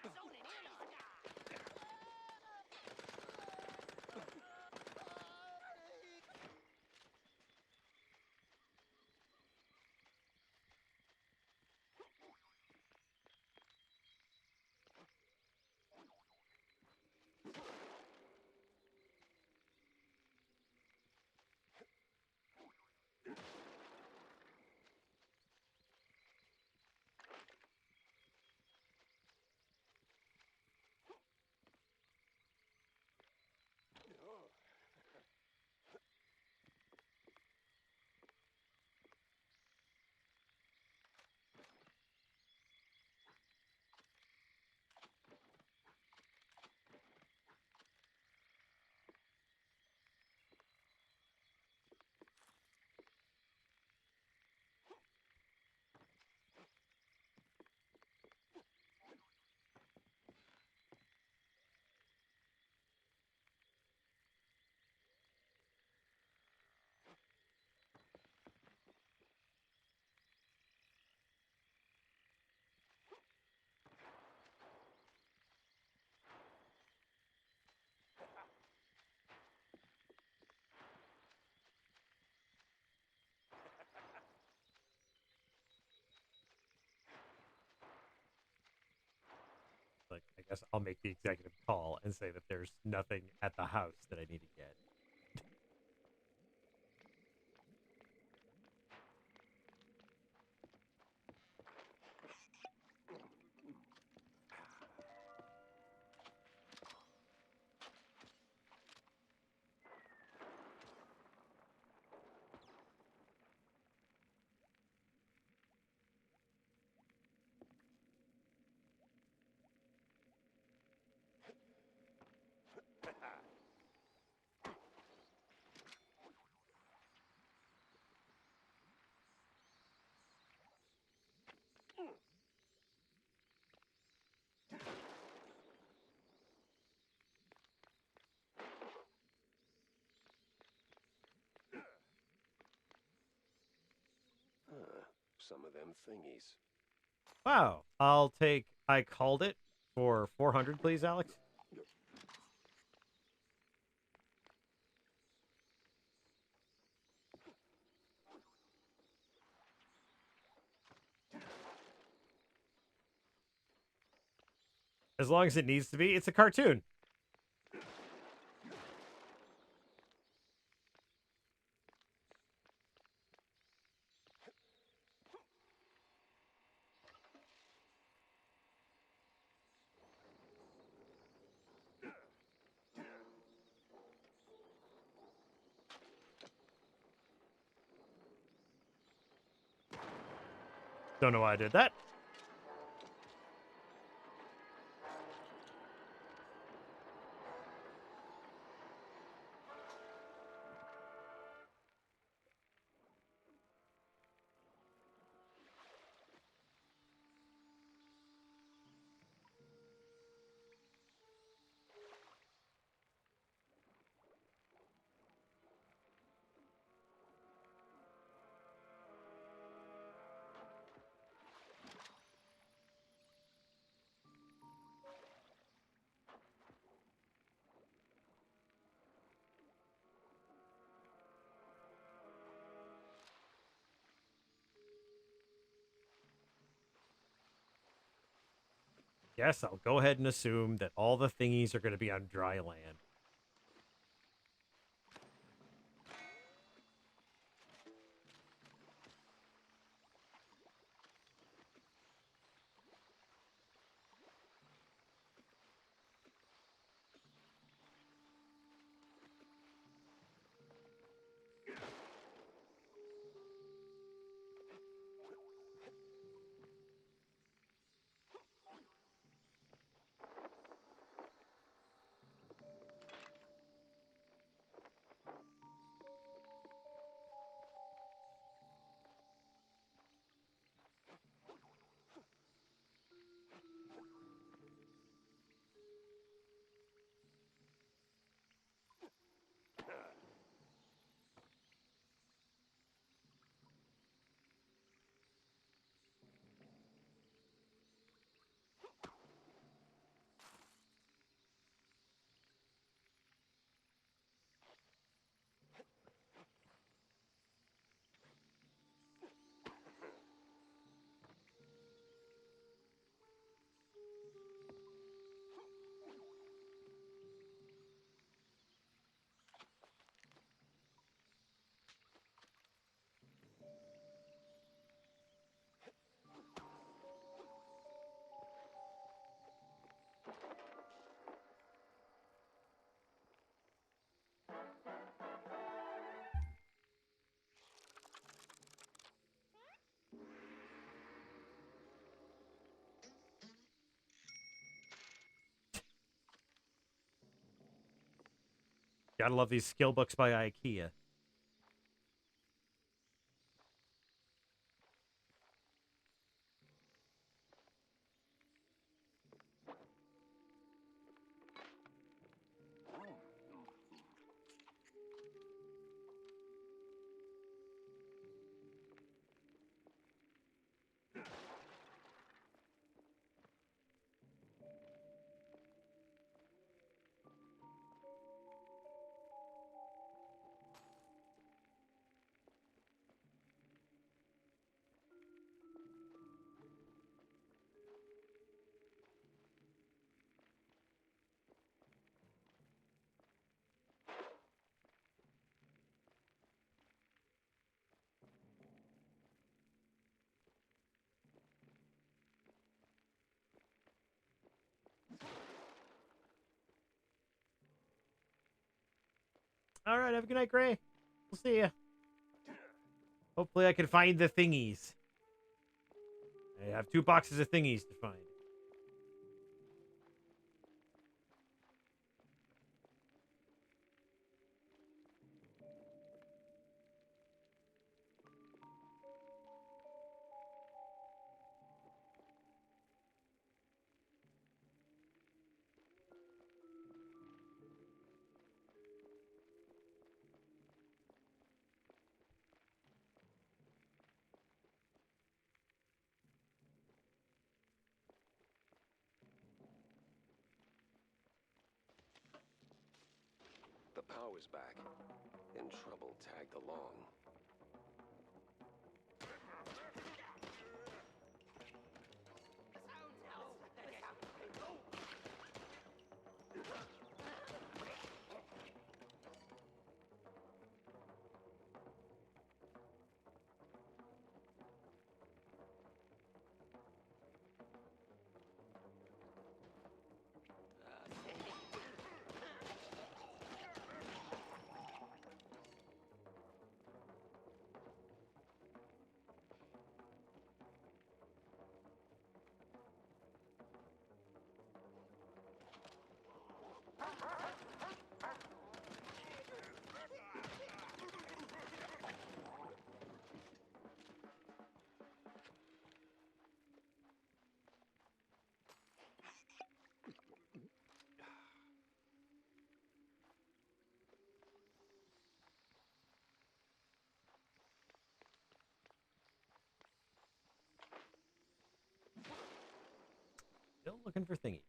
I'm zoning in on ya. Like, I guess I'll make the executive call and say that there's nothing at the house that I need to get. Some of them thingies. Wow. I'll take I called it for 400, please, Alex. As long as it needs to be. It's a cartoon. Don't know why I did that. Guess I'll go ahead and assume that all the thingies are going to be on dry land. Gotta love these skill books by IKEA. All right, have a good night, Gray. We'll see ya. Hopefully I can find the thingies. I have 2 boxes of thingies to find. The power's back. And trouble tagged along. Still looking for thingies.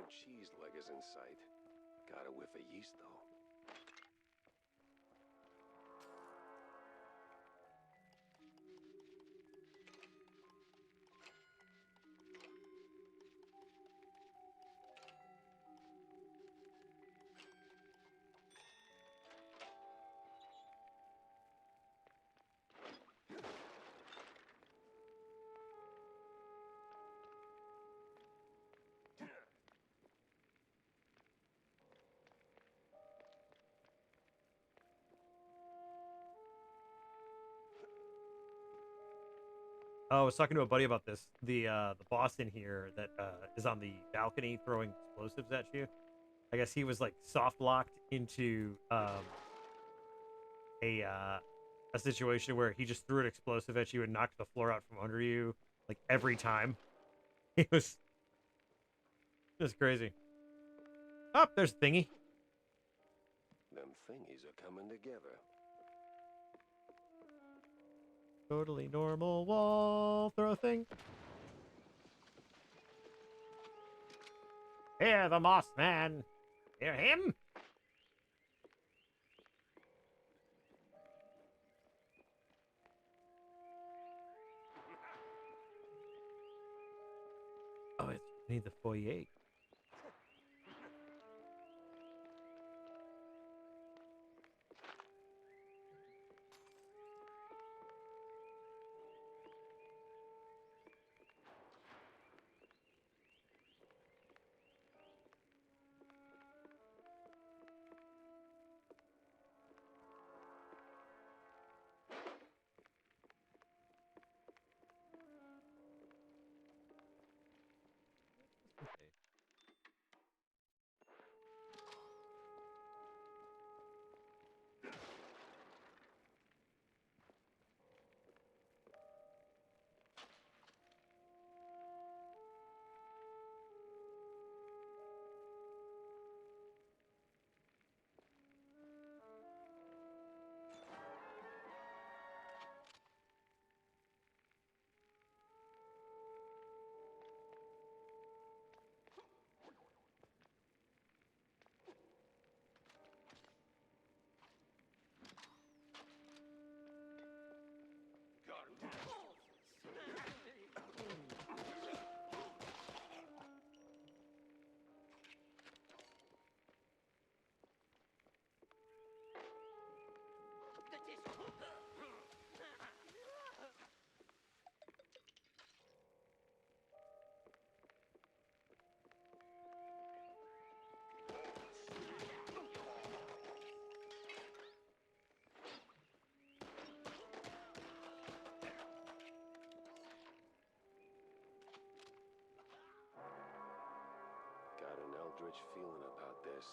cheese leggers in sight. Got a whiff of yeast, though. Oh, I was talking to a buddy about this. The boss in here that is on the balcony throwing explosives at you. I guess he was like soft locked into a situation where he just threw an explosive at you and knocked the floor out from under you like every time. It was just crazy. Oh, there's Thingy. Them thingies are coming together. Totally normal wall throw thing. Hear the Moss Man. Hear him? Oh, I need the foyer. Got an eldritch feeling about this.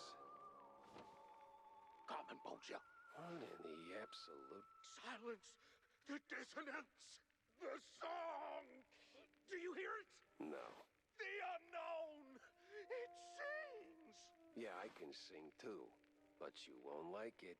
Common, won't you? What in the absolute... Silence! The dissonance! The song! Do you hear it? No. The unknown! It sings! Yeah, I can sing too, but you won't like it.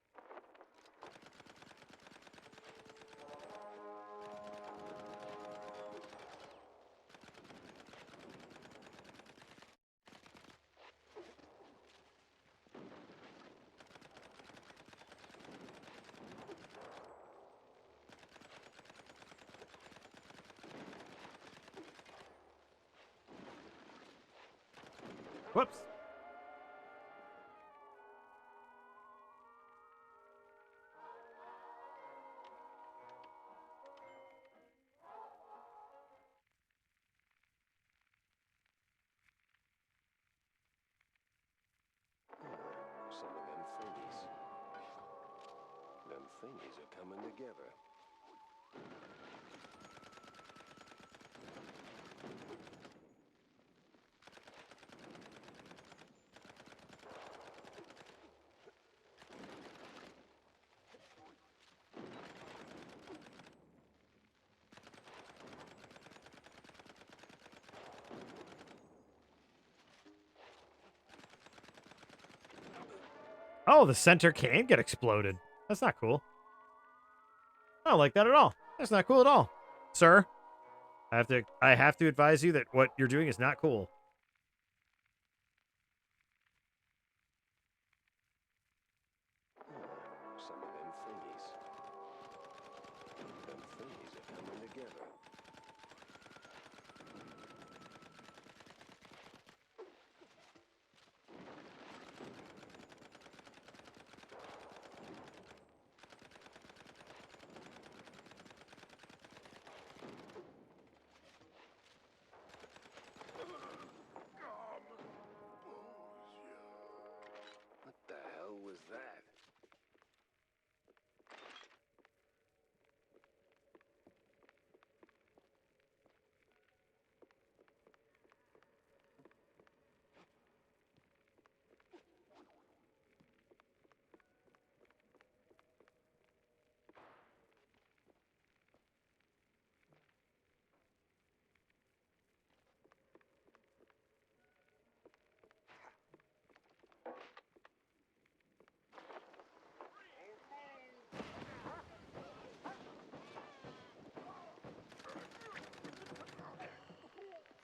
Whoops. Some of them thingies. Them thingies are coming together. Oh, the center can get exploded. That's not cool. I don't like that at all. That's not cool at all. Sir, I have to advise you that what you're doing is not cool.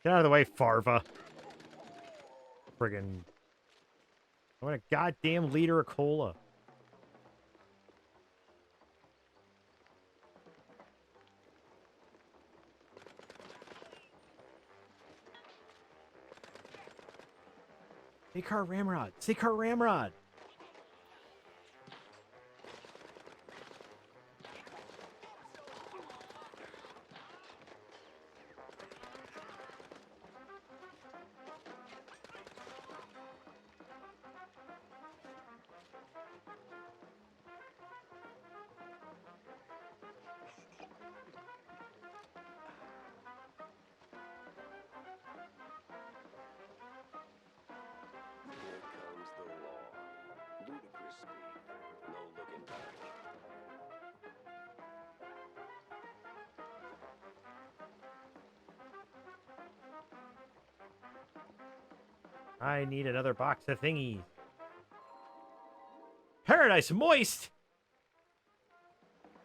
Get out of the way, Farva. Friggin'. I want a goddamn liter of cola. Say-car ramrod. Say-car ramrod. Here comes the law. Ludicrous speed. No looking back. I need another box of thingies. Paradise Moist!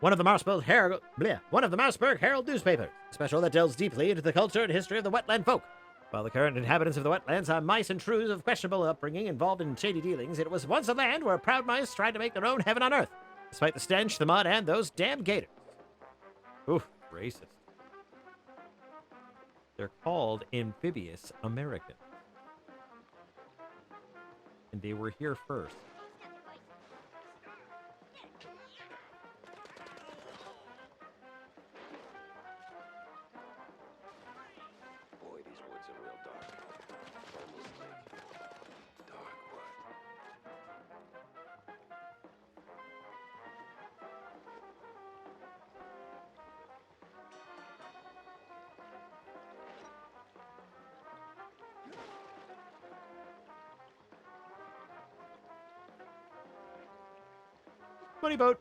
One of the Mossberg Herald newspapers, a special that delves deeply into the culture and history of the wetland folk. While the current inhabitants of the wetlands are mice and shrews of questionable upbringing involved in shady dealings, it was once a land where proud mice tried to make their own heaven on earth, despite the stench, the mud, and those damn gators. Oof, racist. They're called amphibious Americans. And they were here first. Boy, these woods are real dark. Almost like dark what? Money boat.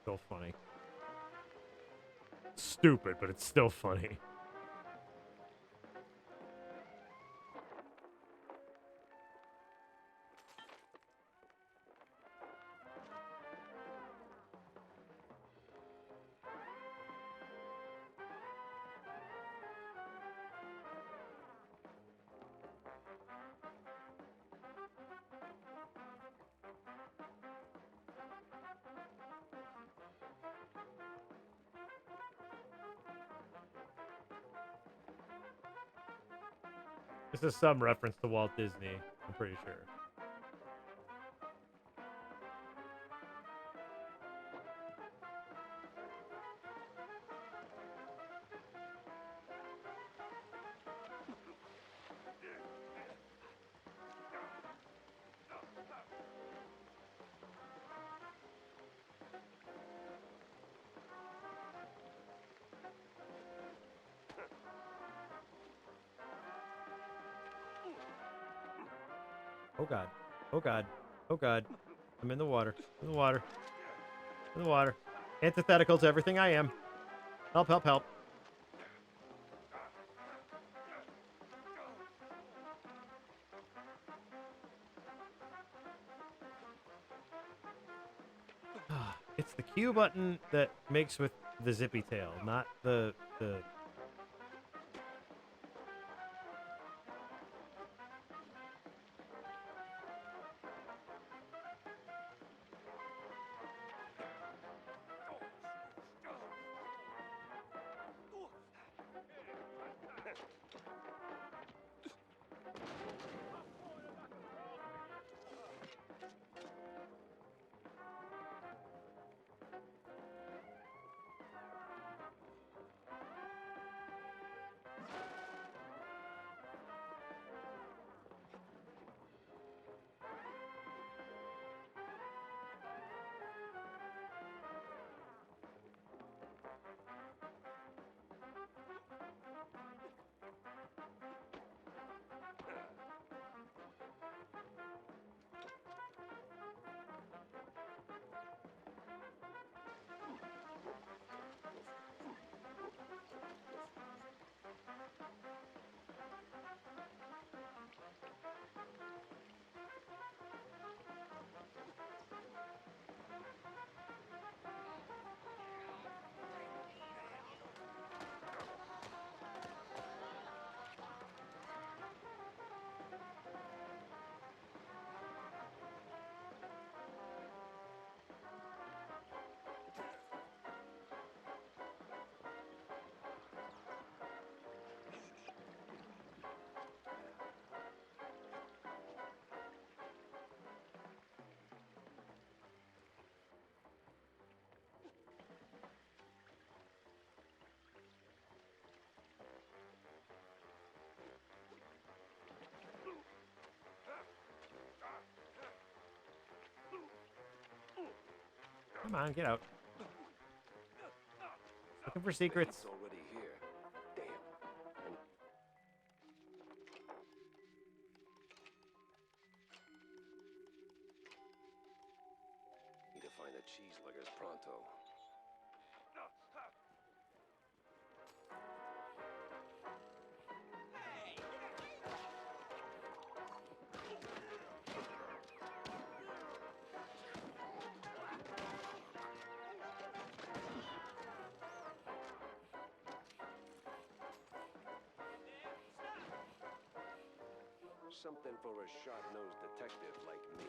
Still funny. Stupid, but it's still funny. This is some reference to Walt Disney, I'm pretty sure. Oh god. Oh god. Oh god. I'm in the water. In the water. In the water. Antithetical to everything I am. Help, help, help. It's the Q button that makes with the zippy tail, not the Come on, get out. Looking for secrets. It's already here. Damn. And need to find the cheese luggers pronto. Something for a sharp-nosed detective like me.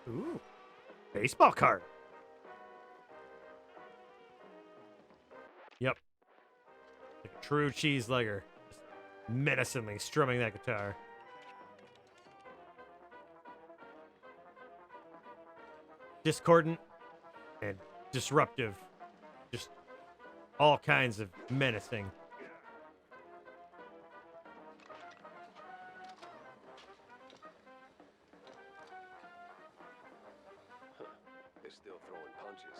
Ooh, baseball card. Yep, like a true cheese legger, just menacingly strumming that guitar. Discordant and disruptive, just all kinds of menacing. They're still throwing punches,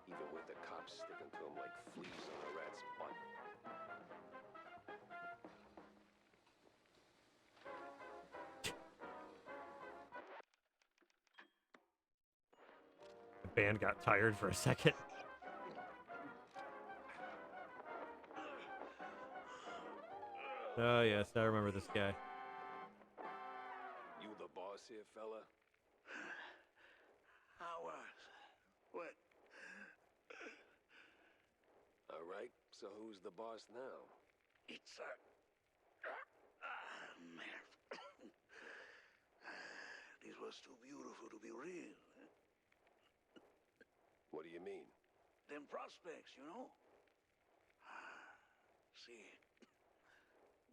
even with the cops sticking to them like fleas on a rat's butt. The band got tired for a second. Oh yes, I remember this guy. You the boss here, fella? I was. What? All right, so who's the boss now? It's man. This was too beautiful to be real. What do you mean? Them prospects, you know? See,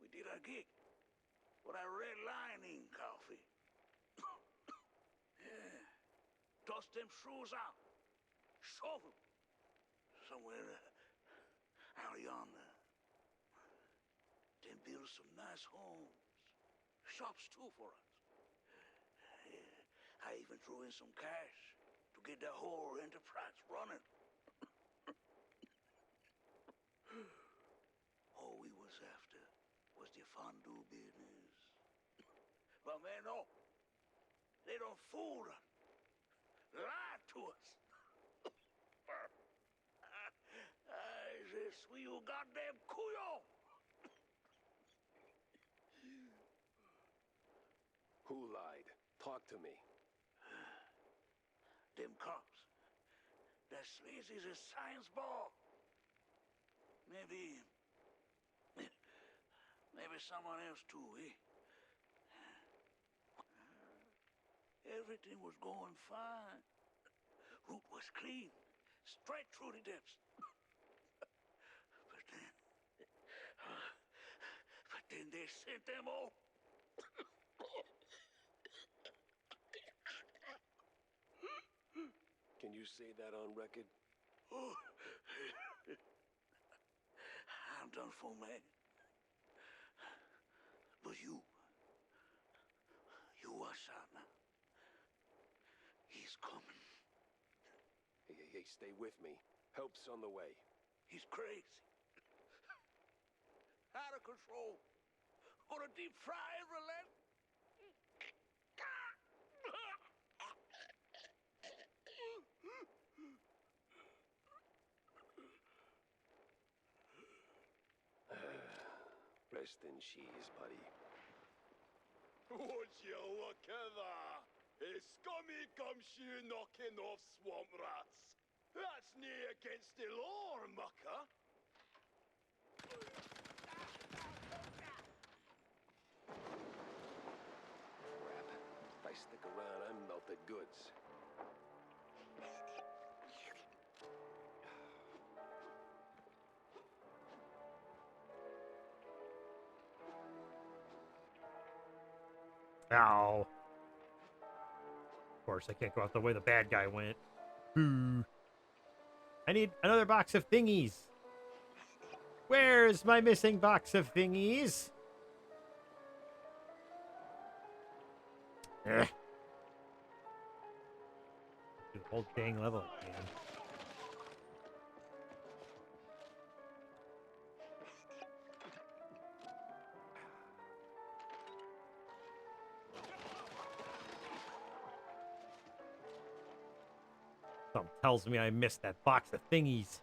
we did our gig. What I redlining coffee. Yeah. Toss them shrews out. Shove 'em. Somewhere out yonder. Then build some nice homes. Shops too for us. Yeah. I even threw in some cash to get the whole enterprise running. All we was after was the fondue business. But man, no. They don't fool us. Lie to us. Je suis un goddamn couillon. Who lied? Talk to me. Them cops. That sleazy is a science ball. Maybe someone else too, eh? Everything was going fine. Route was clean. Straight through the depths. But then they sent them all. Can you say that on record? Oh. I'm done for, man. But you watch out now. He's coming. Hey, stay with me. Help's on the way. He's crazy. Out of control. Gonna deep fry every leg. Rest in cheese, buddy. Would you look at that? A scummy gumshoe knocking off swamp rats. That's nae against the law, mucker. Crap. If I stick around, I'm melted goods. Ow. Of course, I can't go out the way the bad guy went. Boo. I need another box of thingies. Where's my missing box of thingies? Eh. Do the whole dang level again. Something tells me I missed that box of thingies.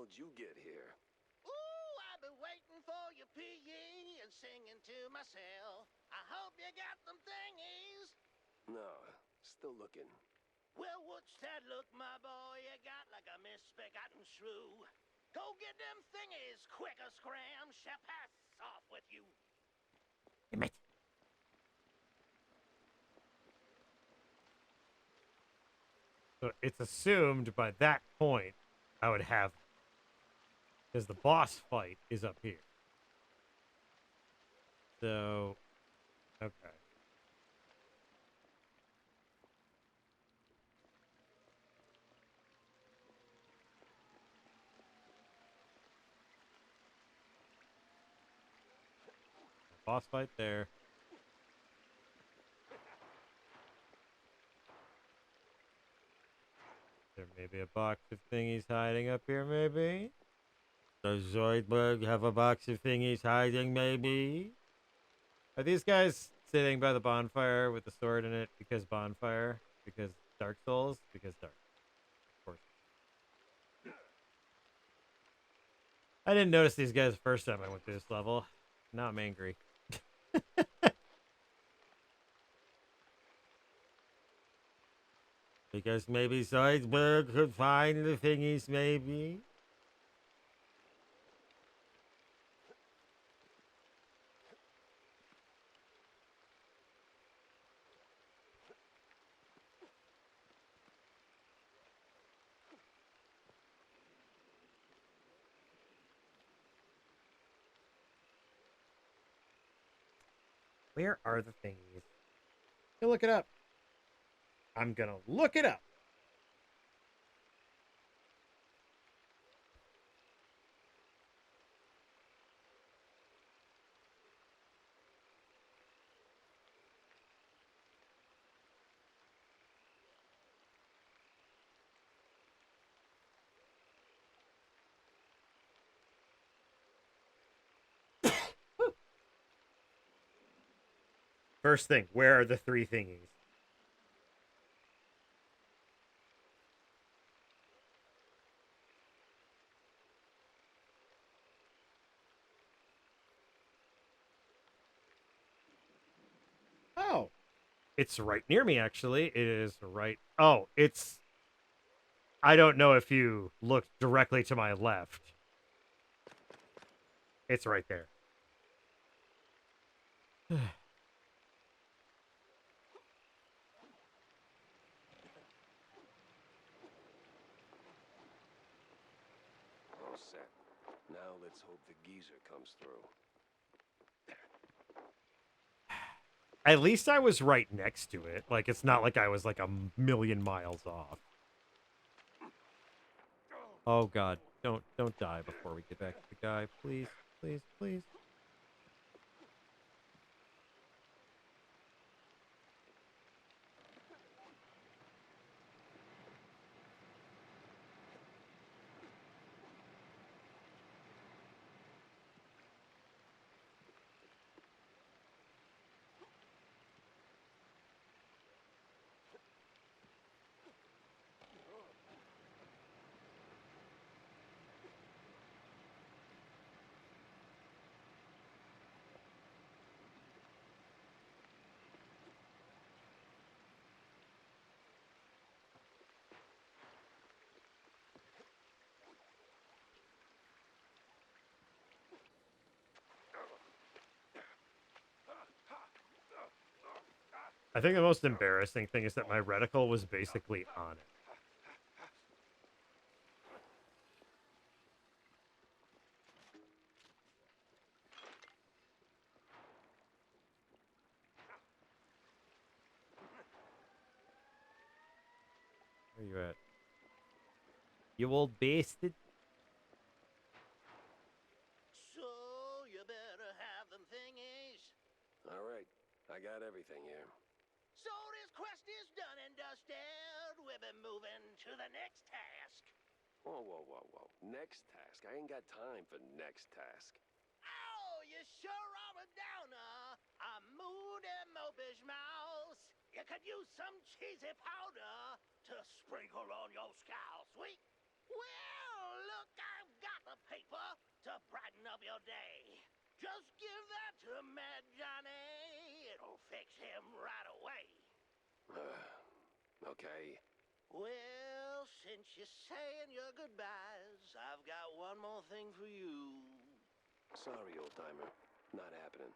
hell'd you get here? Ooh, I've been waiting for your PE and singing to myself. I hope you got them thingies. No, still looking. Well, what's that look, my boy? You got like a misbegotten shrew. Go get them thingies, quicker scram. Pass off with you. Damn it. So it's assumed by that point I would have, because the boss fight is up here. So, okay. Boss fight there. There may be a box of thingies hiding up here, maybe? Does Zoidberg have a box of thingies hiding, maybe? Are these guys sitting by the bonfire with the sword in it because bonfire? Because Dark Souls? Because Dark. Of course. I didn't notice these guys the first time I went through this level. Now I'm angry. Because maybe Zoidberg could find the thingies, maybe? Where are the thingies? Go look it up. I'm gonna look it up. First thing, where are the three thingies? Oh, it's right near me, actually. It is right. Oh, it's. I don't know if you look directly to my left. It's right there. All set. Now let's hope the geezer comes through. At least I was right next to it. Like, it's not like I was like a million miles off. Oh God, don't die before we get back to the guy, please, please, please. I think the most embarrassing thing is that my reticle was basically on it. Where you at? You old bastard. So, you better have them thingies. All right, I got everything here. So, this quest is done and dusted. We'll be moving to the next task. Whoa, whoa, whoa, whoa. Next task? I ain't got time for next task. Oh, you sure are a downer. A moody, mopish mouse. You could use some cheesy powder to sprinkle on your scowl, sweet. Well, look, I've of paper to brighten up your day. Just give that to Mad Johnny. It'll fix him right away. Okay. Well, since you're saying your goodbyes, I've got one more thing for you. Sorry, old-timer. Not happening.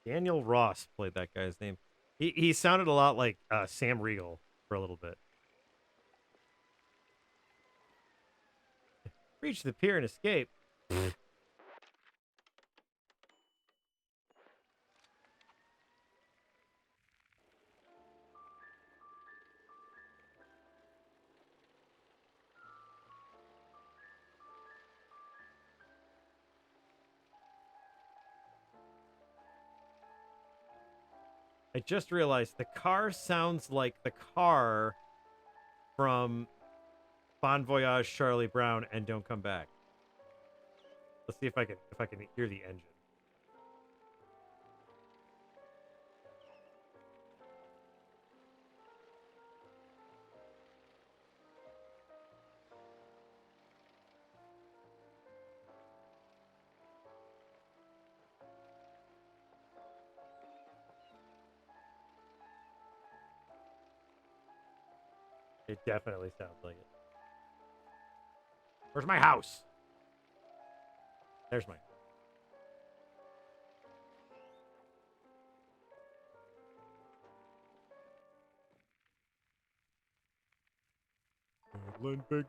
Daniel Ross played that guy's name. He sounded a lot like Sam Riegel for a little bit. Reach the pier and escape. I just realized the car sounds like the car from Bon Voyage, Charlie Brown, and Don't Come Back. Let's see if I can hear the engine. It definitely sounds like it. Where's my house? There's my. Big.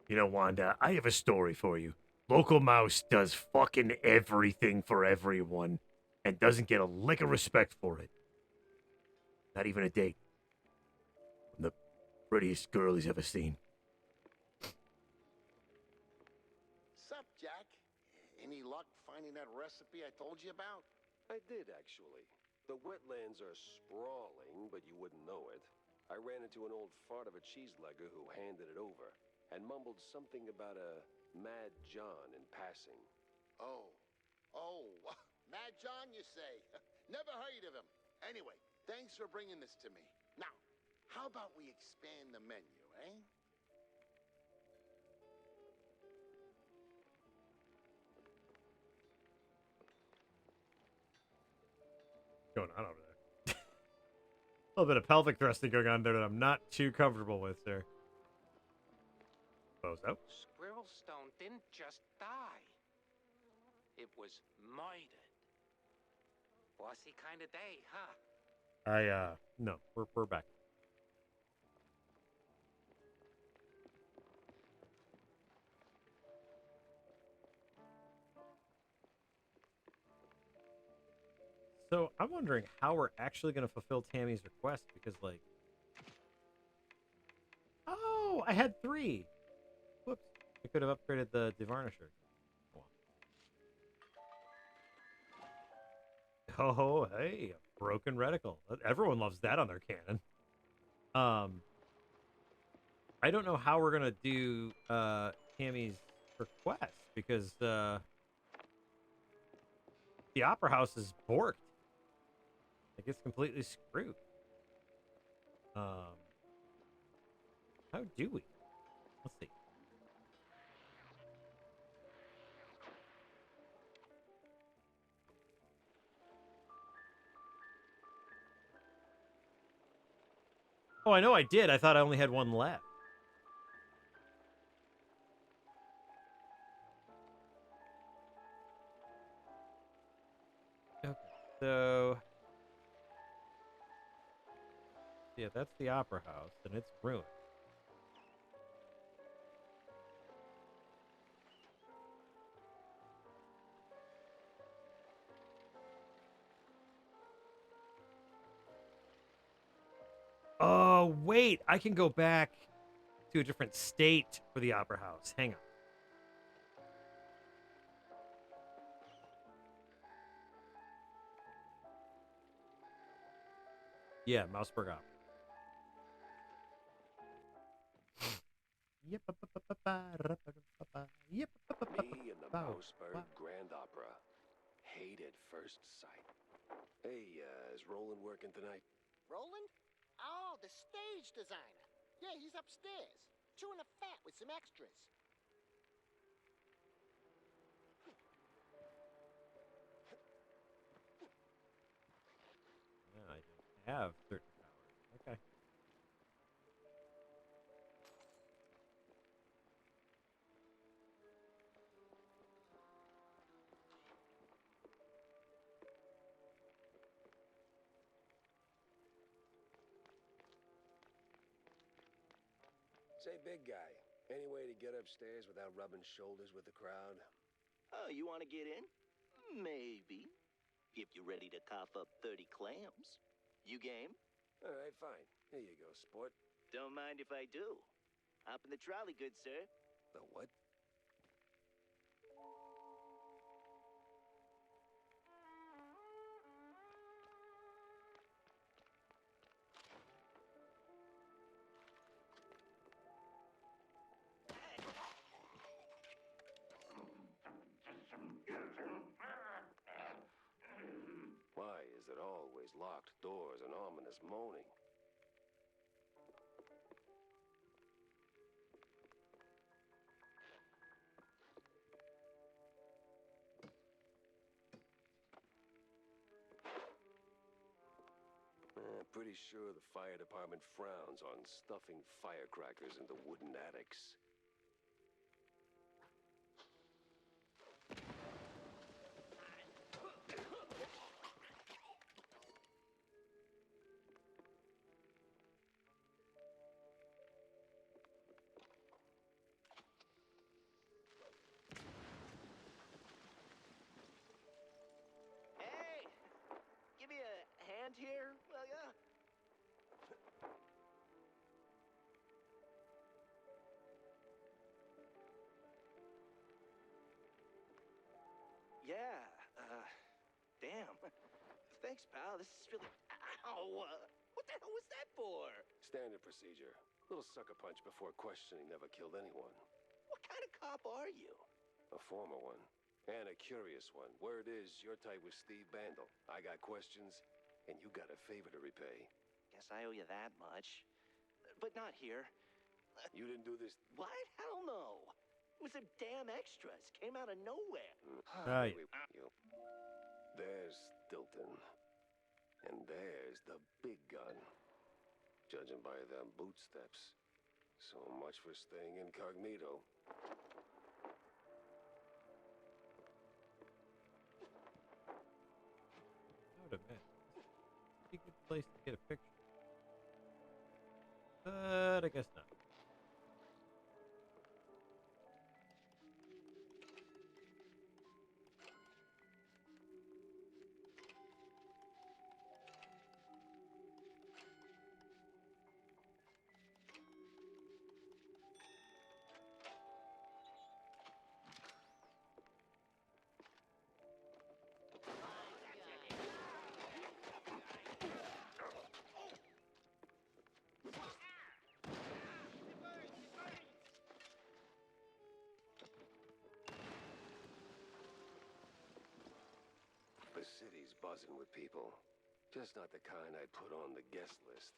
You know, Wanda, I have a story for you. Local Mouse does fucking everything for everyone and doesn't get a lick of respect for it. Not even a date. I'm the prettiest girl he's ever seen. Sup, Jack? Any luck finding that recipe I told you about? I did, actually. The wetlands are sprawling, but you wouldn't know it. I ran into an old fart of a cheeselegger who handed it over and mumbled something about a Mad John in passing. Oh, Mad John, you say? Never heard of him. Anyway, thanks for bringing this to me. Now, how about we expand the menu, eh? Going on over there? A little bit of pelvic thrusting going on there that I'm not too comfortable with, sir. Bozo. Squirrelstone didn't just die. It was murdered. Bossy kind of day, huh? No, we're back. So I'm wondering how we're actually going to fulfill Tammy's request because, like, oh, I had 3. Whoops, I could have upgraded the devarnisher. Oh, hey, a broken reticle. Everyone loves that on their cannon. I don't know how we're gonna do Tammy's request because the opera house is borked. Like it's completely screwed. How do we? Let's see. Oh, I know I did. I thought I only had 1 left. Okay, so yeah, that's the opera house, and it's ruined. Oh, wait, I can go back to a different state for the opera house. Hang on. Yeah, Mouseburg Opera. Yep. Me and the Mouseburg Grand Opera. Hate at first sight. Hey, is Roland working tonight? Roland? Oh, the stage designer. Yeah, he's upstairs, chewing the fat with some extras. Yeah, I didn't have certain powers. Okay. Say, big guy, any way to get upstairs without rubbing shoulders with the crowd? Oh, you want to get in? Maybe. If you're ready to cough up 30 clams. You game? All right, fine. Here you go, sport. Don't mind if I do. Hop in the trolley, good sir. The what? Why is it always locked doors and ominous moaning? Pretty sure the fire department frowns on stuffing firecrackers into wooden attics. Hey! Give me a hand here, will ya? Yeah, damn. Thanks, pal. This is really... Ow! What the hell was that for? Standard procedure. Little sucker punch before questioning never killed anyone. What kind of cop are you? A former one. And a curious one. Word is, you're tight with Steve Bandel. I got questions, and you got a favor to repay. Guess I owe you that much. But not here. You didn't do this... What? Hell no. It was a damn extras. Came out of nowhere. Right. You. There's Stilton. And there's the big gun. Judging by them boot steps. So much for staying incognito. I would admit, pretty good place to get a picture. But I guess not. The city's buzzing with people. Just not the kind I'd put on the guest list.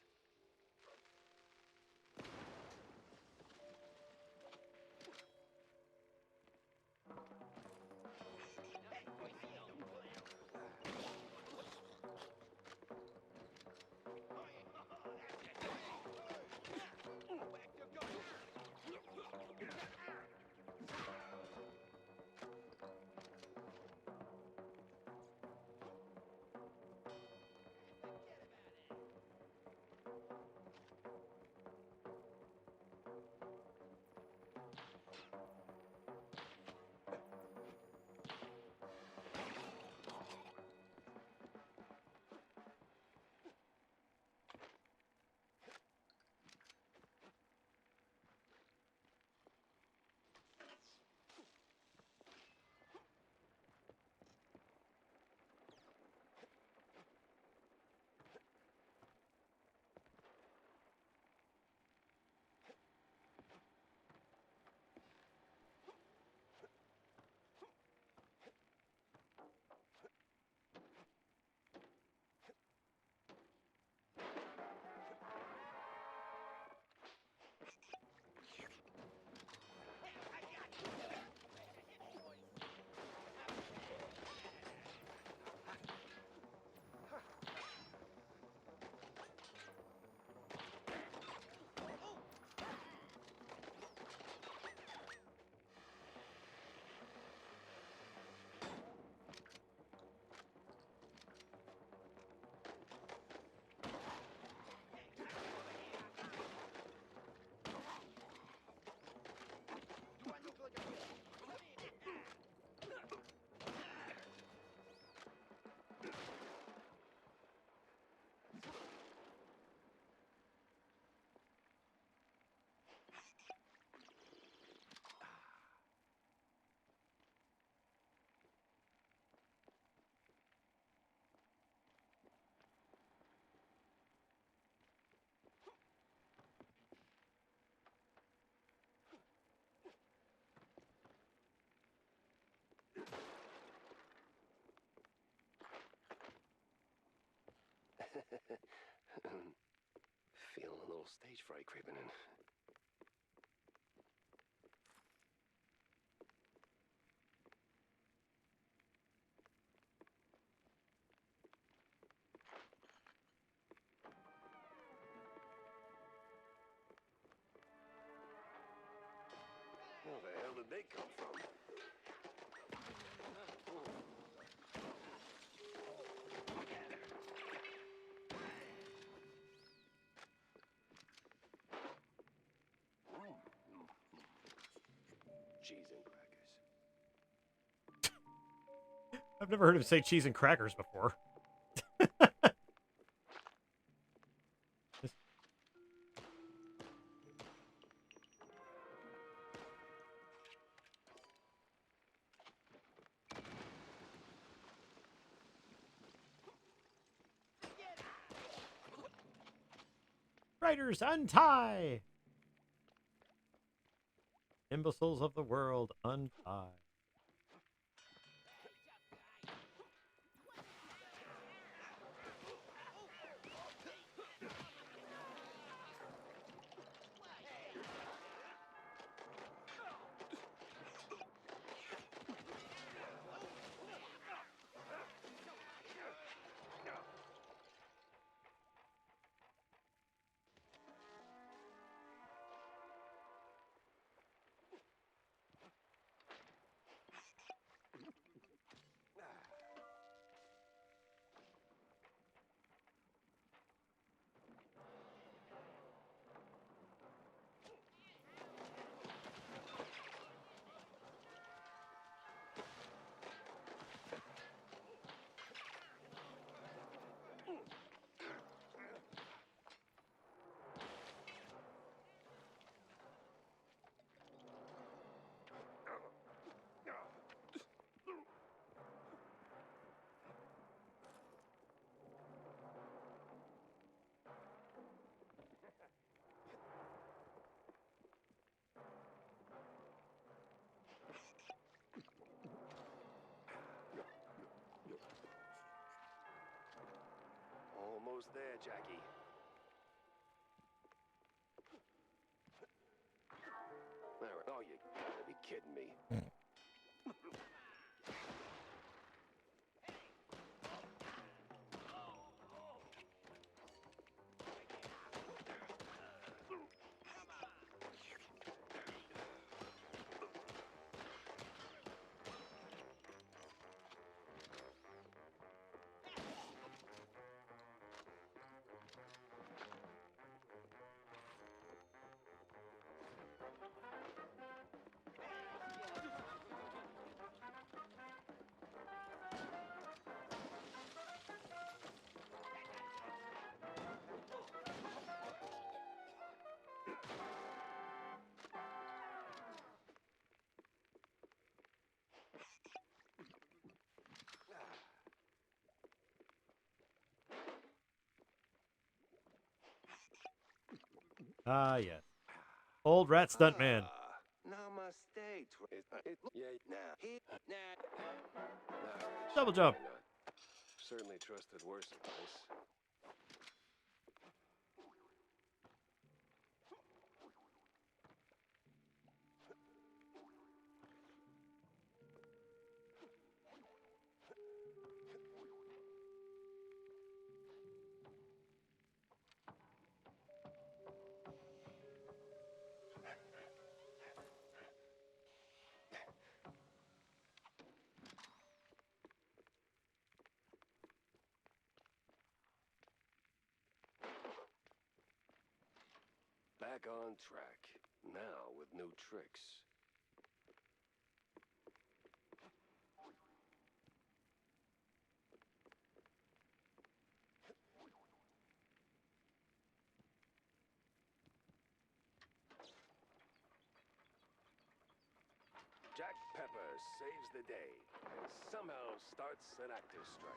Feeling a little stage fright creeping in. Where the hell did they come from? Cheese and crackers. I've never heard him say cheese and crackers before. Riders, untie! Imbeciles of the world, untie. Almost there, Jackie. There, oh, you gotta be kidding me. Ah, yes. Old rat stunt man. Namaste. Yeah, nah. Nah. All right, Double sure, jump. why not? Certainly trusted worse advice. Back on track. Now with new tricks. Jack Pepper saves the day and somehow starts an actor's strike.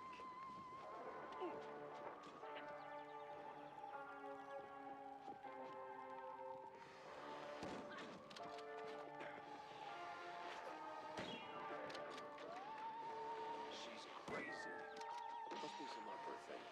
She's crazy. Must be some upper thing.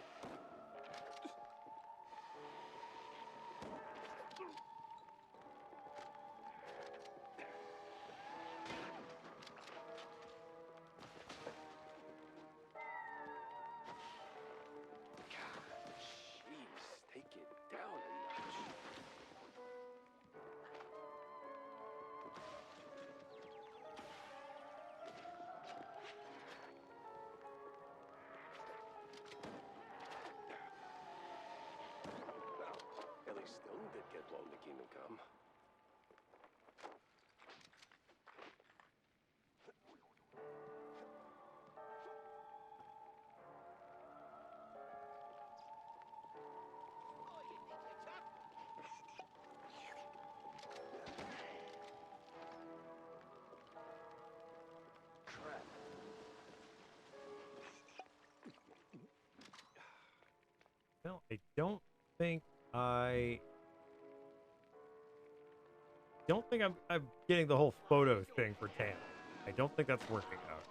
still did get blown to Kingdom Come. Well, I don't think I'm getting the whole photo thing for Tam. I don't think that's working out.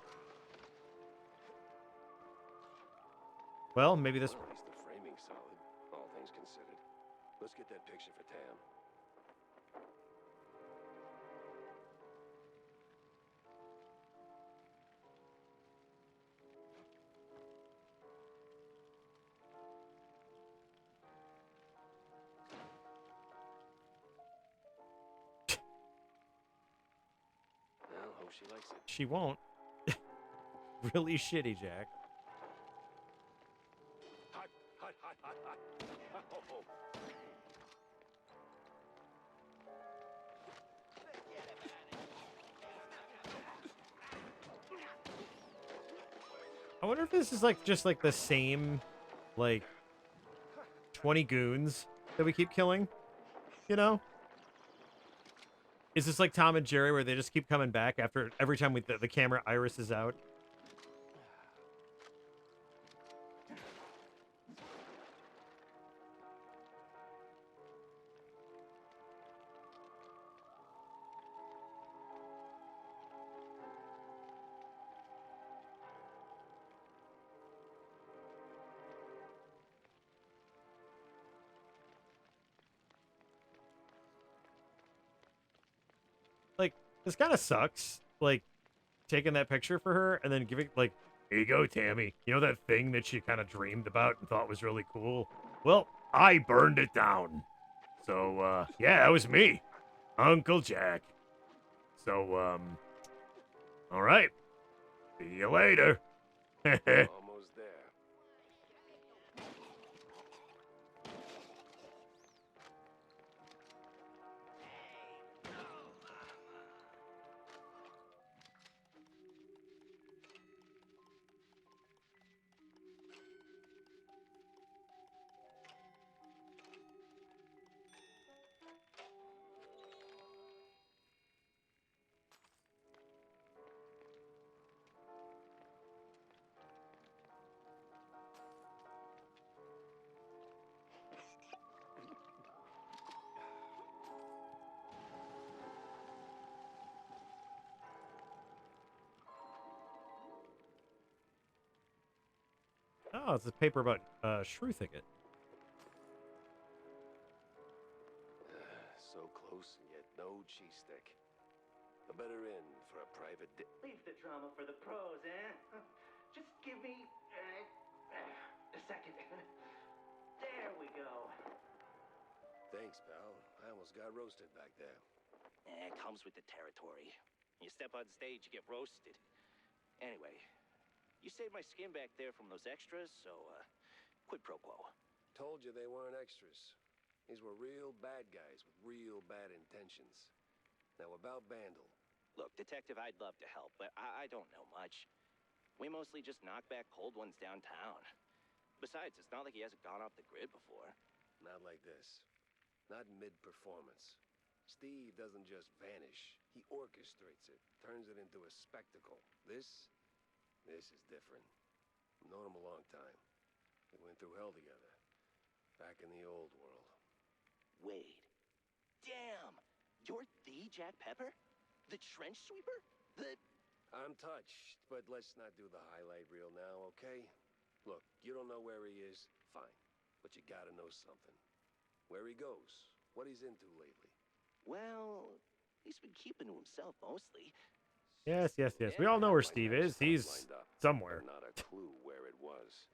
Well, maybe this Well, one. at least the framing's solid, all things considered. Let's get that picture for Tam. Well, hope she likes it. She won't. Really shitty, Jack. Hot, hot, hot, hot, hot. Oh. I wonder if this is like just like the same like 20 goons that we keep killing, you know? Is this like Tom and Jerry where they just keep coming back after every time the camera iris is out? Like, this kind of sucks. Like, taking that picture for her and then giving, like, here you go, Tammy. You know that thing that she kind of dreamed about and thought was really cool? Well, I burned it down. So, yeah, that was me. Uncle Jack. So, all right. See you later. Almost there. Oh, it's a paper about Shrew Thicket. So close and yet no cheese stick. A better inn for a private Leave the drama for the pros, eh? Just give me a second. There we go. Thanks, pal. I almost got roasted back there. It comes with the territory. You step on stage, you get roasted. Anyway, you saved my skin back there from those extras, so quid pro quo. Told you they weren't extras. These were real bad guys with real bad intentions. Now about Bandle. Look, Detective, I'd love to help, but I don't know much. We mostly just knock back cold ones downtown. Besides, it's not like he hasn't gone off the grid before. Not like this. Not mid-performance. Steve doesn't just vanish. He orchestrates it, turns it into a spectacle. This is different. I've known him a long time. We went through hell together. Back in the old world. Wade. Damn! You're the Jack Pepper? The trench sweeper? I'm touched, but let's not do the highlight reel now, okay? Look, you don't know where he is, fine. But you gotta know something. Where he goes, what he's into lately. Well, he's been keeping to himself mostly. Yes. We all know where Steve is. He's somewhere. But not a clue where it was.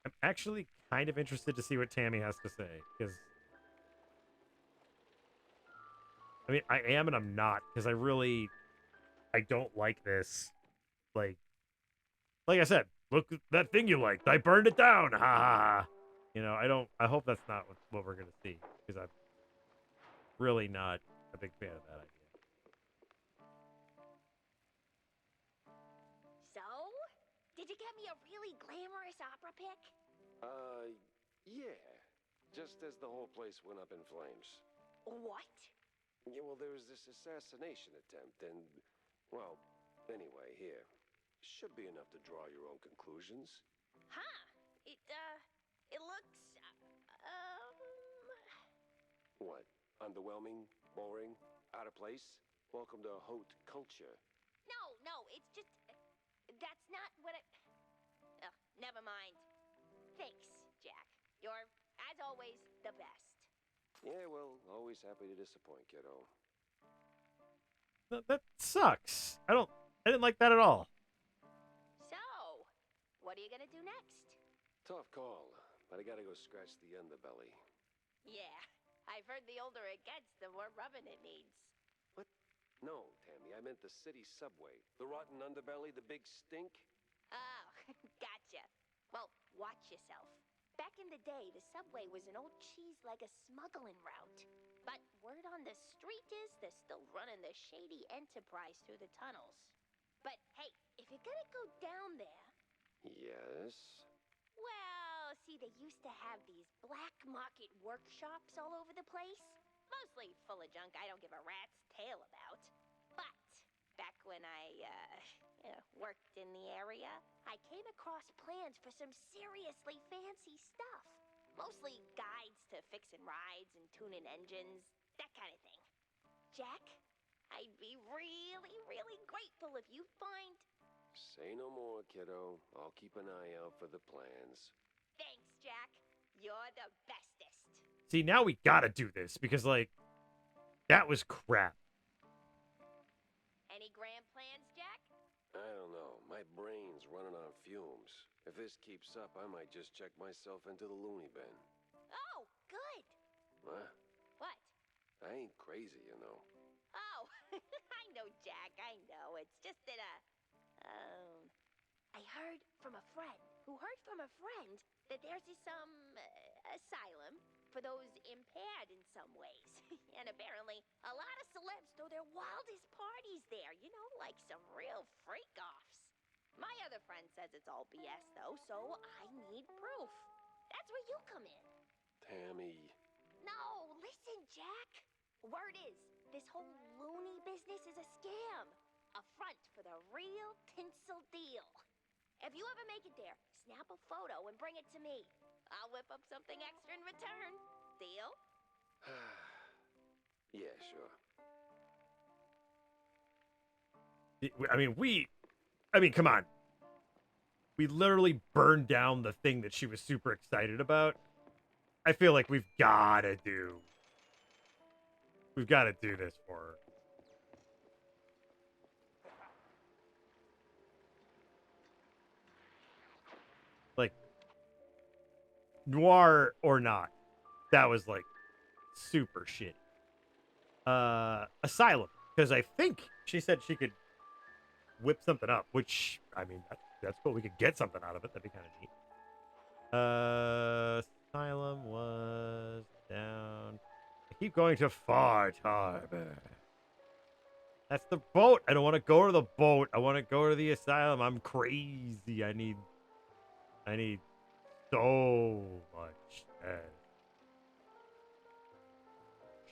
I'm actually kind of interested to see what Tammy has to say, because I mean, I am and I'm not, because I don't like this. Like I said, look at that thing you liked. I burned it down. Ha ha ha. You know, I hope that's not what we're gonna see, because I'm really not a big fan of that idea. So, did you get me a really glamorous opera pic? Yeah. Just as the whole place went up in flames. What? Yeah, well, there was this assassination attempt, and, well, anyway, here. Should be enough to draw your own conclusions. Huh? It looks, What? Underwhelming? Boring? Out of place? Welcome to haute culture. No, it's just, that's not what I... Ugh, never mind. Thanks, Jack. You're, as always, the best. Yeah, well, always happy to disappoint, kiddo. That sucks. I didn't like that at all. So, what are you gonna do next? Tough call, but I gotta go scratch the underbelly. Yeah, I've heard the older it gets, the more rubbing it needs. What? No, Tammy, I meant the city subway. The rotten underbelly, the big stink? Oh, gotcha. Well, watch yourself. Back in the day, the subway was an old cheese-leg smuggling route. But word on the street is they're still running the shady enterprise through the tunnels. But hey, if you're gonna go down there... Yes? Well, see, they used to have these black market workshops all over the place. Mostly full of junk I don't give a rat's tail about. But back when I, worked in the area, I came across plans for some seriously fancy stuff. Mostly guides to fixing rides and tuning engines, that kind of thing. Jack, I'd be really, really grateful if you find... Say no more, kiddo. I'll keep an eye out for the plans. Thanks, Jack. You're the bestest. See, now we gotta do this, because, like, that was crap. Any grand plans, Jack? I don't know. My brain's running on fumes. If this keeps up, I might just check myself into the loony bin. Oh, good. What? What? I ain't crazy, you know. Oh, I know, Jack, I know. It's just that, I heard from a friend who heard from a friend that there's this, asylum for those impaired in some ways. And apparently, a lot of celebs throw their wildest parties there, you know, like some real freak-offs. My other friend says it's all BS, though, so I need proof. That's where you come in. Tammy. No, listen, Jack. Word is, this whole loony business is a scam. A front for the real tinsel deal. If you ever make it there, snap a photo and bring it to me. I'll whip up something extra in return. Deal? Yeah, sure. I mean, come on. We literally burned down the thing that she was super excited about. I feel like we've gotta do this for her. Like, noir or not, that was like super shitty. Asylum, because I think she said she could whip something up, which, I mean, that's cool. We could get something out of it. That'd be kind of neat. Asylum was down. I keep going to Fart Harbor. That's the boat. I don't want to go to the boat. I want to go to the asylum. I'm crazy. I need so much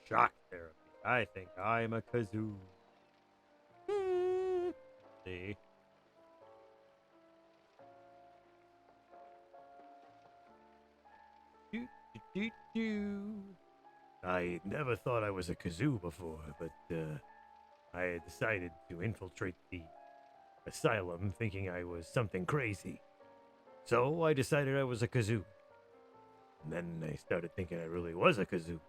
shock therapy. I think I'm a kazoo. See? Do, do, do. I never thought I was a kazoo before, but I had decided to infiltrate the asylum thinking I was something crazy. So I decided I was a kazoo. And then I started thinking I really was a kazoo.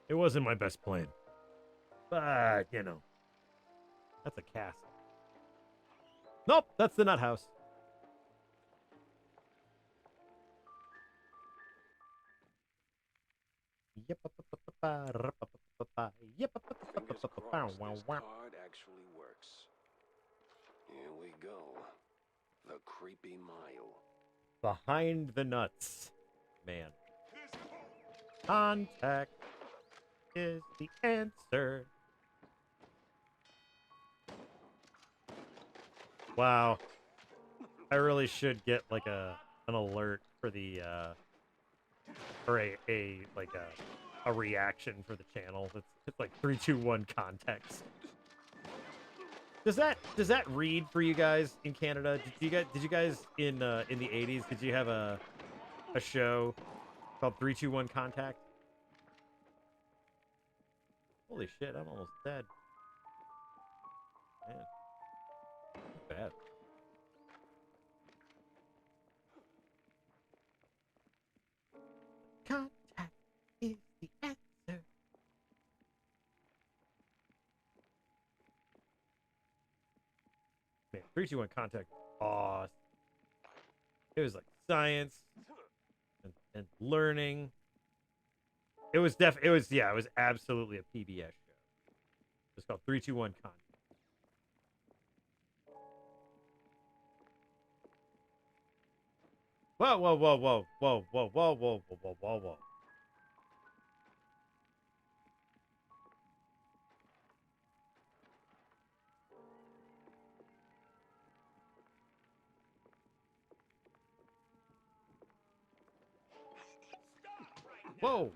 It wasn't my best plan. But, you know, that's a castle. Nope, that's the nut house. Fingers crossed this card actually works. Here we go. The creepy mile. Behind the nuts. Man. Contact is the answer. Wow. I really should get like an alert for the or a reaction for the channel. It's like 3, 2, 1 context. Does that read for you guys in Canada? Did you guys in the 80s, did you have a show called 3, 2, 1 Contact? Holy shit, I'm almost dead. Man. Not bad. Contact is the answer. Man, 3, 2, 1 Contact. Awesome. It was like science and learning. It was absolutely a PBS show. It's called 3, 2, 1 Contact. Whoa, whoa, whoa, whoa, whoa, whoa, whoa, whoa, whoa, whoa, whoa, whoa. Whoa!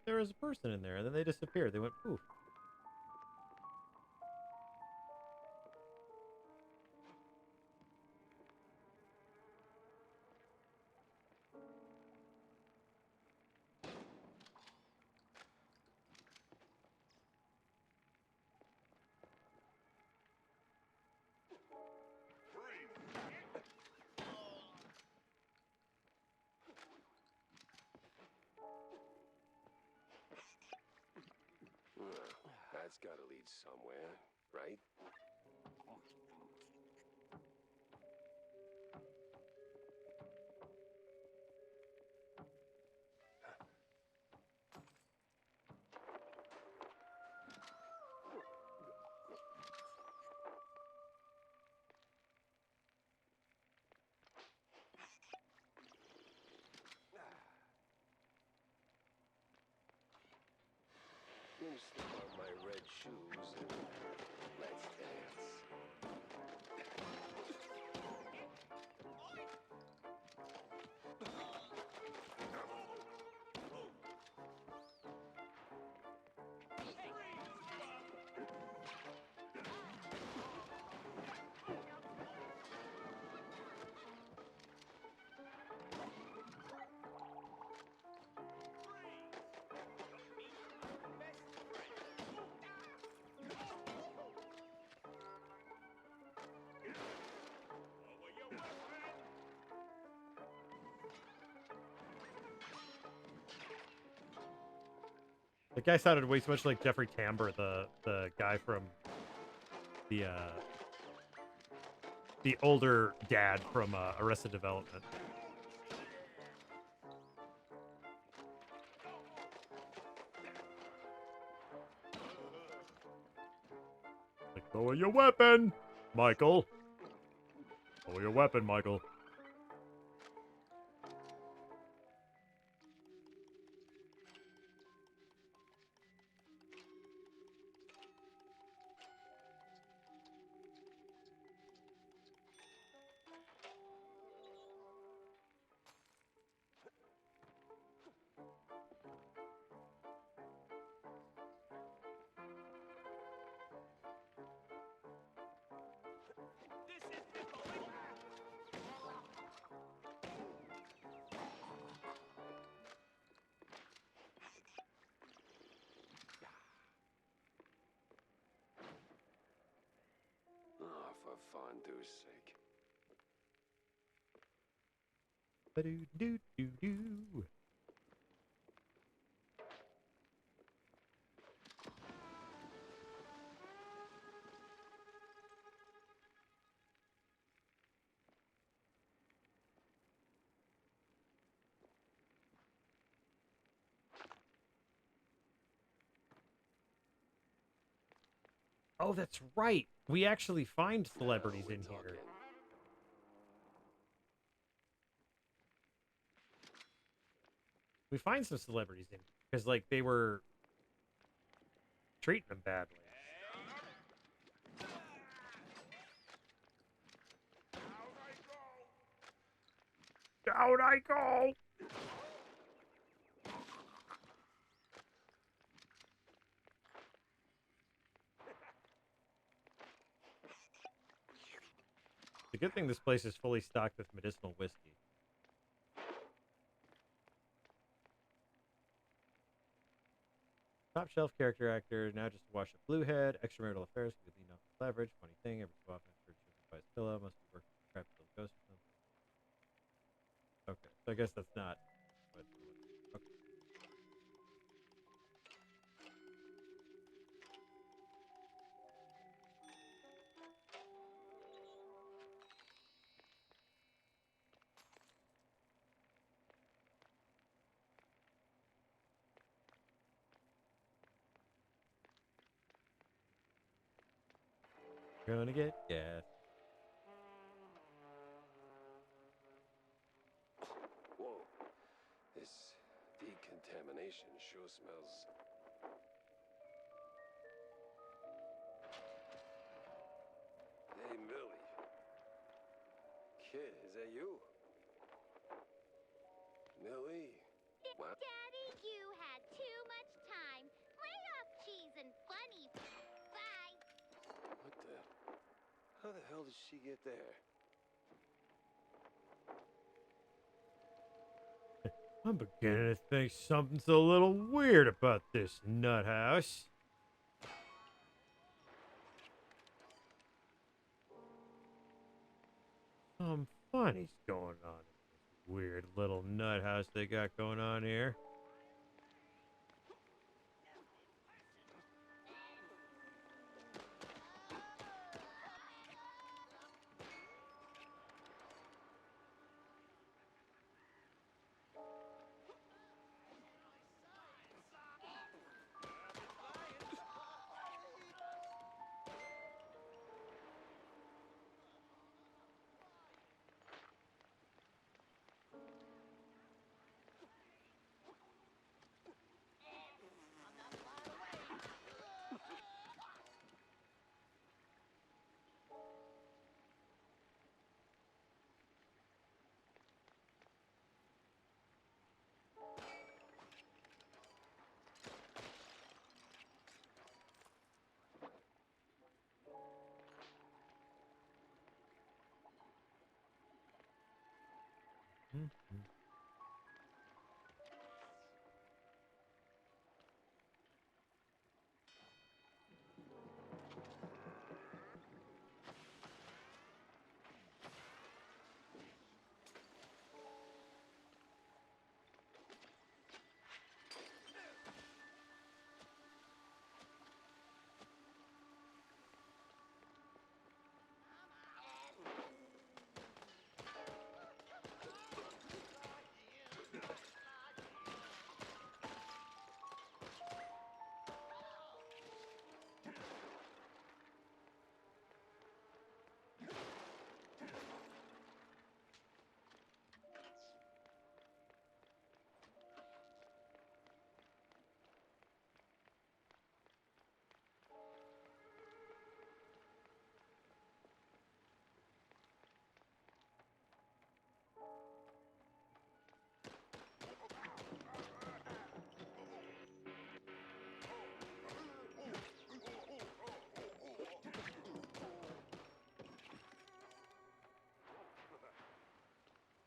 There was a person in there, and then they disappeared. They went poof. That's gotta lead somewhere, right? Let me slip on my red shoes and let's dance. The guy sounded way too much like Jeffrey Tambor, the guy from the older dad from Arrested Development. Like, lower your weapon, Michael. Lower your weapon, Michael. Oh, for fondue's sake. Ba-do-do-do-do. Oh, that's right. We actually find celebrities in here. We find some celebrities in because, like, they were treating them badly. Down I go. It's a good thing this place is fully stocked with medicinal whiskey. Top shelf character actor, now just a wash up blue head, extramarital affairs, could lean off his leverage. Funny thing, every so often I've heard Jimmy by his pillow, must be working with a crap little ghost or something. Okay, so I guess that's not what. Okay. Gonna get gas. Whoa. This decontamination sure smells. Hey, Millie. Kid, is that you? Millie? What? Daddy, you had too much time. Lay off cheese and bunny. Bye. What the? How the hell did she get there? I'm beginning to think something's a little weird about this nut house. Some funny's going on in this weird little nut house they got going on here. Mm-hmm.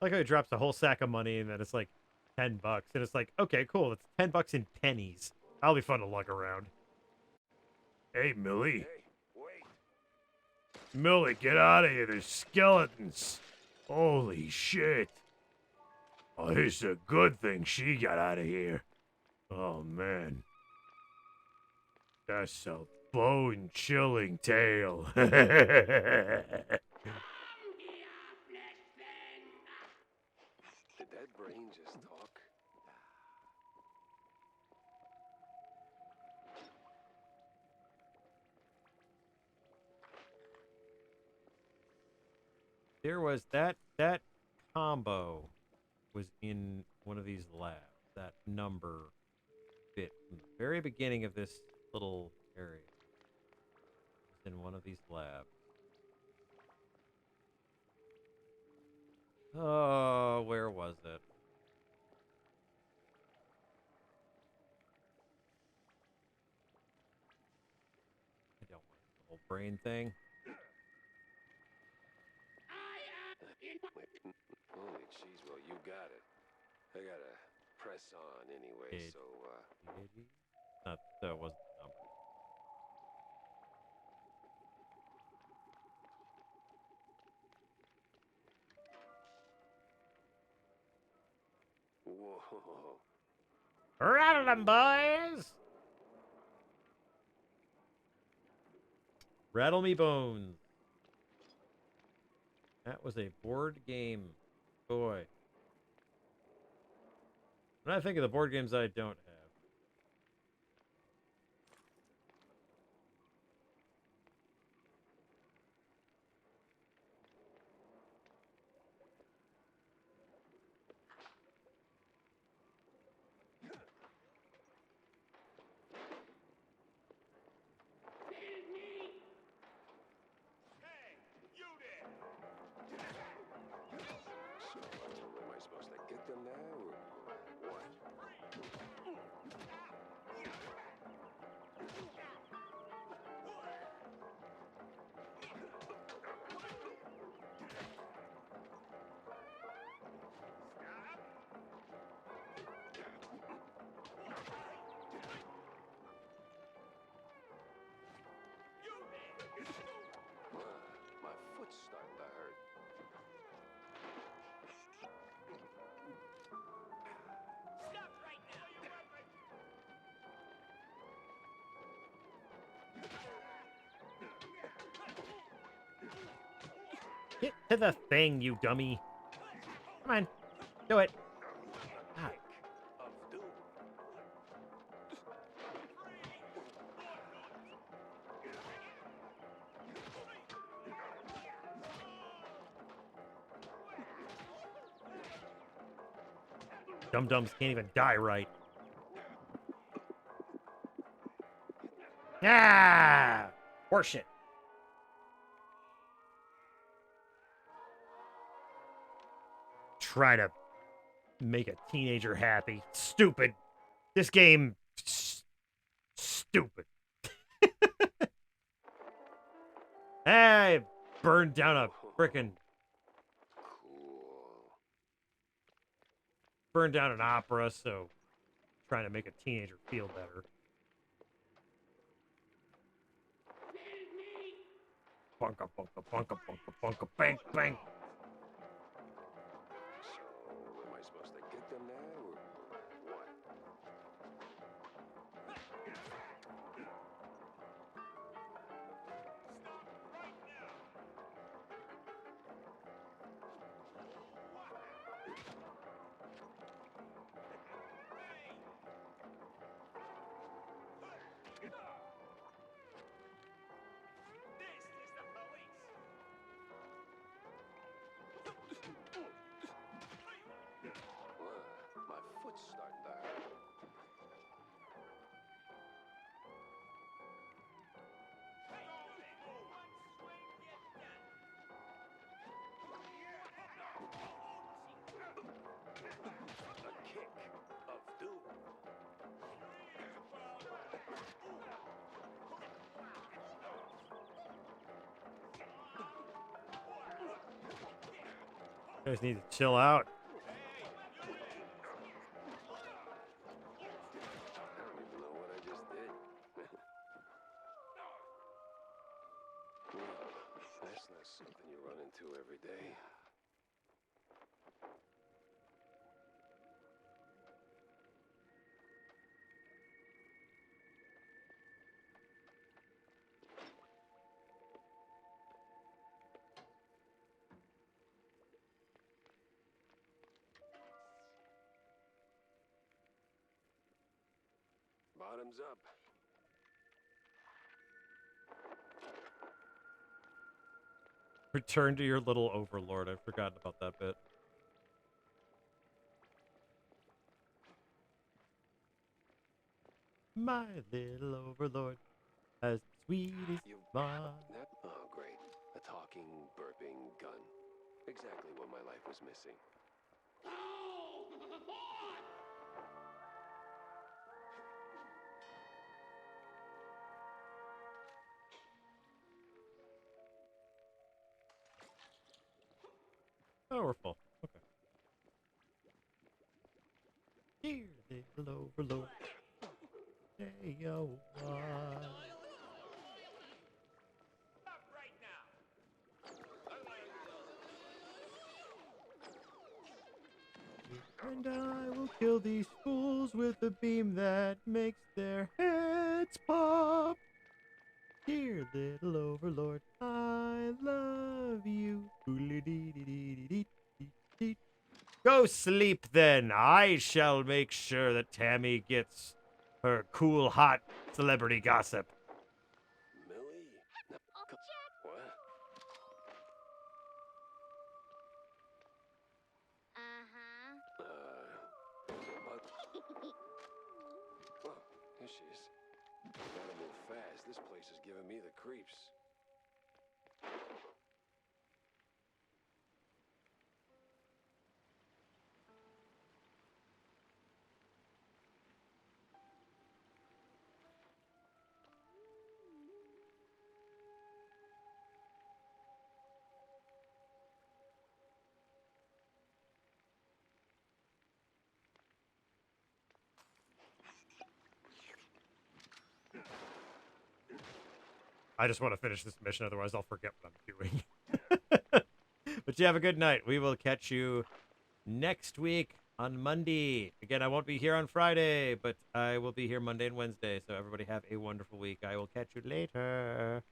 I like how he drops a whole sack of money and then it's like $10. And it's like, okay, cool. It's $10 in pennies. That'll be fun to lug around. Hey, Millie. Hey, wait. Millie, get out of here. There's skeletons. Holy shit. Oh, it's a good thing she got out of here. Oh, man. That's a bone-chilling tale. Did that brain just talk? there was that combo was in one of these labs. That number bit from the very beginning of this little area. It's in one of these labs. Oh, where was it? I don't want the whole brain thing. Holy cheese, well, you got it. I gotta press on anyway, Did- so, Not that wasn't the number. Whoa. Rattle them, boys! Rattle me bones. That was a board game. Boy. When I think of the board games I don't have. So, am I supposed to get them now, or what? My foot's starting to hurt. Get to the thing, you dummy. Come on. Do it. Ah, Of doom. dum-dums can't even die right. Ah! Horseshit. Try to make a teenager happy. Stupid. This game... stupid. Hey! Burned down a frickin'... Cool. Burned down an opera, so... Trying to make a teenager feel better. Bunka, bunka, bunka, bunka, bunka, bang, bang. So, am I supposed to get them now, or what? My foot's starting to hurt. A kick of doom. You guys need to chill out. I don't even know what I just did. Well, that's not something you run into every day. Bottoms up. Return to your little overlord. I've forgotten about that bit. My little overlord, as sweet as mine. Oh, great. A talking, burping gun. Exactly what my life was missing. Oh, we're full. Okay. Dear little overlord, say yo what. Stop right now! And I will kill these fools with a beam that makes their heads pop. Dear little overlord, I love you. Go sleep then. I shall make sure that Tammy gets her cool, hot celebrity gossip. Millie? No, Jack. what? Uh-huh. What? Oh, here she is. Gotta move fast. This place is giving me the creeps. I just want to finish this mission, otherwise I'll forget what I'm doing. But you have a good night. We will catch you next week on Monday. Again, I won't be here on Friday, but I will be here Monday and Wednesday. So everybody have a wonderful week. I will catch you later.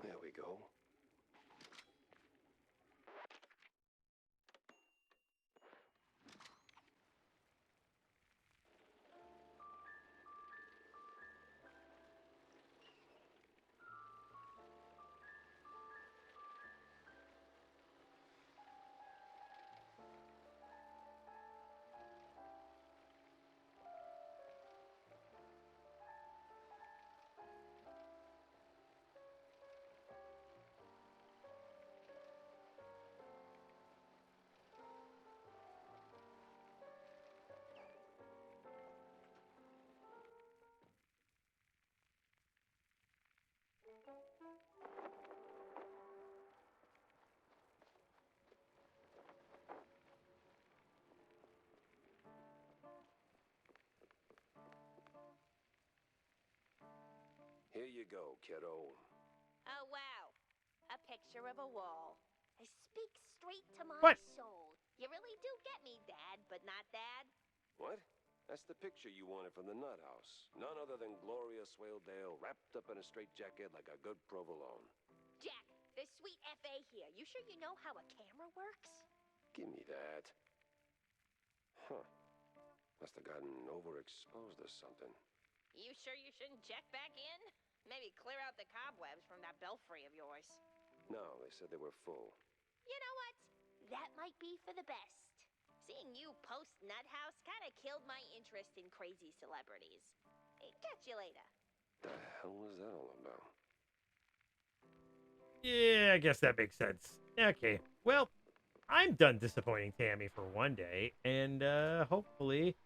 There we go. Here you go, kiddo. Oh, wow. A picture of a wall. I speak straight to my What? soul. You really do get me, Dad, but not Dad. What? That's the picture you wanted from the nut house. None other than Gloria Swaledale wrapped up in a straitjacket like a good provolone. Jack, there's sweet F.A. here. You sure you know how a camera works? Give me that. Huh. Must have gotten overexposed or something. You sure you shouldn't check back in? Maybe clear out the cobwebs from that belfry of yours. No, they said they were full. You know what? That might be for the best. Seeing you post Nut House kind of killed my interest in crazy celebrities. Hey, catch you later. The hell was that all about? Yeah, I guess that makes sense. Okay, well, I'm done disappointing Tammy for one day, and hopefully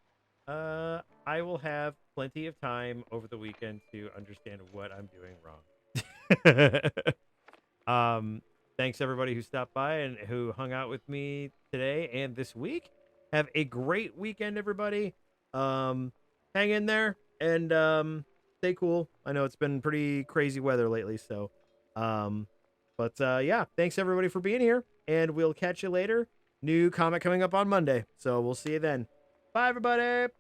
I will have plenty of time over the weekend to understand what I'm doing wrong. Thanks everybody who stopped by and who hung out with me today and this week. Have a great weekend, everybody. Hang in there and stay cool. I know it's been pretty crazy weather lately, so yeah, thanks everybody for being here, and we'll catch you later. New comic coming up on Monday, so we'll see you then. Bye, everybody.